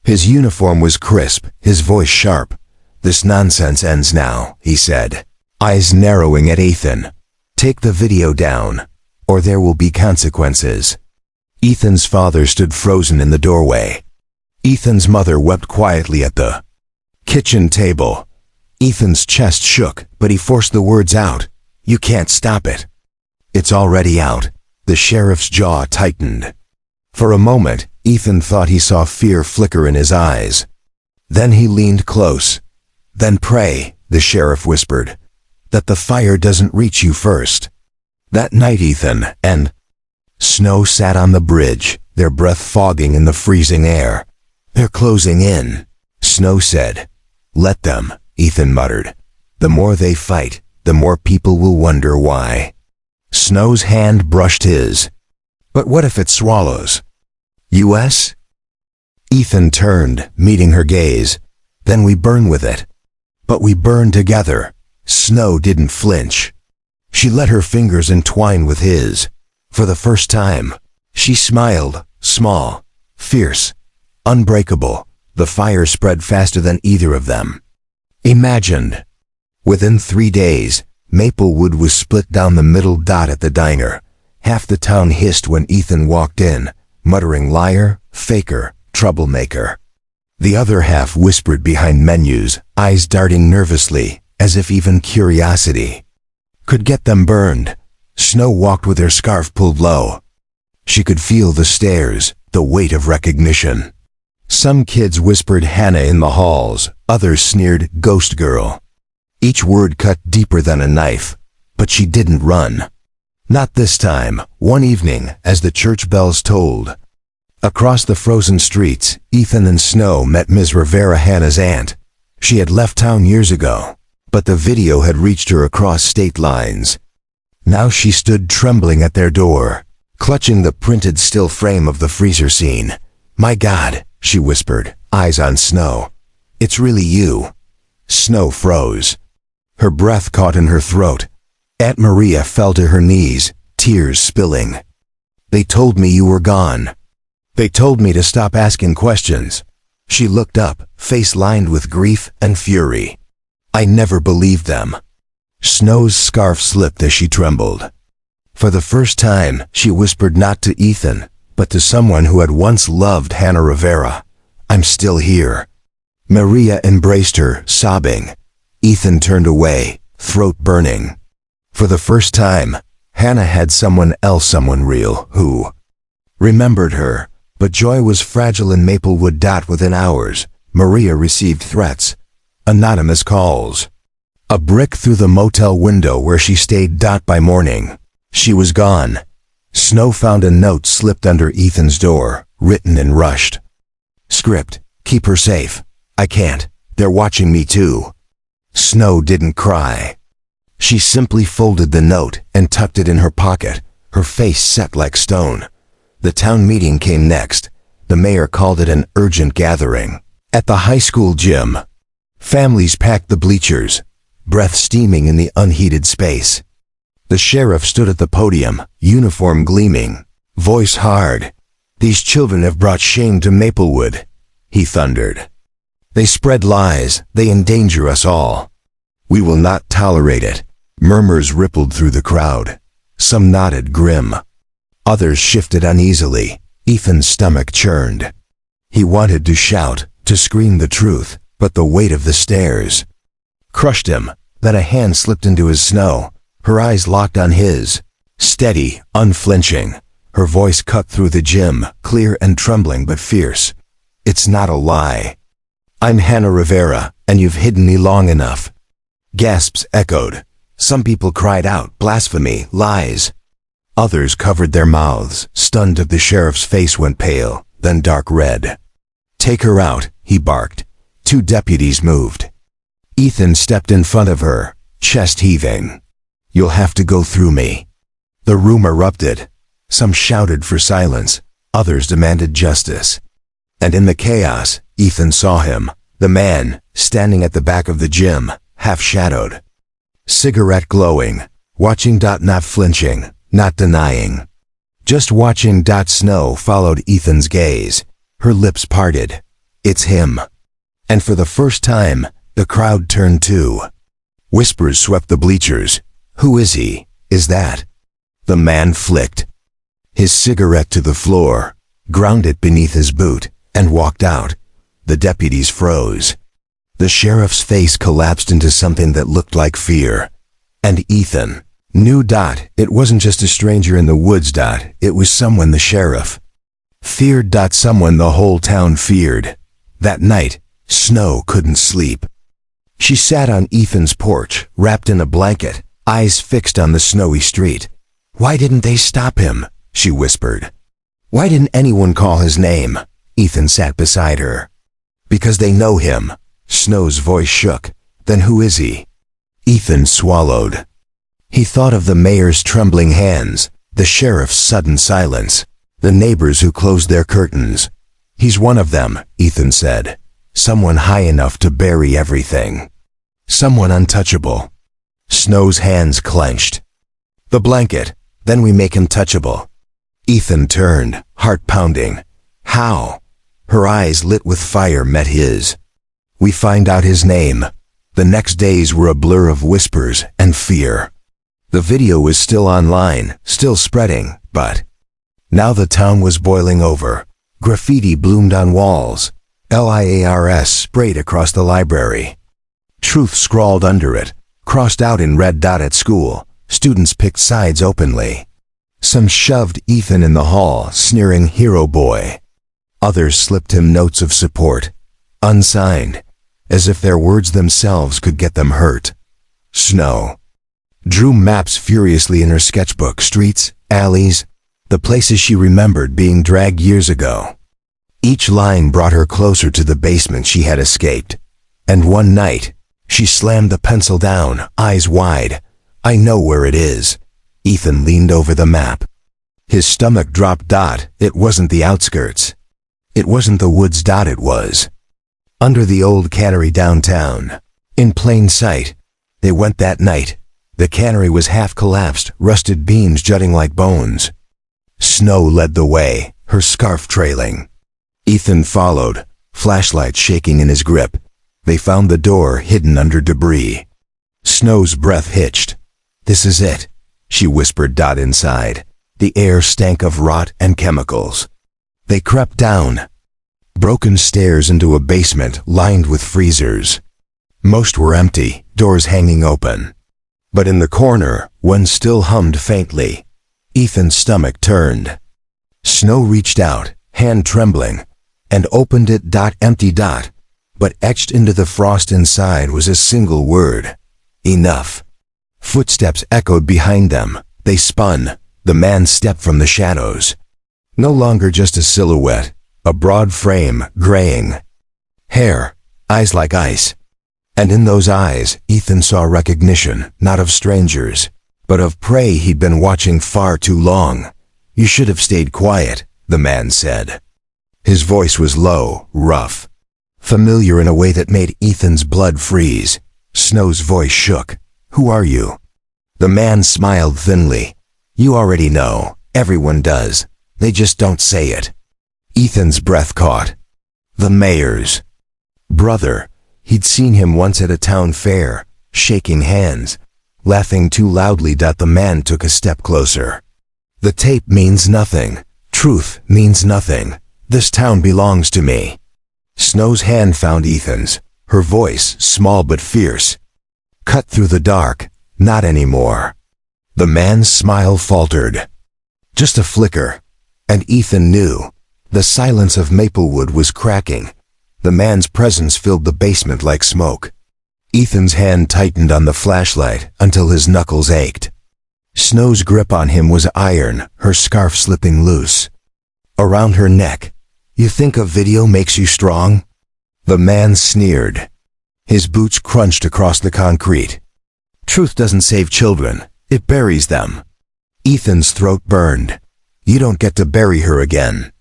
Speaker 1: His uniform was crisp, his voice sharp. "This nonsense ends now," he said, eyes narrowing at Ethan. "Take the video down, or there will be consequences." Ethan's father stood frozen in the doorway. Ethan's mother wept quietly at the kitchen table. Ethan's chest shook, but he forced the words out. "You can't stop it." "It's already out." The sheriff's jaw tightened. For a moment, Ethan thought he saw fear flicker in his eyes. Then he leaned close. "Then pray," the sheriff whispered, "that the fire doesn't reach you first." That night Ethan and Snow sat on the bridge, their breath fogging in the freezing air. "They're closing in," Snow said. "Let them," Ethan muttered. "The more they fight, the more people will wonder why." Snow's hand brushed his. "But what if it swallows U.S.?" Ethan turned, meeting her gaze. "Then we burn with it." "But we burn together." Snow didn't flinch. She let her fingers entwine with his. For the first time, she smiled, small, fierce, unbreakable. The fire spread faster than either of them imagined. Within 3 days, Maplewood was split down the middle. At the diner, half the town hissed when Ethan walked in, muttering liar, faker, troublemaker. The other half whispered behind menus, eyes darting nervously, as if even curiosity could get them burned. Snow walked with her scarf pulled low. She could feel the stares, the weight of recognition. Some kids whispered Hannah in the halls, others sneered ghost girl. Each word cut deeper than a knife, but she didn't run. Not this time. One evening, as the church bells tolled, across the frozen streets, Ethan and Snow met Ms. Rivera, Hannah's aunt. She had left town years ago, but the video had reached her across state lines. Now she stood trembling at their door, clutching the printed still frame of the freezer scene. "My God," she whispered, eyes on Snow. It's really you. Snow froze. Her breath caught in her throat. Aunt Maria fell to her knees, tears spilling. They told me you were gone. They told me to stop asking questions. She looked up, face lined with grief and fury. I never believed them. Snow's scarf slipped as she trembled. For the first time, she whispered not to Ethan, but to someone who had once loved Hannah Rivera. I'm still here. Maria embraced her, sobbing. Ethan turned away, throat burning. For the first time, Hannah had someone else, someone real, who remembered her. But joy was fragile in Maplewood. Within hours, Maria received threats, anonymous calls. A brick through the motel window where she stayed. By morning, she was gone. Snow found a note slipped under Ethan's door, written and rushed. Script, keep her safe. I can't. They're watching me too. Snow didn't cry. She simply folded the note and tucked it in her pocket, her face set like stone. The town meeting came next. The mayor called it an urgent gathering. At the high school gym, families packed the bleachers, breath steaming in the unheated space. The sheriff stood at the podium, uniform gleaming, voice hard. These children have brought shame to Maplewood, he thundered. They spread lies, they endanger us all. We will not tolerate it. Murmurs rippled through the crowd. Some nodded grim. Others shifted uneasily. Ethan's stomach churned. He wanted to shout, to scream the truth, but the weight of the stairs crushed him. Then a hand slipped into his. Snow, her eyes locked on his. Steady, unflinching. Her voice cut through the gym, clear and trembling but fierce. It's not a lie. I'm Hannah Rivera, and you've hidden me long enough. Gasps echoed. Some people cried out, blasphemy, lies. Others covered their mouths, stunned. The sheriff's face went pale, then dark red. Take her out, he barked. 2 deputies moved. Ethan stepped in front of her, chest heaving. You'll have to go through me. The room erupted. Some shouted for silence, others demanded justice. And in the chaos, Ethan saw him, the man, standing at the back of the gym, half-shadowed. Cigarette glowing, watching. Not flinching, not denying. Just watching. Snow followed Ethan's gaze. Her lips parted. It's him. And for the first time, the crowd turned too. Whispers swept the bleachers. Who is he? Is that? The man flicked his cigarette to the floor, ground it beneath his boot, and walked out. The deputies froze. The sheriff's face collapsed into something that looked like fear. And Ethan knew. It wasn't just a stranger in the woods. It was someone the sheriff feared. Someone the whole town feared. That night, Snow couldn't sleep. She sat on Ethan's porch, wrapped in a blanket, eyes fixed on the snowy street. Why didn't they stop him? She whispered. Why didn't anyone call his name? Ethan sat beside her. Because they know him. Snow's voice shook. Then who is he? Ethan swallowed. He thought of the mayor's trembling hands, the sheriff's sudden silence, the neighbors who closed their curtains. He's one of them, Ethan said. Someone high enough to bury everything. Someone untouchable. Snow's hands clenched. The blanket, then we make him touchable. Ethan turned, heart pounding. How? Her eyes lit with fire met his. We find out his name. The next days were a blur of whispers and fear. The video was still online, still spreading, but now the town was boiling over. Graffiti bloomed on walls. LIARS sprayed across the library. Truth scrawled under it, crossed out in red. At school, students picked sides openly. Some shoved Ethan in the hall, sneering hero boy. Others slipped him notes of support, unsigned, as if their words themselves could get them hurt. Snow drew maps furiously in her sketchbook, streets, alleys, the places she remembered being dragged years ago. Each line brought her closer to the basement she had escaped. And one night, she slammed the pencil down, eyes wide. I know where it is. Ethan leaned over the map. His stomach dropped. It wasn't the outskirts. It wasn't the woods. It was under the old cannery downtown. In plain sight. They went that night. The cannery was half collapsed, rusted beams jutting like bones. Snow led the way, her scarf trailing. Ethan followed, flashlight shaking in his grip. They found the door hidden under debris. Snow's breath hitched. "This is it," she whispered. Inside. The air stank of rot and chemicals. They crept down. Broken stairs into a basement lined with freezers. Most were empty, doors hanging open. But in the corner, one still hummed faintly. Ethan's stomach turned. Snow reached out, hand trembling, and opened it. Empty. But etched into the frost inside was a single word. Enough. Footsteps echoed behind them. They spun. The man stepped from the shadows. No longer just a silhouette, a broad frame, graying. Hair, eyes like ice. And in those eyes, Ethan saw recognition, not of strangers, but of prey he'd been watching far too long. "You should have stayed quiet," the man said. His voice was low, rough, familiar in a way that made Ethan's blood freeze. Snow's voice shook. "Who are you?" The man smiled thinly. "You already know. Everyone does. They just don't say it." Ethan's breath caught. The mayor's brother. He'd seen him once at a town fair, shaking hands, laughing too loudly. The man took a step closer. "The tape means nothing. Truth means nothing. This town belongs to me." Snow's hand found Ethan's, her voice small but fierce. Cut through the dark. "Not anymore." The man's smile faltered. Just a flicker. And Ethan knew. The silence of Maplewood was cracking. The man's presence filled the basement like smoke. Ethan's hand tightened on the flashlight until his knuckles ached. Snow's grip on him was iron, her scarf slipping loose. Around her neck. "You think a video makes you strong?" The man sneered. His boots crunched across the concrete. "Truth doesn't save children. It buries them." Ethan's throat burned. "You don't get to bury her again."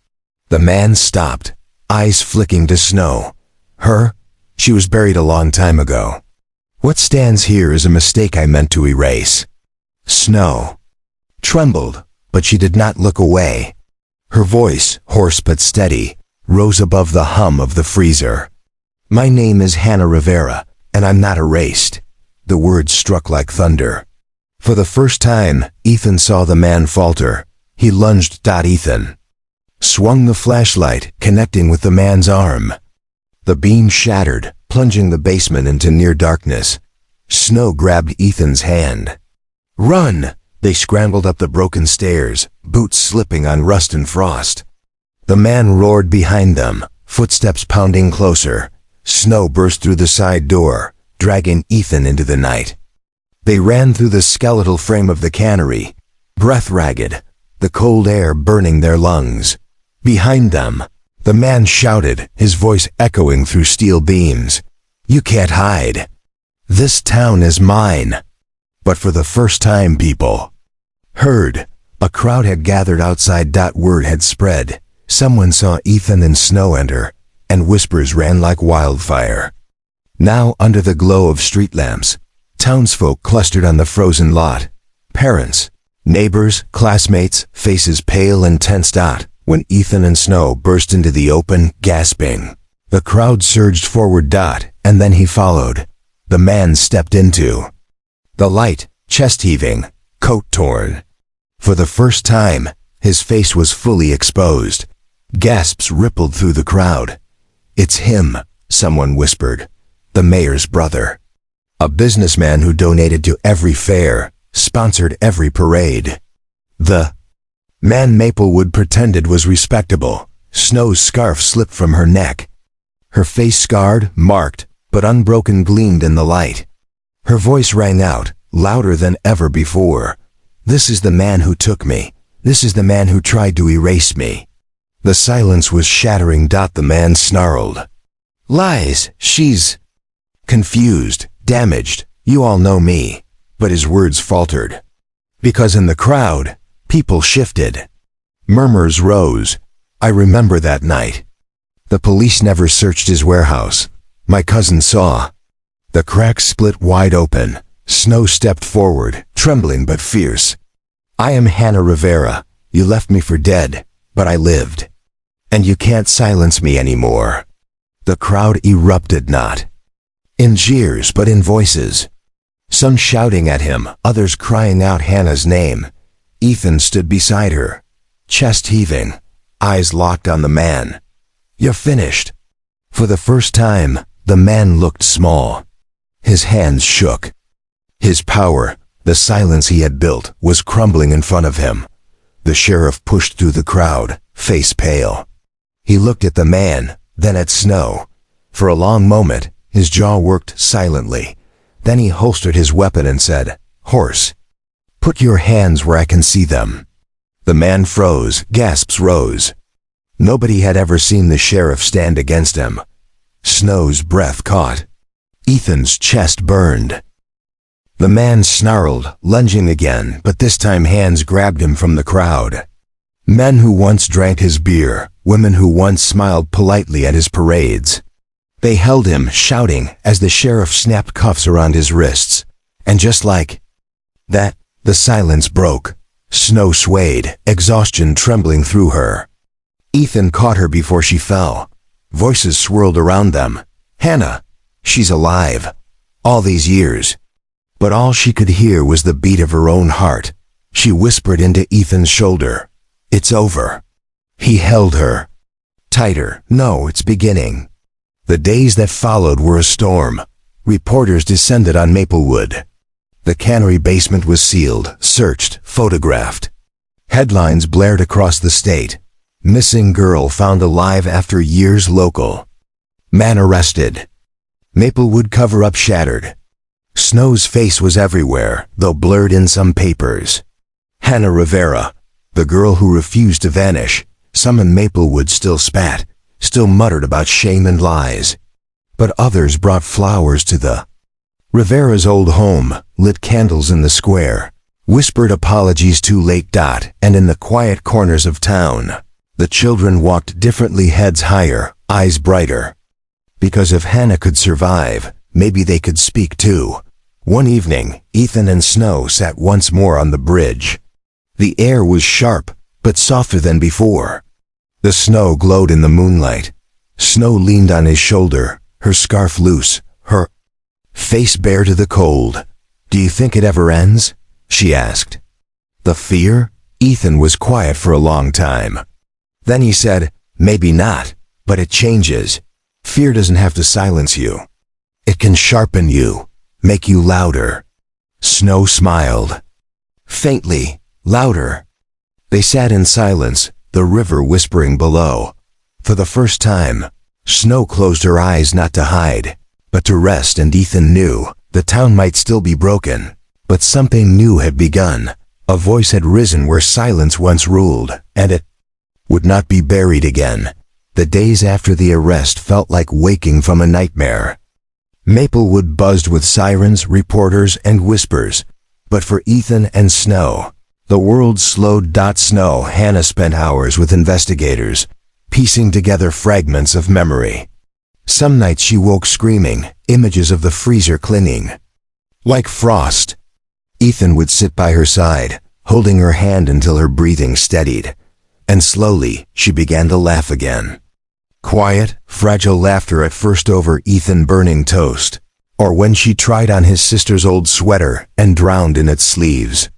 Speaker 1: The man stopped, eyes flicking to Snow. "Her? She was buried a long time ago. What stands here is a mistake I meant to erase." Snow trembled, but she did not look away. Her voice, hoarse but steady, rose above the hum of the freezer. "My name is Hannah Rivera, and I'm not erased." The words struck like thunder. For the first time, Ethan saw the man falter. He lunged. Ethan swung the flashlight, connecting with the man's arm. The beam shattered, plunging the basement into near darkness. Snow grabbed Ethan's hand. "Run!" They scrambled up the broken stairs, boots slipping on rust and frost. The man roared behind them, footsteps pounding closer. Snow burst through the side door, dragging Ethan into the night. They ran through the skeletal frame of the cannery, breath ragged, the cold air burning their lungs. Behind them, the man shouted, his voice echoing through steel beams. "You can't hide. This town is mine." But for the first time, people heard. A crowd had gathered outside. Word had spread. Someone saw Ethan and Snow enter, and whispers ran like wildfire. Now, under the glow of street lamps, townsfolk clustered on the frozen lot. Parents, neighbors, classmates, faces pale and tense. When Ethan and Snow burst into the open, gasping, the crowd surged forward. And then he followed. The man stepped into the light, chest heaving, coat torn. For the first time, his face was fully exposed. Gasps rippled through the crowd. "It's him," someone whispered. "The mayor's brother. A businessman who donated to every fair, sponsored every parade." The man Maplewood pretended was respectable. Snow's scarf slipped from her neck. Her face scarred, marked, but unbroken gleamed in the light. Her voice rang out, louder than ever before. "This is the man who took me. This is the man who tried to erase me." The silence was shattering. The man snarled. "Lies, she's..." Confused, damaged, "You all know me." But his words faltered. Because in the crowd, people shifted. Murmurs rose. "I remember that night. The police never searched his warehouse. My cousin saw. The cracks split wide open. Snow stepped forward, trembling but fierce. I am Hannah Rivera. You left me for dead, but I lived. And you can't silence me anymore. The crowd erupted not in jeers but in voices. Some shouting at him, others crying out Hannah's name. Ethan stood beside her, chest heaving, eyes locked on the man. You're finished. For the first time, the man looked small. His hands shook. His power, the silence he had built, was crumbling in front of him. The sheriff pushed through the crowd, face pale. He looked at the man, then at Snow. For a long moment, his jaw worked silently. Then he holstered his weapon and said, "Horse, put your hands where I can see them." The man froze, gasps rose. Nobody had ever seen the sheriff stand against him. Snow's breath caught. Ethan's chest burned. The man snarled, lunging again, but this time hands grabbed him from the crowd. Men who once drank his beer, women who once smiled politely at his parades. They held him, shouting, as the sheriff snapped cuffs around his wrists. And just like that, the silence broke. Snow swayed, exhaustion trembling through her. Ethan caught her before she fell. Voices swirled around them. Hannah, she's alive. All these years. But all she could hear was the beat of her own heart. She whispered into Ethan's shoulder, "It's over." He held her. Tighter. "No, it's beginning." The days that followed were a storm. Reporters descended on Maplewood. The cannery basement was sealed, searched, photographed. Headlines blared across the state. Missing girl found alive after years local. Man arrested. Maplewood cover-up shattered. Snow's face was everywhere, though blurred in some papers. Hannah Rivera, the girl who refused to vanish. Some in Maplewood still spat, still muttered about shame and lies. But others brought flowers to the Rivera's old home, lit candles in the square, whispered apologies too late. And in the quiet corners of town, the children walked differently, heads higher, eyes brighter. Because if Hannah could survive, maybe they could speak too. One evening, Ethan and Snow sat once more on the bridge. The air was sharp, but softer than before. The snow glowed in the moonlight. Snow leaned on his shoulder, her scarf loose, her face bare to the cold. "Do you think it ever ends?" she asked. "The fear?" Ethan was quiet for a long time. Then he said, "Maybe not, but it changes. Fear doesn't have to silence you. It can sharpen you, make you louder." Snow smiled. Faintly, louder. They sat in silence, the river whispering below. For the first time, Snow closed her eyes not to hide, but to rest, and Ethan knew the town might still be broken, but something new had begun. A voice had risen where silence once ruled, and it would not be buried again. The days after the arrest felt like waking from a nightmare. Maplewood buzzed with sirens, reporters, and whispers. But for Ethan and Snow, the world slowed. Snow, Hannah spent hours with investigators, piecing together fragments of memory. Some nights she woke screaming, images of the freezer clinging like frost. Ethan would sit by her side, holding her hand until her breathing steadied. And slowly, she began to laugh again. Quiet, fragile laughter, at first over Ethan burning toast, or when she tried on his sister's old sweater and drowned in its sleeves.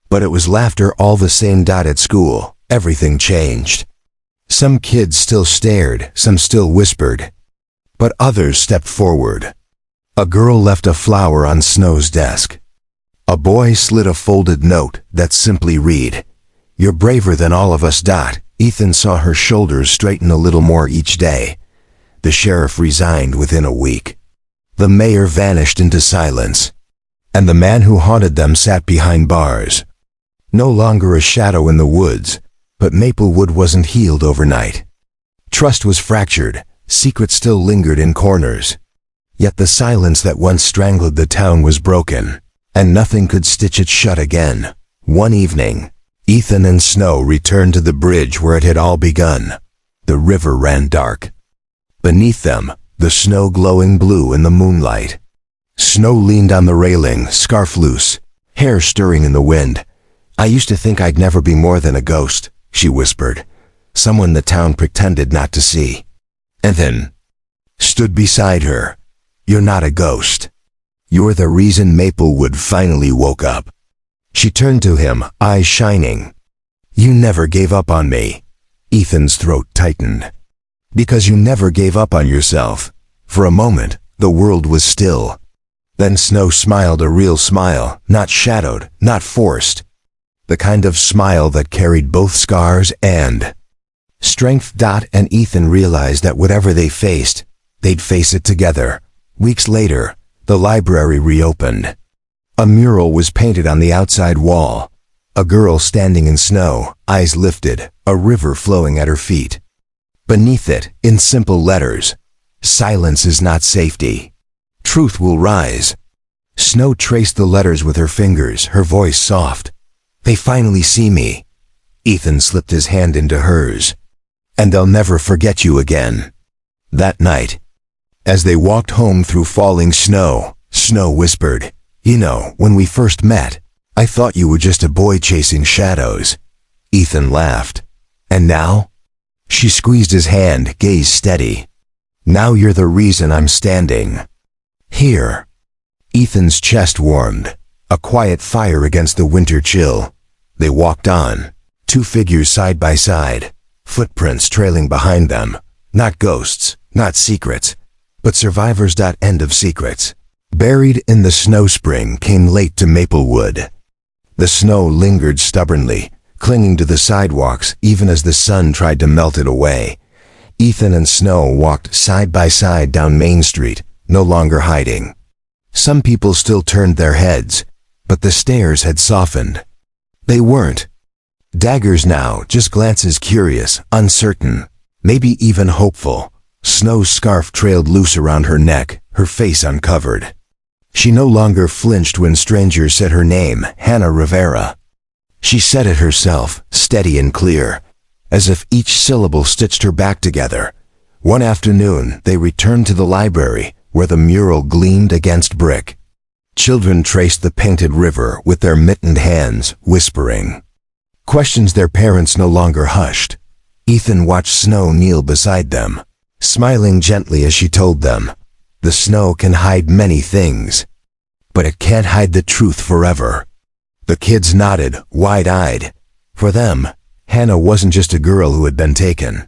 Speaker 1: But it was laughter all the same. At school, everything changed. Some kids still stared, some still whispered, but others stepped forward. A girl left a flower on Snow's desk. A boy slid a folded note that simply read, "You're braver than all of us." Ethan saw her shoulders straighten a little more each day. The sheriff resigned within a week. The mayor vanished into silence. And the man who haunted them sat behind bars. No longer a shadow in the woods, but Maplewood wasn't healed overnight. Trust was fractured, secrets still lingered in corners. Yet the silence that once strangled the town was broken, and nothing could stitch it shut again. One evening, Ethan and Snow returned to the bridge where it had all begun. The river ran dark. Beneath them, the snow glowing blue in the moonlight. Snow leaned on the railing, scarf loose, hair stirring in the wind. "I used to think I'd never be more than a ghost," she whispered. "Someone the town pretended not to see." And then stood beside her. "You're not a ghost. You're the reason Maplewood finally woke up." She turned to him, eyes shining. "You never gave up on me." Ethan's throat tightened. "Because you never gave up on yourself." For a moment, the world was still. Then Snow smiled, a real smile, not shadowed, not forced. The kind of smile that carried both scars and strength. And Ethan realized that whatever they faced, they'd face it together. Weeks later, the library reopened. A mural was painted on the outside wall. A girl standing in snow, eyes lifted, a river flowing at her feet. Beneath it, in simple letters, "Silence is not safety. Truth will rise." Snow traced the letters with her fingers, her voice soft. "They finally see me." Ethan slipped his hand into hers. "And they'll never forget you again." That night, as they walked home through falling snow, Snow whispered, "You know, when we first met, I thought you were just a boy chasing shadows." Ethan laughed. "And now?" She squeezed his hand, gaze steady. "Now you're the reason I'm standing here." Ethan's chest warmed, a quiet fire against the winter chill. They walked on, two figures side by side, footprints trailing behind them. Not ghosts, not secrets, but survivors. End of secrets. Buried in the snow, spring came late to Maplewood. The snow lingered stubbornly, clinging to the sidewalks even as the sun tried to melt it away. Ethan and Snow walked side by side down Main Street, no longer hiding. Some people still turned their heads, but the stares had softened. They weren't daggers now, just glances, curious, uncertain, maybe even hopeful. Snow's scarf trailed loose around her neck, her face uncovered. She no longer flinched when strangers said her name, Hannah Rivera. She said it herself, steady and clear, as if each syllable stitched her back together. One afternoon, they returned to the library, where the mural gleamed against brick. Children traced the painted river with their mittened hands, whispering questions their parents no longer hushed. Ethan watched Snow kneel beside them, smiling gently as she told them, "The snow can hide many things, but it can't hide the truth forever." The kids nodded, wide-eyed. For them, Hannah wasn't just a girl who had been taken.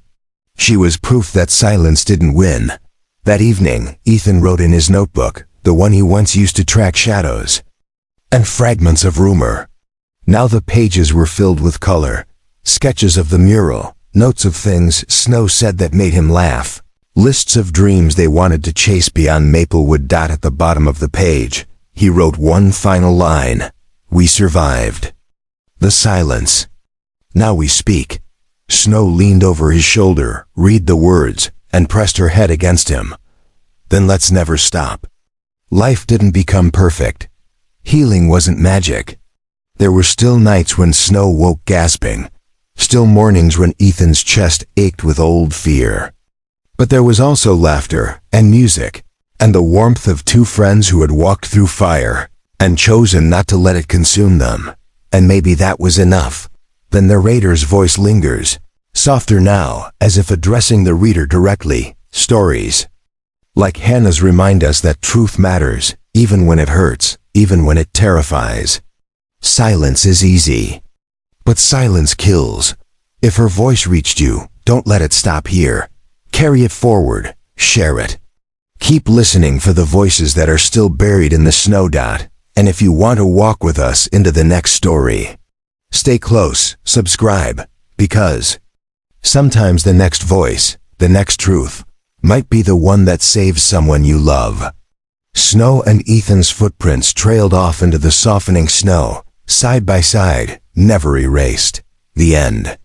Speaker 1: She was proof that silence didn't win. That evening, Ethan wrote in his notebook, the one he once used to track shadows and fragments of rumor. Now the pages were filled with color, sketches of the mural, notes of things Snow said that made him laugh, lists of dreams they wanted to chase beyond Maplewood. At the bottom of the page, he wrote one final line: "We survived the silence. Now we speak." Snow leaned over his shoulder, read the words, and pressed her head against him. "Then let's never stop." Life didn't become perfect. Healing wasn't magic. There were still nights when Snow woke gasping, still mornings when Ethan's chest ached with old fear. But there was also laughter, and music, and the warmth of two friends who had walked through fire, and chosen not to let it consume them. And maybe that was enough. The narrator's voice lingers, softer now, as if addressing the reader directly. Stories like Hannah's remind us that truth matters, even when it hurts, even when it terrifies. Silence is easy, but silence kills. If her voice reached you, don't let it stop here. Carry it forward, share it. Keep listening for the voices that are still buried in the snow. And if you want to walk with us into the next story, stay close, subscribe, because sometimes the next voice, the next truth, might be the one that saves someone you love. Snow and Ethan's footprints trailed off into the softening snow, side by side, never erased. The end.